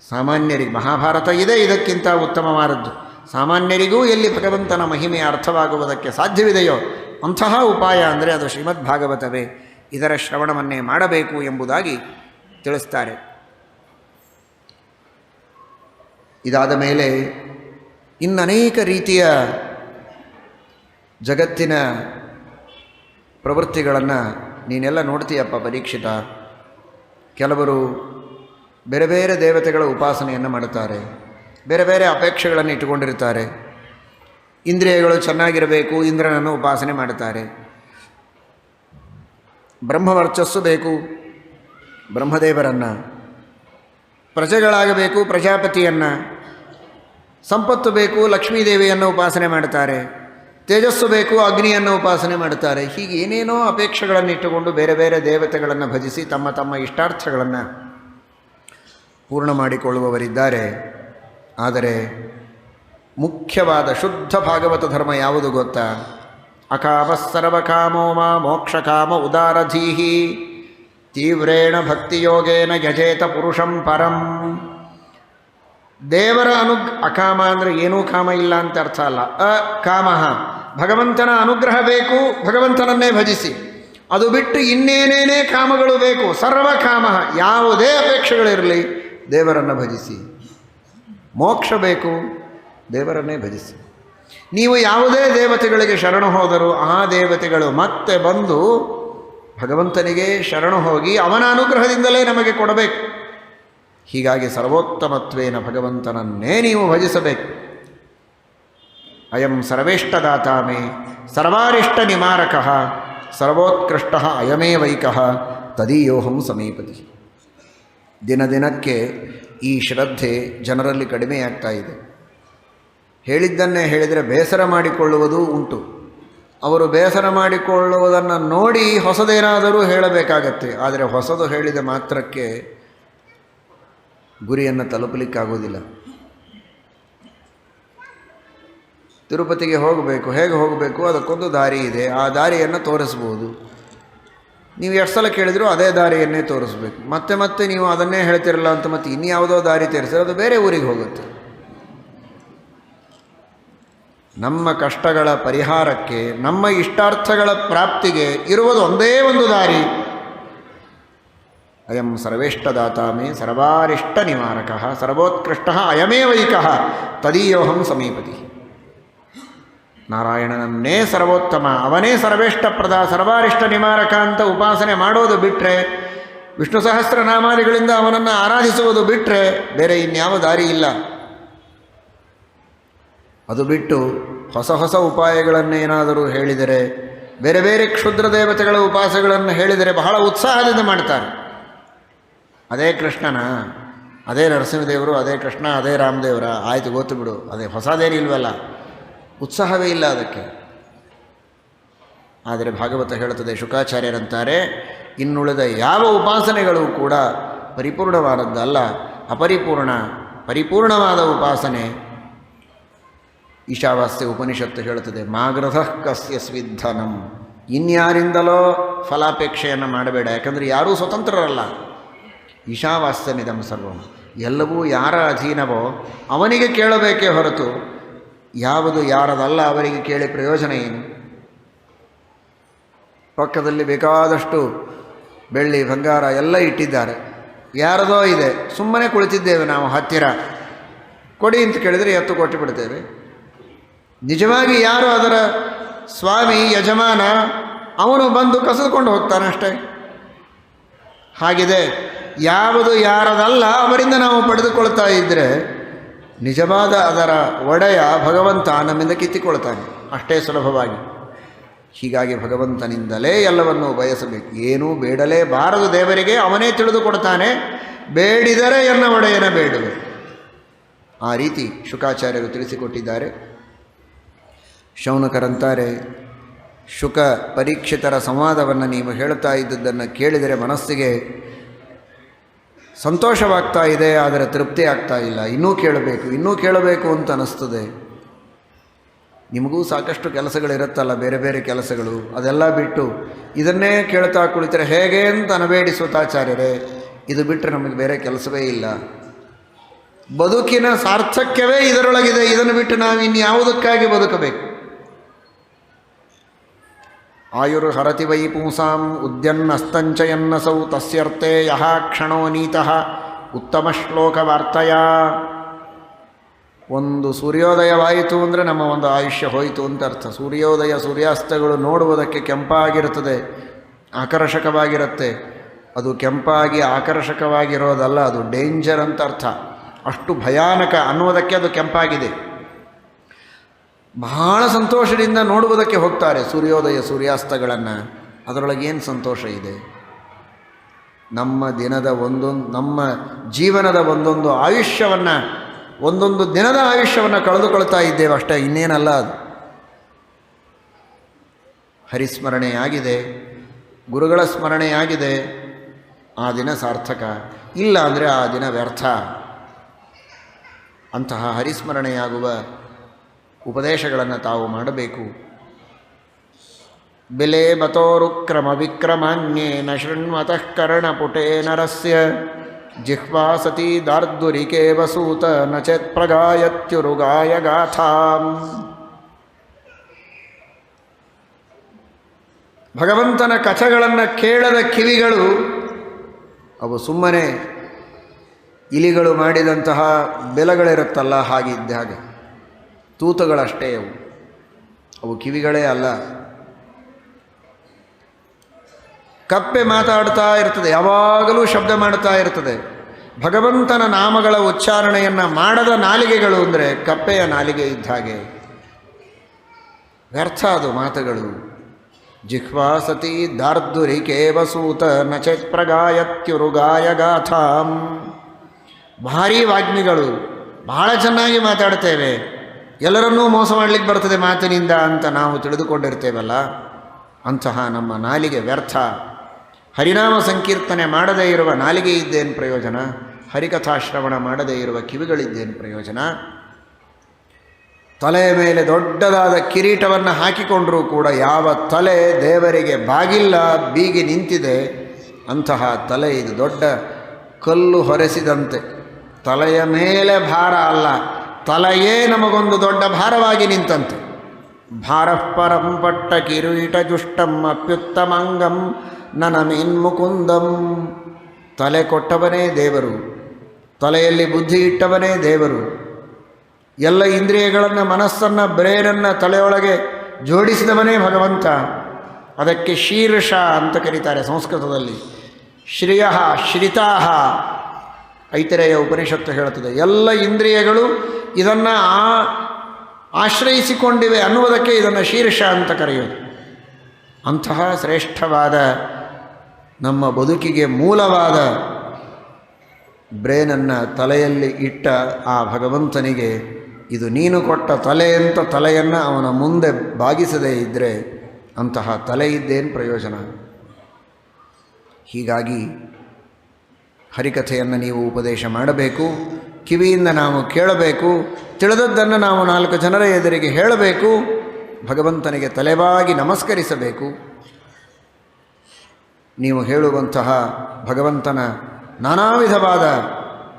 ಸಾಮಾನ್ಯರಿಗೆ ಮಹಾಭಾರತ ಇದೆ, ಇದಕ್ಕಿಂತ ಉತ್ತಮವಾದದ್ದು. ಸಾಮಾನ್ಯರಿಗೂ ಎಲ್ಲಿ ಭಗವಂತನ ಮಹಿಮೆಯ ಅರ್ಥವಾಗುವುದಕ್ಕೆ ಸಾಧ್ಯವಿದೆಯೋ ಅಂತಹ ಉಪಾಯ ಅಂದರೆ ಅದು ಶ್ರೀಮದ್ಭಾಗವತವೇ. ಇದರ ಶ್ರವಣವನ್ನೇ ಮಾಡಬೇಕು ಎಂಬುದಾಗಿ ತಿಳಿಸ್ತಾರೆ. ಇದಾದ ಮೇಲೆ ಇನ್ನನೇಕ ರೀತಿಯ ಜಗತ್ತಿನ ಪ್ರವೃತ್ತಿಗಳನ್ನು ನೀನೆಲ್ಲ ನೋಡ್ತೀಯಪ್ಪ ಪರೀಕ್ಷಿತ. ಕೆಲವರು ಬೇರೆ ಬೇರೆ ದೇವತೆಗಳ ಉಪಾಸನೆಯನ್ನು ಮಾಡುತ್ತಾರೆ, ಬೇರೆ ಬೇರೆ ಅಪೇಕ್ಷೆಗಳನ್ನು ಇಟ್ಟುಕೊಂಡಿರ್ತಾರೆ. ಇಂದ್ರಿಯಗಳು ಚೆನ್ನಾಗಿರಬೇಕು, ಇಂದ್ರನನ್ನು ಉಪಾಸನೆ ಮಾಡುತ್ತಾರೆ. ಬ್ರಹ್ಮವರ್ಚಸ್ಸು ಬೇಕು, ಬ್ರಹ್ಮದೇವರನ್ನು. ಪ್ರಜೆಗಳಾಗಬೇಕು, ಪ್ರಜಾಪತಿಯನ್ನು. ಸಂಪತ್ತು ಬೇಕು, ಲಕ್ಷ್ಮೀದೇವಿಯನ್ನು ಉಪಾಸನೆ ಮಾಡ್ತಾರೆ. ತೇಜಸ್ಸು ಬೇಕು, ಅಗ್ನಿಯನ್ನು ಉಪಾಸನೆ ಮಾಡುತ್ತಾರೆ. ಹೀಗೆ ಏನೇನೋ ಅಪೇಕ್ಷೆಗಳನ್ನು ಇಟ್ಟುಕೊಂಡು ಬೇರೆ ಬೇರೆ ದೇವತೆಗಳನ್ನು ಭಜಿಸಿ ತಮ್ಮ ತಮ್ಮ ಇಷ್ಟಾರ್ಥಗಳನ್ನು ಪೂರ್ಣ ಮಾಡಿಕೊಳ್ಳುವವರಿದ್ದಾರೆ. ಆದರೆ ಮುಖ್ಯವಾದ ಶುದ್ಧ ಭಾಗವತ ಧರ್ಮ ಯಾವುದು ಗೊತ್ತಾ? ಅಕಾಮ ಸರ್ವಕಾಮೋ ಮಾ ಮೋಕ್ಷಕಾಮ ಉದಾರಧೀಹಿ ತೀವ್ರೇಣ ಭಕ್ತಿಯೋಗೇನ ಯಜೇತ ಪುರುಷಂ ಪರಂ. ದೇವರ ಅಕಾಮ ಅಂದರೆ ಏನೂ ಕಾಮ ಇಲ್ಲ ಅಂತ ಅರ್ಥ ಅಲ್ಲ. ಅಕಾಮ, ಭಗವಂತನ ಅನುಗ್ರಹ ಬೇಕು, ಭಗವಂತನನ್ನೇ ಭಜಿಸಿ. ಅದು ಬಿಟ್ಟು ಇನ್ನೇನೇನೇ ಕಾಮಗಳು ಬೇಕು. ಸರ್ವಕಾಮ, ಯಾವುದೇ ಅಪೇಕ್ಷೆಗಳಿರಲಿ ದೇವರನ್ನು ಭಜಿಸಿ. ಮೋಕ್ಷ ಬೇಕು, ದೇವರನ್ನೇ ಭಜಿಸಿ. ನೀವು ಯಾವುದೇ ದೇವತೆಗಳಿಗೆ ಶರಣು ಹೋದರೂ ಆ ದೇವತೆಗಳು ಮತ್ತೆ ಬಂದು ಭಗವಂತನಿಗೆ ಶರಣು ಹೋಗಿ ಅವನ ಅನುಗ್ರಹದಿಂದಲೇ ನಮಗೆ ಕೊಡಬೇಕು. ಹೀಗಾಗಿ ಸರ್ವೋತ್ತಮತ್ವೇನ ಭಗವಂತನನ್ನೇ ನೀವು ಭಜಿಸಬೇಕು. ಅಯಂ ಸರ್ವೇಷ್ಟದಾತಾಮೇ ಸರ್ವಾರಿಷ್ಟ ನಿಮಾರಕಃ ಸರ್ವೋತ್ಕೃಷ್ಟ ಅಯಮೇವೈಕಃ ತದೀಯೋಹಂ ಸಮೀಪತಿ. ದಿನ ದಿನಕ್ಕೆ ಈ ಶ್ರದ್ಧೆ ಜನರಲ್ಲಿ ಕಡಿಮೆಯಾಗ್ತಾ ಇದೆ. ಹೇಳಿದ್ದನ್ನೇ ಹೇಳಿದರೆ ಬೇಸರ ಮಾಡಿಕೊಳ್ಳುವುದೂ ಉಂಟು. ಅವರು ಬೇಸರ ಮಾಡಿಕೊಳ್ಳುವುದನ್ನು ನೋಡಿ ಹೊಸದೇನಾದರೂ ಹೇಳಬೇಕಾಗತ್ತೆ. ಆದರೆ ಹೊಸದು ಹೇಳಿದ ಮಾತ್ರಕ್ಕೆ ಗುರಿಯನ್ನು ತಲುಪಲಿಕ್ಕಾಗೋದಿಲ್ಲ. ತಿರುಪತಿಗೆ ಹೋಗಬೇಕು, ಹೇಗೆ ಹೋಗಬೇಕು? ಅದಕ್ಕೊಂದು ದಾರಿ ಇದೆ, ಆ ದಾರಿಯನ್ನು ತೋರಿಸ್ಬೋದು. ನೀವು ಎಷ್ಟು ಸಲ ಕೇಳಿದರೂ ಅದೇ ದಾರಿಯನ್ನೇ ತೋರಿಸ್ಬೇಕು. ಮತ್ತೆ ಮತ್ತೆ ನೀವು ಅದನ್ನೇ ಹೇಳ್ತಿರಲ್ಲ ಅಂತ ಮತ್ತೆ ಇನ್ಯಾವುದೋ ದಾರಿ ತೋರಿಸಿದ್ರೆ ಅದು ಬೇರೆ ಊರಿಗೆ ಹೋಗುತ್ತೆ. ನಮ್ಮ ಕಷ್ಟಗಳ ಪರಿಹಾರಕ್ಕೆ, ನಮ್ಮ ಇಷ್ಟಾರ್ಥಗಳ ಪ್ರಾಪ್ತಿಗೆ ಇರುವುದು ಒಂದೇ ಒಂದು ದಾರಿ. ಅಯಂ ಸರ್ವೇಷ್ಟದಾತಾಮೇ ಸರ್ವಾರಿಷ್ಟ ನಿವಾರಕಃ ಸರ್ವೋತ್ಕೃಷ್ಟ ಅಯಮೇವೈಕಃ ತದೀಯೋಹಂ ಸಮೀಪತಿ. ನಾರಾಯಣನನ್ನೇ ಸರ್ವೋತ್ತಮ, ಅವನೇ ಸರ್ವೇಷ್ಟಪ್ರದ, ಸರ್ವಾರಿಷ್ಟ ನಿವಾರಕ ಅಂತ ಉಪಾಸನೆ ಮಾಡೋದು ಬಿಟ್ಟರೆ, ವಿಷ್ಣು ಸಹಸ್ರನಾಮಾದಿಗಳಿಂದ ಅವನನ್ನು ಆರಾಧಿಸುವುದು ಬಿಟ್ಟರೆ ಬೇರೆ ಇನ್ಯಾವ ದಾರಿ ಇಲ್ಲ. ಅದು ಬಿಟ್ಟು ಹೊಸ ಹೊಸ ಉಪಾಯಗಳನ್ನೇನಾದರೂ ಹೇಳಿದರೆ, ಬೇರೆ ಬೇರೆ ಕ್ಷುದ್ರ ದೇವತೆಗಳ ಉಪಾಸಗಳನ್ನು ಹೇಳಿದರೆ ಬಹಳ ಉತ್ಸಾಹದಿಂದ ಮಾಡ್ತಾರೆ. ಅದೇ ಕೃಷ್ಣನ, ಅದೇ ನರಸಿಂಹದೇವರು, ಅದೇ ಕೃಷ್ಣ, ಅದೇ ರಾಮದೇವರ, ಆಯಿತು ಗೊತ್ತು ಬಿಡು, ಅದೇ ಹೊಸದೇನಿಲ್ವಲ್ಲ, ಉತ್ಸಾಹವೇ ಇಲ್ಲ ಅದಕ್ಕೆ. ಆದರೆ ಭಾಗವತ ಹೇಳುತ್ತದೆ, ಶುಕಾಚಾರ್ಯರಂತಾರೆ, ಇನ್ನುಳಿದ ಯಾವ ಉಪಾಸನೆಗಳು ಕೂಡ ಪರಿಪೂರ್ಣವಾದದ್ದಲ್ಲ, ಪರಿಪೂರ್ಣವಾದ ಉಪಾಸನೆ. ಈಶಾವಾಸ್ಯ ಉಪನಿಷತ್ತು ಹೇಳುತ್ತದೆ, ಮಾಗ್ರಧಃ ಕಸ್ಯ ಸ್ವಿಧನಂ. ಇನ್ಯಾರಿಂದಲೋ ಫಲಾಪೇಕ್ಷೆಯನ್ನು ಮಾಡಬೇಡ, ಯಾಕಂದರೆ ಯಾರೂ ಸ್ವತಂತ್ರರಲ್ಲ. ಈಶಾವಾಸ್ಯಮಿದಂ ಸರ್ವಂ, ಎಲ್ಲವೂ ಯಾರ ಅಧೀನವೋ ಅವನಿಗೆ ಕೇಳಬೇಕೇ ಹೊರತು ಯಾವುದು ಯಾರದಲ್ಲ ಅವರಿಗೆ ಕೇಳಿ ಪ್ರಯೋಜನ ಏನು? ಪಕ್ಕದಲ್ಲಿ ಬೇಕಾದಷ್ಟು ಬೆಳ್ಳಿ ಬಂಗಾರ ಎಲ್ಲ ಇಟ್ಟಿದ್ದಾರೆ, ಯಾರದೋ ಇದೆ, ಸುಮ್ಮನೆ ಕುಳಿತಿದ್ದೇವೆ ನಾವು ಹತ್ತಿರ, ಕೊಡಿ ಅಂತ ಕೇಳಿದರೆ ಎತ್ತು ಕೊಟ್ಟು ಬಿಡ್ತೇವೆ. ನಿಜವಾಗಿ ಯಾರು ಅದರ ಸ್ವಾಮಿ, ಯಜಮಾನ, ಅವನು ಬಂದು ಕಸಿದುಕೊಂಡು ಹೋಗ್ತಾನೆ ಅಷ್ಟೇ. ಹಾಗಿದೆ, ಯಾವುದು ಯಾರದಲ್ಲ ಅವರಿಂದ ನಾವು ಪಡೆದುಕೊಳ್ತಾ ಇದ್ದರೆ ನಿಜವಾದ ಅದರ ಒಡೆಯ ಭಗವಂತ ನಮ್ಮಿಂದ ಕಿತ್ತಿಕೊಳ್ತಾನೆ ಅಷ್ಟೇ ಸುಲಭವಾಗಿ. ಹೀಗಾಗಿ ಭಗವಂತನಿಂದಲೇ ಎಲ್ಲವನ್ನೂ ಬಯಸಬೇಕು. ಏನೂ ಬೇಡಲೇಬಾರದು ದೇವರಿಗೆ, ಅವನೇ ತಿಳಿದುಕೊಡ್ತಾನೆ. ಬೇಡಿದರೆ ಎನ್ನ ಒಡೆಯನ ಬೇಡುವೆ. ಆ ರೀತಿ ಶುಕಾಚಾರ್ಯರು ತಿಳಿಸಿಕೊಟ್ಟಿದ್ದಾರೆ. ಶೌನಕರಂತಾರೆ, ಶುಕ ಪರೀಕ್ಷಿತರ ಸಂವಾದವನ್ನು ನೀವು ಹೇಳ್ತಾ ಇದ್ದದ್ದನ್ನು ಕೇಳಿದರೆ ಮನಸ್ಸಿಗೆ ಸಂತೋಷವಾಗ್ತಾ ಇದೆ, ಆದರೆ ತೃಪ್ತಿ ಆಗ್ತಾ ಇಲ್ಲ. ಇನ್ನೂ ಕೇಳಬೇಕು ಅಂತ ಅನ್ನಿಸ್ತದೆ. ನಿಮಗೂ ಸಾಕಷ್ಟು ಕೆಲಸಗಳಿರುತ್ತಲ್ಲ, ಬೇರೆ ಬೇರೆ ಕೆಲಸಗಳು, ಅದೆಲ್ಲ ಬಿಟ್ಟು ಇದನ್ನೇ ಕೇಳ್ತಾ ಕುಳಿತರೆ ಹೇಗೆ ಅಂತ ಅನಬೇಡಿ ಸುತಾಚಾರ್ಯರೇ. ಇದು ಬಿಟ್ಟರೆ ನಮಗೆ ಬೇರೆ ಕೆಲಸವೇ ಇಲ್ಲ. ಬದುಕಿನ ಸಾರ್ಥಕ್ಯವೇ ಇದರೊಳಗಿದೆ. ಇದನ್ನು ಬಿಟ್ಟು ನಾವು ಇನ್ಯಾವುದಕ್ಕಾಗಿ ಬದುಕಬೇಕು? ಆಯುರ್ಹರತಿ ವೈ ಪುಂಸಾಂ ಉದ್ಯನ್ನಸ್ತಂಚಯನ್ನಸೌ ತಸ್ಯರ್ಥೇ ಯಹ ಕ್ಷಣೋ ನೀತಃ ಉತ್ತಮ ಶ್ಲೋಕವಾರ್ತಯ. ಒಂದು ಸೂರ್ಯೋದಯವಾಯಿತು ಅಂದರೆ ನಮ್ಮ ಒಂದು ಆಯುಷ್ಯ ಹೋಯಿತು ಅಂತ ಅರ್ಥ. ಸೂರ್ಯೋದಯ ಸೂರ್ಯಾಸ್ತಗಳು ನೋಡುವುದಕ್ಕೆ ಕೆಂಪಾಗಿರುತ್ತದೆ, ಆಕರ್ಷಕವಾಗಿರುತ್ತೆ. ಅದು ಕೆಂಪಾಗಿ ಆಕರ್ಷಕವಾಗಿರೋದಲ್ಲ, ಅದು ಡೇಂಜರ್ ಅಂತ ಅರ್ಥ. ಅಷ್ಟು ಭಯಾನಕ ಅನ್ನುವುದಕ್ಕೆ ಅದು ಕೆಂಪಾಗಿದೆ. ಬಹಳ ಸಂತೋಷದಿಂದ ನೋಡುವುದಕ್ಕೆ ಹೋಗ್ತಾರೆ ಸೂರ್ಯೋದಯ ಸೂರ್ಯಾಸ್ತಗಳನ್ನು. ಅದರೊಳಗೇನು ಸಂತೋಷ ಇದೆ? ನಮ್ಮ ಜೀವನದ ಒಂದೊಂದು ಆಯುಷ್ಯವನ್ನು, ಒಂದೊಂದು ದಿನದ ಆಯುಷ್ಯವನ್ನು ಕಳೆದುಕೊಳ್ತಾ ಇದ್ದೇವೆ ಅಷ್ಟೇ, ಇನ್ನೇನಲ್ಲ. ಅದು ಹರಿಸ್ಮರಣೆಯಾಗಿದೆ, ಗುರುಗಳ ಸ್ಮರಣೆಯಾಗಿದೆ, ಆ ದಿನ ಸಾರ್ಥಕ. ಇಲ್ಲ ಅಂದರೆ ಆ ದಿನ ವ್ಯರ್ಥ. ಅಂತಹ ಹರಿಸ್ಮರಣೆಯಾಗುವ ಉಪದೇಶಗಳನ್ನು ತಾವು ಮಾಡಬೇಕು. ಬಿಲೆ ಬತೋರುಕ್ರಮ ವಿಕ್ರಮಾನ್ಯೇನ ಶೃಣ್ವತಃ ಕರ್ಣಪುಟೇ ನರಸ್ಯ ಜಿಹ್ವಾ ಸತೀ ದಾರ್ದುರಿಕೆ ವಸೂತ ನಚೇತ್ ಪ್ರಗಾಯತ್ಯುರುಗಾಯ ಗಾಥಾಂ. ಭಗವಂತನ ಕಥೆಗಳನ್ನು ಕೇಳದ ಕಿವಿಗಳು ಅವು ಸುಮ್ಮನೆ ಇಲಿಗಳು ಮಾಡಿದಂತಹ ಬೆಲಗಳಿರುತ್ತಲ್ಲ, ಹಾಗೆ ತೂತುಗಳಷ್ಟೇ. ಅವು ಕಿವಿಗಳೇ ಅಲ್ಲ. ಕಪ್ಪೆ ಮಾತಾಡ್ತಾ ಇರ್ತದೆ, ಯಾವಾಗಲೂ ಶಬ್ದ ಮಾಡ್ತಾ ಇರ್ತದೆ. ಭಗವಂತನ ನಾಮಗಳ ಉಚ್ಚಾರಣೆಯನ್ನು ಮಾಡದ ನಾಲಿಗೆಗಳು ಅಂದರೆ ಕಪ್ಪೆಯ ನಾಲಿಗೆ ಇದ್ದ ಹಾಗೆ. ವ್ಯರ್ಥ ಅದು ಮಾತುಗಳು. ಜಿಹ್ವಾ ಸತಿ ದಾರ್ದುರಿಕೆ ವಸೂತ ನಚೇತ್ ಪ್ರಗಾಯತ್ಯುರುಗಾಯ ಗಾಥಾಂ. ಭಾರೀ ವಾಗ್ಮಿಗಳು, ಬಹಳ ಚೆನ್ನಾಗಿ ಮಾತಾಡ್ತೇವೆ, ಎಲ್ಲರನ್ನೂ ಮೋಸ ಮಾಡಲಿಕ್ಕೆ ಬರ್ತದೆ ಮಾತಿನಿಂದ ಅಂತ ನಾವು ತಿಳಿದುಕೊಂಡಿರ್ತೇವಲ್ಲ, ಅಂತಹ ನಮ್ಮ ನಾಲಿಗೆ ವ್ಯರ್ಥ. ಹರಿನಾಮ ಸಂಕೀರ್ತನೆ ಮಾಡದೇ ಇರುವ ನಾಲಿಗೆ ಇದ್ದೇನು ಪ್ರಯೋಜನ? ಹರಿಕಥಾಶ್ರವಣ ಮಾಡದೇ ಇರುವ ಕಿವಿಗಳಿದ್ದೇನು ಪ್ರಯೋಜನ? ತಲೆಯ ಮೇಲೆ ದೊಡ್ಡದಾದ ಕಿರೀಟವನ್ನು ಹಾಕಿಕೊಂಡರೂ ಕೂಡ ಯಾವ ತಲೆ ದೇವರಿಗೆ ಬಾಗಿಲ್ಲ, ಬೀಗಿ ನಿಂತಿದೆ, ಅಂತಹ ತಲೆ ಇದು ದೊಡ್ಡ ಕಲ್ಲು ಹೊರೆಸಿದಂತೆ. ತಲೆಯ ಮೇಲೆ ಭಾರ ಅಲ್ಲ, ತಲೆಯೇ ನಮಗೊಂದು ದೊಡ್ಡ ಭಾರವಾಗಿ ನಿಂತಂತೆ. ಭಾರಃ ಪರಂ ಪಟ್ಟ ಕಿರೀಟ ಜುಷ್ಟಂ ಅಪ್ಯುತ್ತಮಾಂಗಂ ನನಮಿನ್ಮುಕುಂದಂ. ತಲೆ ಕೊಟ್ಟವನೇ ದೇವರು, ತಲೆಯಲ್ಲಿ ಬುದ್ಧಿ ಇಟ್ಟವನೇ ದೇವರು. ಎಲ್ಲ ಇಂದ್ರಿಯಗಳನ್ನು, ಮನಸ್ಸನ್ನು, ಬ್ರೇನನ್ನು ತಲೆಯೊಳಗೆ ಜೋಡಿಸಿದವನೇ ಭಗವಂತ. ಅದಕ್ಕೆ ಶೀರ್ಷ ಅಂತ ಕರೀತಾರೆ ಸಂಸ್ಕೃತದಲ್ಲಿ. ಶ್ರಿಯ ಶ್ರಿತಾಹ ಐತರೇಯ ಉಪನಿಷತ್ತು ಹೇಳುತ್ತದೆ. ಎಲ್ಲ ಇಂದ್ರಿಯಗಳು ಇದನ್ನು ಆಶ್ರಯಿಸಿಕೊಂಡಿವೆ ಅನ್ನುವುದಕ್ಕೆ ಇದನ್ನು ಶೀರ್ಷ ಅಂತ ಕರೆಯೋದು. ಅಂತಹ ಶ್ರೇಷ್ಠವಾದ ನಮ್ಮ ಬದುಕಿಗೆ ಮೂಲವಾದ ಬ್ರೇನನ್ನು ತಲೆಯಲ್ಲಿ ಇಟ್ಟ ಆ ಭಗವಂತನಿಗೆ ಇದು ನೀನು ಕೊಟ್ಟ ತಲೆ ಅಂತ ತಲೆಯನ್ನು ಅವನ ಮುಂದೆ ಬಾಗಿಸದೇ ಇದ್ದರೆ ಅಂತಹ ತಲೆ ಇದ್ದೇನು ಪ್ರಯೋಜನ? ಹೀಗಾಗಿ ಹರಿಕಥೆಯನ್ನು ನೀವು ಉಪದೇಶ ಮಾಡಬೇಕು, ಕಿವಿಯಿಂದ ನಾವು ಕೇಳಬೇಕು, ತಿಳಿದದ್ದನ್ನು ನಾವು 4 ಜನರ ಎದುರಿಗೆ ಹೇಳಬೇಕು, ಭಗವಂತನಿಗೆ ತಲೆಬಾಗಿ ನಮಸ್ಕರಿಸಬೇಕು. ನೀವು ಹೇಳುವಂತಹ ಭಗವಂತನ ನಾನಾ ವಿಧವಾದ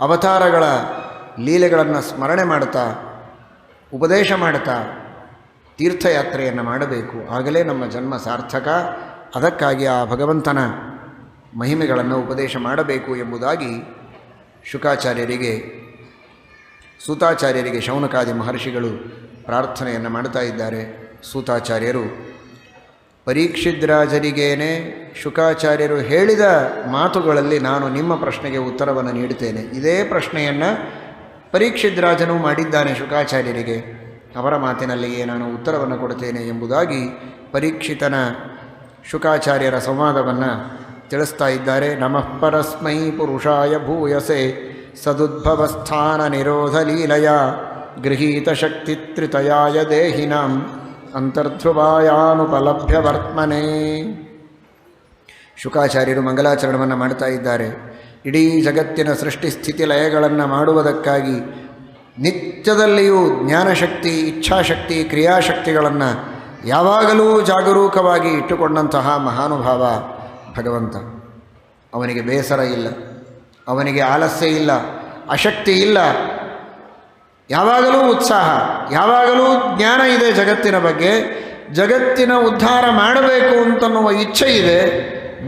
ಅವತಾರಗಳ ಲೀಲೆಗಳನ್ನು ಸ್ಮರಣೆ ಮಾಡುತ್ತಾ, ಉಪದೇಶ ಮಾಡುತ್ತಾ ತೀರ್ಥಯಾತ್ರೆಯನ್ನು ಮಾಡಬೇಕು. ಆಗಲೇ ನಮ್ಮ ಜನ್ಮ ಸಾರ್ಥಕ. ಅದಕ್ಕಾಗಿ ಆ ಭಗವಂತನ ಮಹಿಮೆಗಳನ್ನು ಉಪದೇಶ ಮಾಡಬೇಕು ಎಂಬುದಾಗಿ ಶುಕಾಚಾರ್ಯರಿಗೆ, ಸೂತಾಚಾರ್ಯರಿಗೆ ಶೌನಕಾದಿ ಮಹರ್ಷಿಗಳು ಪ್ರಾರ್ಥನೆಯನ್ನು ಮಾಡ್ತಾ ಇದ್ದಾರೆ. ಸೂತಾಚಾರ್ಯರು ಪರೀಕ್ಷಿದ್ರಾಜರಿಗೇನೆ ಶುಕಾಚಾರ್ಯರು ಹೇಳಿದ ಮಾತುಗಳಲ್ಲಿ ನಾನು ನಿಮ್ಮ ಪ್ರಶ್ನೆಗೆ ಉತ್ತರವನ್ನು ನೀಡುತ್ತೇನೆ. ಇದೇ ಪ್ರಶ್ನೆಯನ್ನು ಪರೀಕ್ಷಿದ್ರಾಜನು ಮಾಡಿದ್ದಾನೆ ಶುಕಾಚಾರ್ಯರಿಗೆ. ಅವರ ಮಾತಿನಲ್ಲಿಯೇ ನಾನು ಉತ್ತರವನ್ನು ಕೊಡುತ್ತೇನೆ ಎಂಬುದಾಗಿ ಪರೀಕ್ಷಿತನ ಶುಕಾಚಾರ್ಯರ ಸಂವಾದವನ್ನು ತಿಳಿಸ್ತಾ ಇದ್ದಾರೆ. ನಮಃ ಪರಸ್ಮೈ ಪುರುಷಾಯ ಭೂಯಸೆ ಸದುದ್ಭವಸ್ಥಾನ ನಿರೋಧ ಲೀಲಯ ಗೃಹೀತ ಶಕ್ತಿ ತ್ರಿತಯಾಯ ದೇಹಿನಾಂ ಅಂತರ್ಧ್ರುವಾಯಾನುಪಲಭ್ಯ ವರ್ತಮನೆ. ಶುಕಾಚಾರ್ಯರು ಮಂಗಲಾಚರಣವನ್ನು ಮಾಡ್ತಾ ಇದ್ದಾರೆ. ಇಡೀ ಜಗತ್ತಿನ ಸೃಷ್ಟಿ ಸ್ಥಿತಿ ಲಯಗಳನ್ನು ಮಾಡುವುದಕ್ಕಾಗಿ ನಿತ್ಯದಲ್ಲಿಯೂ ಜ್ಞಾನಶಕ್ತಿ, ಇಚ್ಛಾಶಕ್ತಿ, ಕ್ರಿಯಾಶಕ್ತಿಗಳನ್ನು ಯಾವಾಗಲೂ ಜಾಗರೂಕವಾಗಿ ಇಟ್ಟುಕೊಂಡಂತಹ ಮಹಾನುಭಾವ ಭಗವಂತ. ಅವನಿಗೆ ಬೇಸರ ಇಲ್ಲ, ಅವನಿಗೆ ಆಲಸ್ಯ ಇಲ್ಲ, ಅಶಕ್ತಿ ಇಲ್ಲ. ಯಾವಾಗಲೂ ಉತ್ಸಾಹ, ಯಾವಾಗಲೂ ಜ್ಞಾನ ಇದೆ ಜಗತ್ತಿನ ಬಗ್ಗೆ. ಜಗತ್ತಿನ ಉದ್ಧಾರ ಮಾಡಬೇಕು ಅಂತನ್ನುವ ಇಚ್ಛೆ ಇದೆ,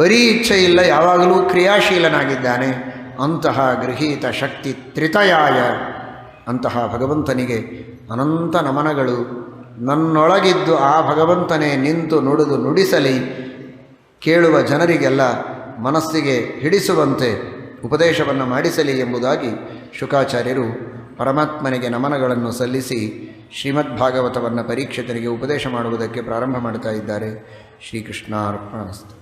ಬರೀ ಇಚ್ಛೆ ಇಲ್ಲ, ಯಾವಾಗಲೂ ಕ್ರಿಯಾಶೀಲನಾಗಿದ್ದಾನೆ. ಅಂತಹ ಗೃಹೀತ ಶಕ್ತಿ ತ್ರಿತಯಾಯ, ಅಂತಹ ಭಗವಂತನಿಗೆ ಅನಂತ ನಮನಗಳು. ನನ್ನೊಳಗಿದ್ದು ಆ ಭಗವಂತನೇ ನಿಂತು ನುಡಿದು ನುಡಿಸಲಿ, ಕೇಳುವ ಜನರಿಗೆಲ್ಲ ಮನಸ್ಸಿಗೆ ಹಿಡಿಸುವಂತೆ ಉಪದೇಶವನ್ನು ಮಾಡಿಸಲಿ ಎಂಬುದಾಗಿ ಶುಕಾಚಾರ್ಯರು ಪರಮಾತ್ಮನಿಗೆ ನಮನಗಳನ್ನು ಸಲ್ಲಿಸಿ ಶ್ರೀಮದ್ಭಾಗವತವನ್ನು ಪರೀಕ್ಷಿತರಿಗೆ ಉಪದೇಶ ಮಾಡುವುದಕ್ಕೆ ಪ್ರಾರಂಭ ಮಾಡ್ತಾ ಇದ್ದಾರೆ. ಶ್ರೀಕೃಷ್ಣಾರ್ಪಣಮಸ್ತು.